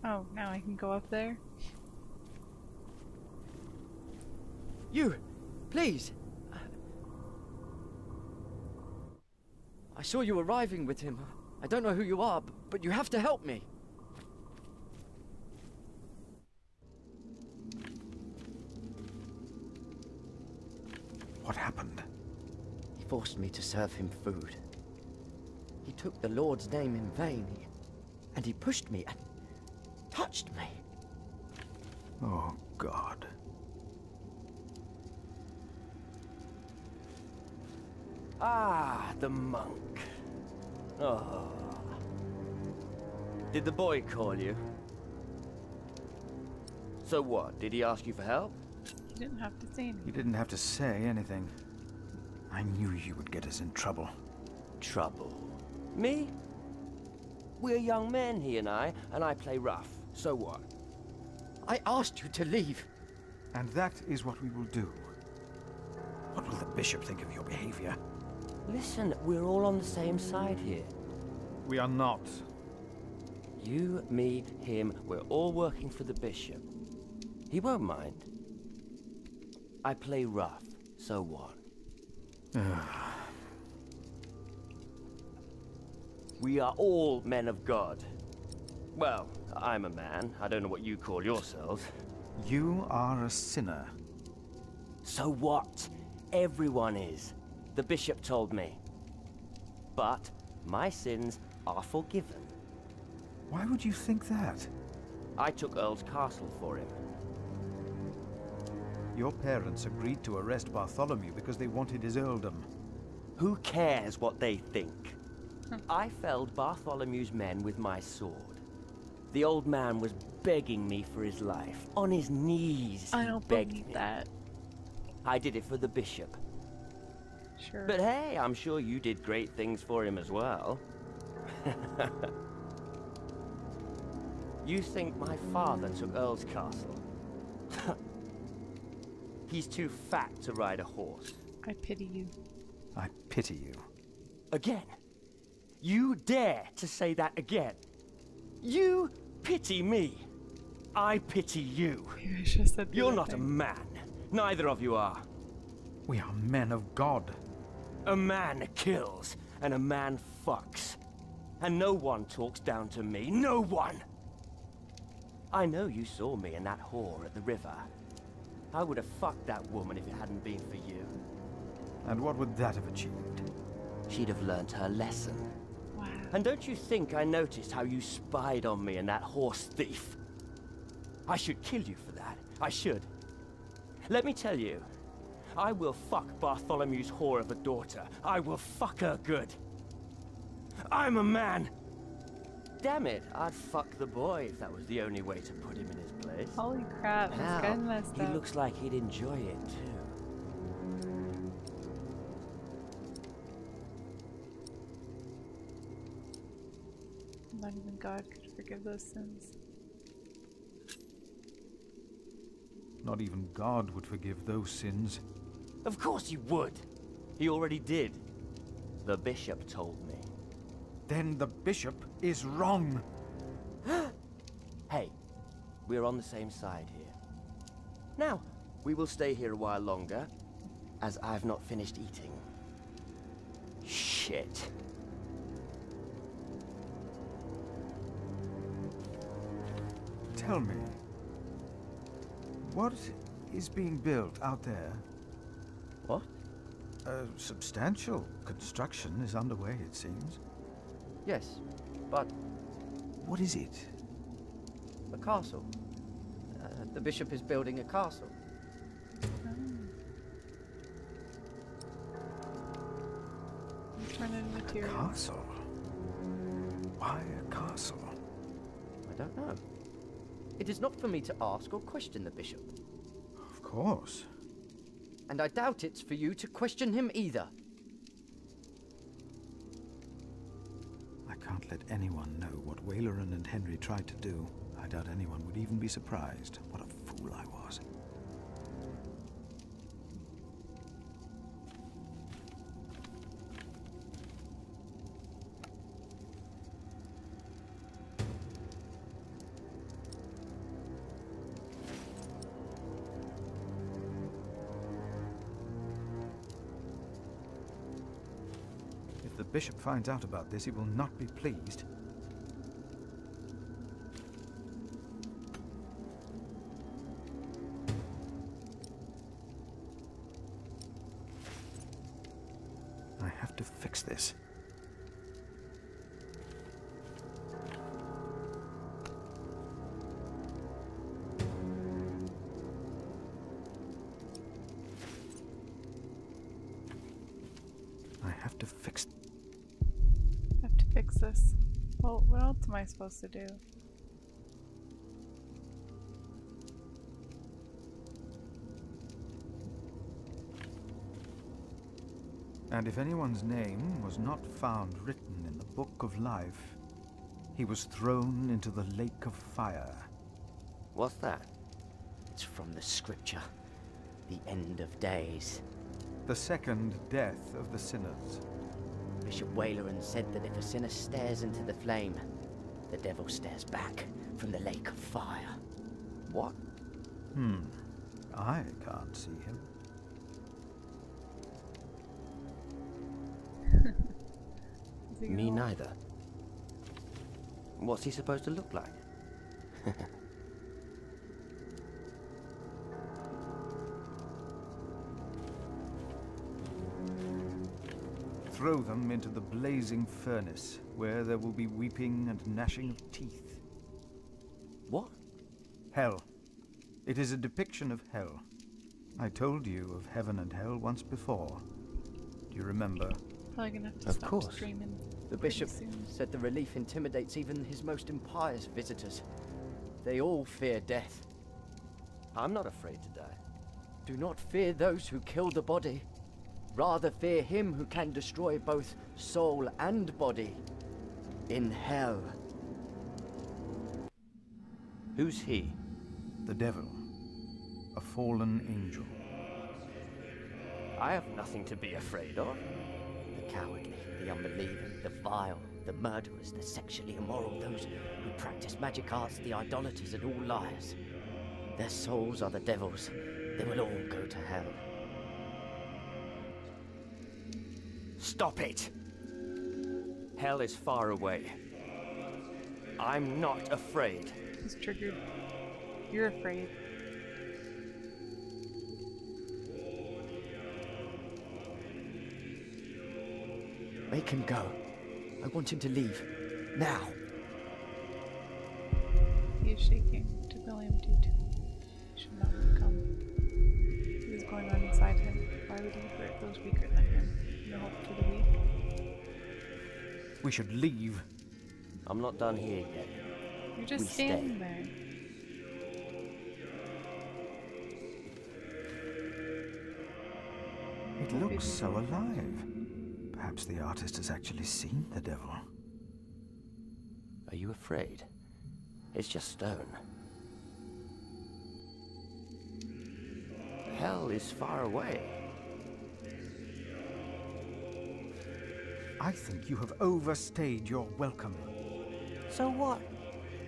Oh, now I can go up there? You! Please! I saw you arriving with him. I don't know who you are, but you have to help me. What happened? He forced me to serve him food. He took the Lord's name in vain, and he pushed me and touched me. Oh, God. Ah, the monk. Oh. Did the boy call you? So what? Did he ask you for help? He didn't have to say anything. He didn't have to say anything. I knew you would get us in trouble. Trouble? Me? We're young men, he and I play rough. So what? I asked you to leave. And that is what we will do. What will the bishop think of your behavior? Listen, we're all on the same side here. We are not. You, me, him, we're all working for the bishop. He won't mind. I play rough, so what? We are all men of God. Well, I'm a man. I don't know what you call yourselves. You are a sinner. So what? Everyone is. The bishop told me. But my sins are forgiven. Why would you think that? I took Earl's castle for him. Your parents agreed to arrest Bartholomew because they wanted his earldom. Who cares what they think? I felled Bartholomew's men with my sword. The old man was begging me for his life. On his knees, I don't believe that. I did it for the bishop. Sure. But hey, I'm sure you did great things for him as well. You think my father took Earl's castle? He's too fat to ride a horse. I pity you. I pity you. Again? You dare to say that again? You pity me. I pity you. You're not a man. Neither of you are. We are men of God. A man kills, and a man fucks. And no one talks down to me. No one! I know you saw me and that whore at the river. I would have fucked that woman if it hadn't been for you. And what would that have achieved? She'd have learnt her lesson. Wow. And don't you think I noticed how you spied on me and that horse thief? I should kill you for that. I should. Let me tell you, I will fuck Bartholomew's whore of a daughter. I will fuck her good. I'm a man. Damn it, I'd fuck the boy if that was the only way to put him in his place. Holy crap, this Now, guy's messed he up. looks like he'd enjoy it too. Not even God could forgive those sins. Not even God would forgive those sins. Of course he would. He already did. The bishop told me. Then the bishop is wrong. Hey, we're on the same side here. Now, we will stay here a while longer, as I've not finished eating. Shit. Tell me, what is being built out there? What? A substantial construction is underway, it seems. Yes, but... What is it? A castle. The bishop is building a castle. Castle? Why a castle? I don't know. It is not for me to ask or question the bishop. Of course. And I doubt it's for you to question him either. I can't let anyone know what Waleran and Henry tried to do. I doubt anyone would even be surprised. What a fool I was. If the bishop finds out about this, he will not be pleased. I have to fix this. I have to fix... I have to fix this. Well, what else am I supposed to do? And if anyone's name was not found written in the Book of Life, he was thrown into the lake of fire. What's that? It's from the scripture. The end of days. The second death of the sinners. Bishop Waleran said that if a sinner stares into the flame, the devil stares back from the lake of fire. What? I can't see him. Me neither. What's he supposed to look like? Throw them into the blazing furnace, where there will be weeping and gnashing of teeth. What? Hell. It is a depiction of hell. I told you of heaven and hell once before. Do you remember? Probably gonna have to stop streaming. The bishop said the relief intimidates even his most impious visitors. They all fear death. I'm not afraid to die. Do not fear those who kill the body. Rather fear him who can destroy both soul and body. In hell. Who's he? The devil. A fallen angel. I have nothing to be afraid of. The cowardly, the unbelieving, the vile, the murderers, the sexually immoral, those who practice magic arts, the idolaters, and all liars. Their souls are the devil's. They will all go to hell. Stop it! Hell is far away. I'm not afraid. He's triggered. You're afraid. Make him go. I want him to leave. Now. He is shaking. To William due to should not have come. He was going on inside him. Why would he hurt those weaker than him? No hope for the weak. We should leave. I'm not done here yet. You're just standing there. It looks so alive. Perhaps the artist has actually seen the devil. Are you afraid? It's just stone. Hell is far away. I think you have overstayed your welcome. So what?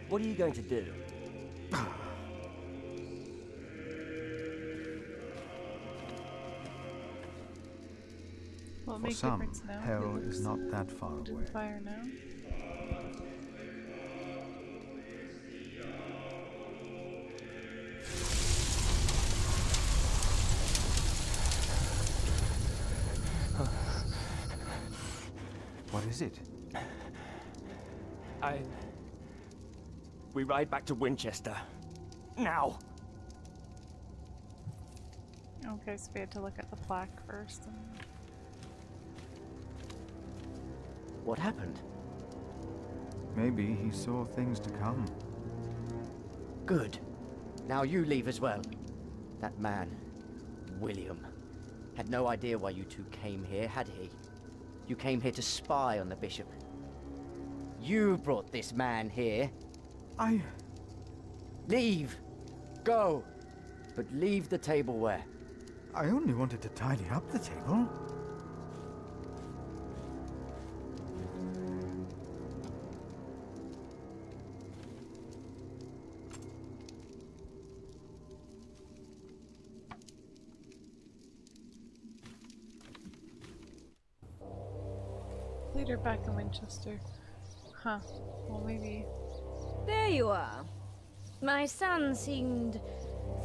What are you going to do? Will it For make some, difference now? hell is not that far away. Fire now. What is it? We ride back to Winchester. Now! Okay, so we had to look at the plaque first. What happened? Maybe he saw things to come. Good. Now you leave as well. That man, William, had no idea why you two came here, had he? You came here to spy on the bishop. You brought this man here. Leave! Go! But leave the tableware. I only wanted to tidy up the table. Later back in Winchester. Huh. Well, maybe. There you are. My son seemed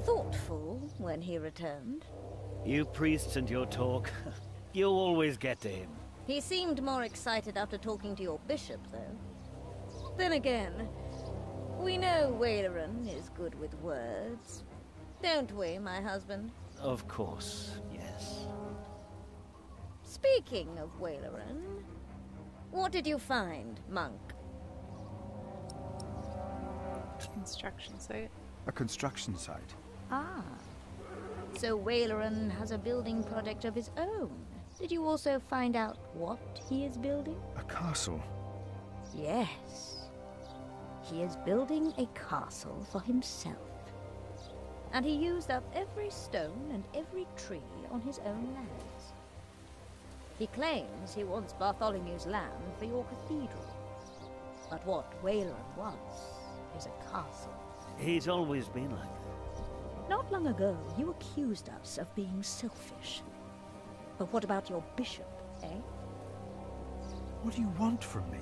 thoughtful when he returned. You priests and your talk. You always get to him. He seemed more excited after talking to your bishop, though. Then again, we know Waleran is good with words. Don't we, my husband? Of course, yes. Speaking of Waleran, what did you find, monk? Construction site. A construction site. Ah. So Waleran has a building project of his own. Did you also find out what he is building? A castle. Yes. He is building a castle for himself. And he used up every stone and every tree on his own lands. He claims he wants Bartholomew's land for your cathedral. But what Waleran wants is a castle. He's always been like that. Not long ago, you accused us of being selfish. But what about your bishop, eh? What do you want from me?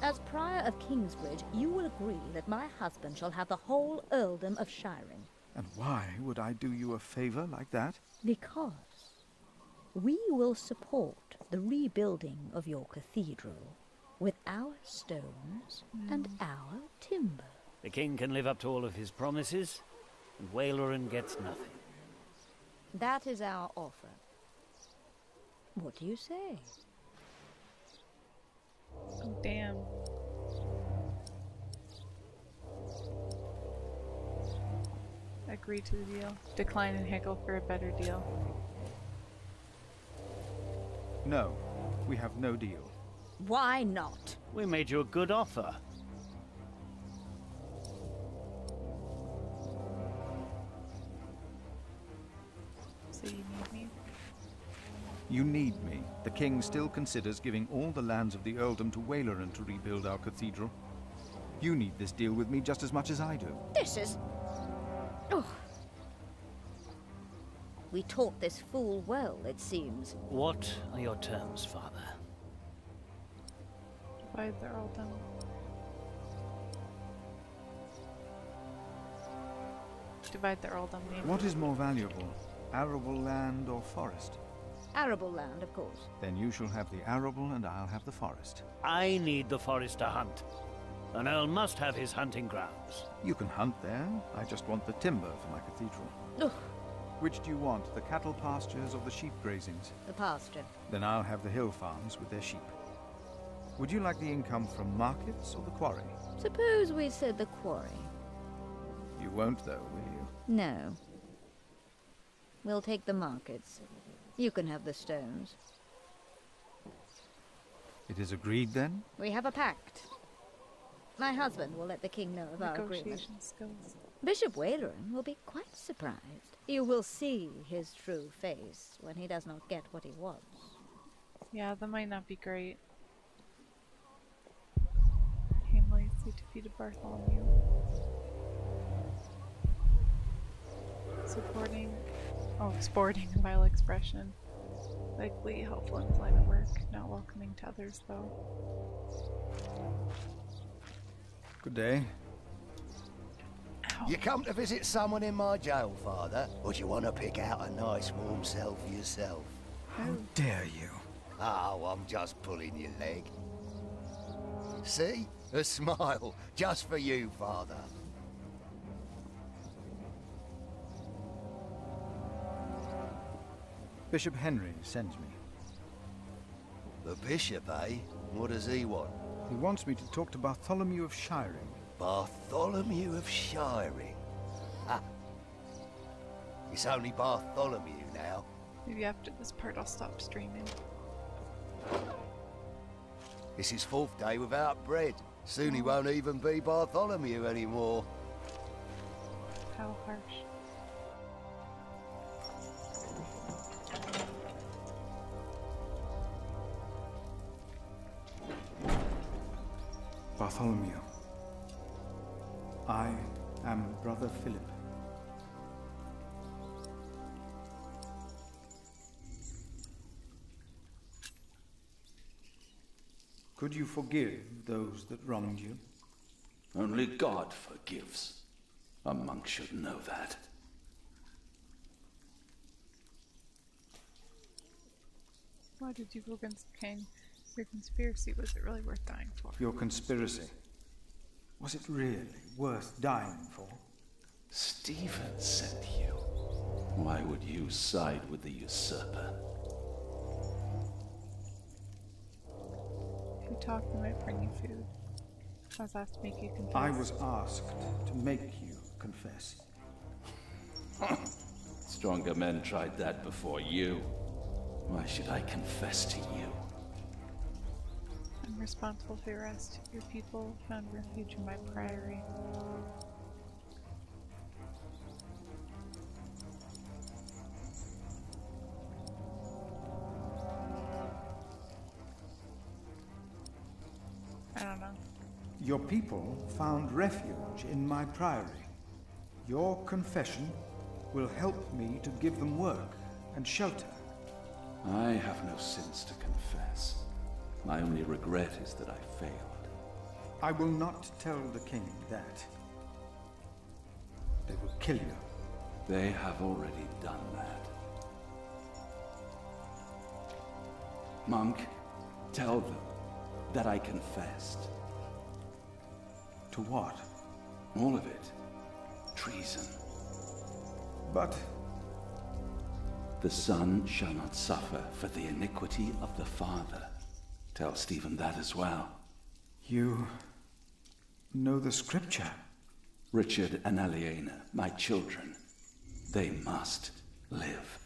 As Prior of Kingsbridge, you will agree that my husband shall have the whole earldom of Shiring. And why would I do you a favor like that? Because we will support the rebuilding of your cathedral with our stones and our timber. The king can live up to all of his promises, and Waleran gets nothing. That is our offer. What do you say? Oh, damn. Agree to the deal. Decline and haggle for a better deal. No, we have no deal. Why not? We made you a good offer. So you need me? You need me. The king still considers giving all the lands of the earldom to Waylaran to rebuild our cathedral. You need this deal with me just as much as I do. This is... Oh. We taught this fool well, it seems. What are your terms, Father? Divide the earldom. Divide the earldom. What is more valuable, arable land or forest? Arable land, of course. Then you shall have the arable and I'll have the forest. I need the forest to hunt. An earl must have his hunting grounds. You can hunt there. I just want the timber for my cathedral. Ugh. Which do you want, the cattle pastures or the sheep grazings? The pasture. Then I'll have the hill farms with their sheep. Would you like the income from markets or the quarry? Suppose we said the quarry. You won't, though, will you? No. We'll take the markets. You can have the stones. It is agreed, then? We have a pact. My husband will let the king know of our agreement. Negotiation skills. Bishop Waylaran will be quite surprised. You will see his true face when he does not get what he wants. Yeah, that might not be great. Hamlet, they defeated Bartholomew. Sporting a vile expression. Likely helpful in his line of work, not welcoming to others though. Good day. Ow. You come to visit someone in my jail, Father? Or do you want to pick out a nice warm cell for yourself? How dare you? Oh, I'm just pulling your leg. See? A smile. Just for you, Father. Bishop Henry sends me. The bishop, eh? What does he want? He wants me to talk to Bartholomew of Shiring. Bartholomew of Shiring? Ha! It's only Bartholomew now. Maybe after this part I'll stop streaming. It's his 4th day without bread. Soon he won't even be Bartholomew anymore. How harsh. Bartholomew. I am Brother Philip. Could you forgive those that wronged you? Only God forgives. A monk should know that. Why did you go against the king? Your conspiracy, was it really worth dying for? Your conspiracy. Was it really worth dying for? Stephen sent you. Why would you side with the usurper? If you talk, they might bring you food. I was asked to make you confess. I was asked to make you confess. Stronger men tried that before you. Why should I confess to you? I'm responsible for your arrest. Your people found refuge in my priory. I don't know. Your people found refuge in my priory. Your confession will help me to give them work and shelter. I have no sins to confess. My only regret is that I failed. I will not tell the king that. They will kill you. They have already done that. Monk, tell them that I confessed. To what? All of it. Treason. But... the son shall not suffer for the iniquity of the father. Tell Stephen that as well. You know the scripture? Richard and Aliena, my children, they must live.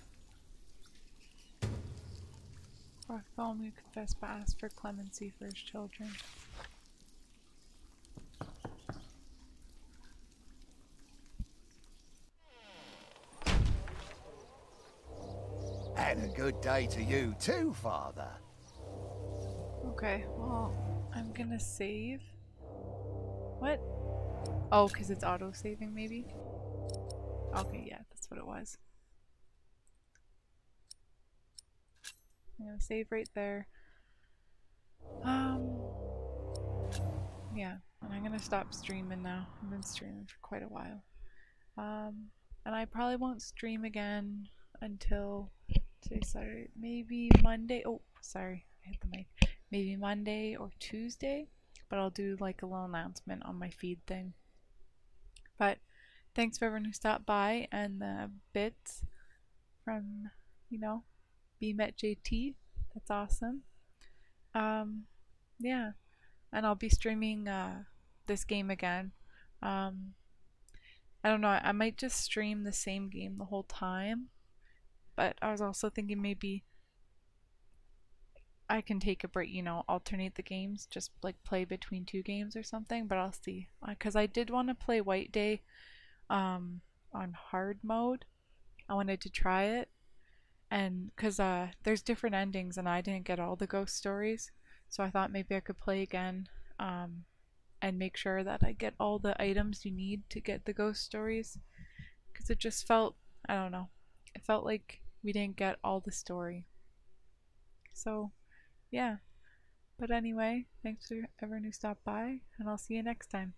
Bartholomew confessed but asked for clemency for his children. And a good day to you too, Father. Okay, well, I'm gonna save. What? Oh, because it's auto-saving, maybe? Okay, yeah, that's what it was. I'm gonna save right there. Yeah, and I'm gonna stop streaming now. I've been streaming for quite a while. And I probably won't stream again until today's Saturday, maybe Monday. Oh, sorry, I hit the mic. Maybe Monday or Tuesday, but I'll do like a little announcement on my feed thing. But thanks for everyone who stopped by and the bits from, you know, BMetJT. That's awesome. Yeah, and I'll be streaming this game again. I don't know, I might just stream the same game the whole time, but I was also thinking maybe I can take a break, you know, alternate the games, just like play between two games or something, but I'll see. Because I did want to play White Day on hard mode. I wanted to try it, and because there's different endings and I didn't get all the ghost stories, so I thought maybe I could play again and make sure that I get all the items you need to get the ghost stories, because it just felt, I don't know, it felt like we didn't get all the story. So yeah, but anyway, thanks for everyone who stopped by, and I'll see you next time.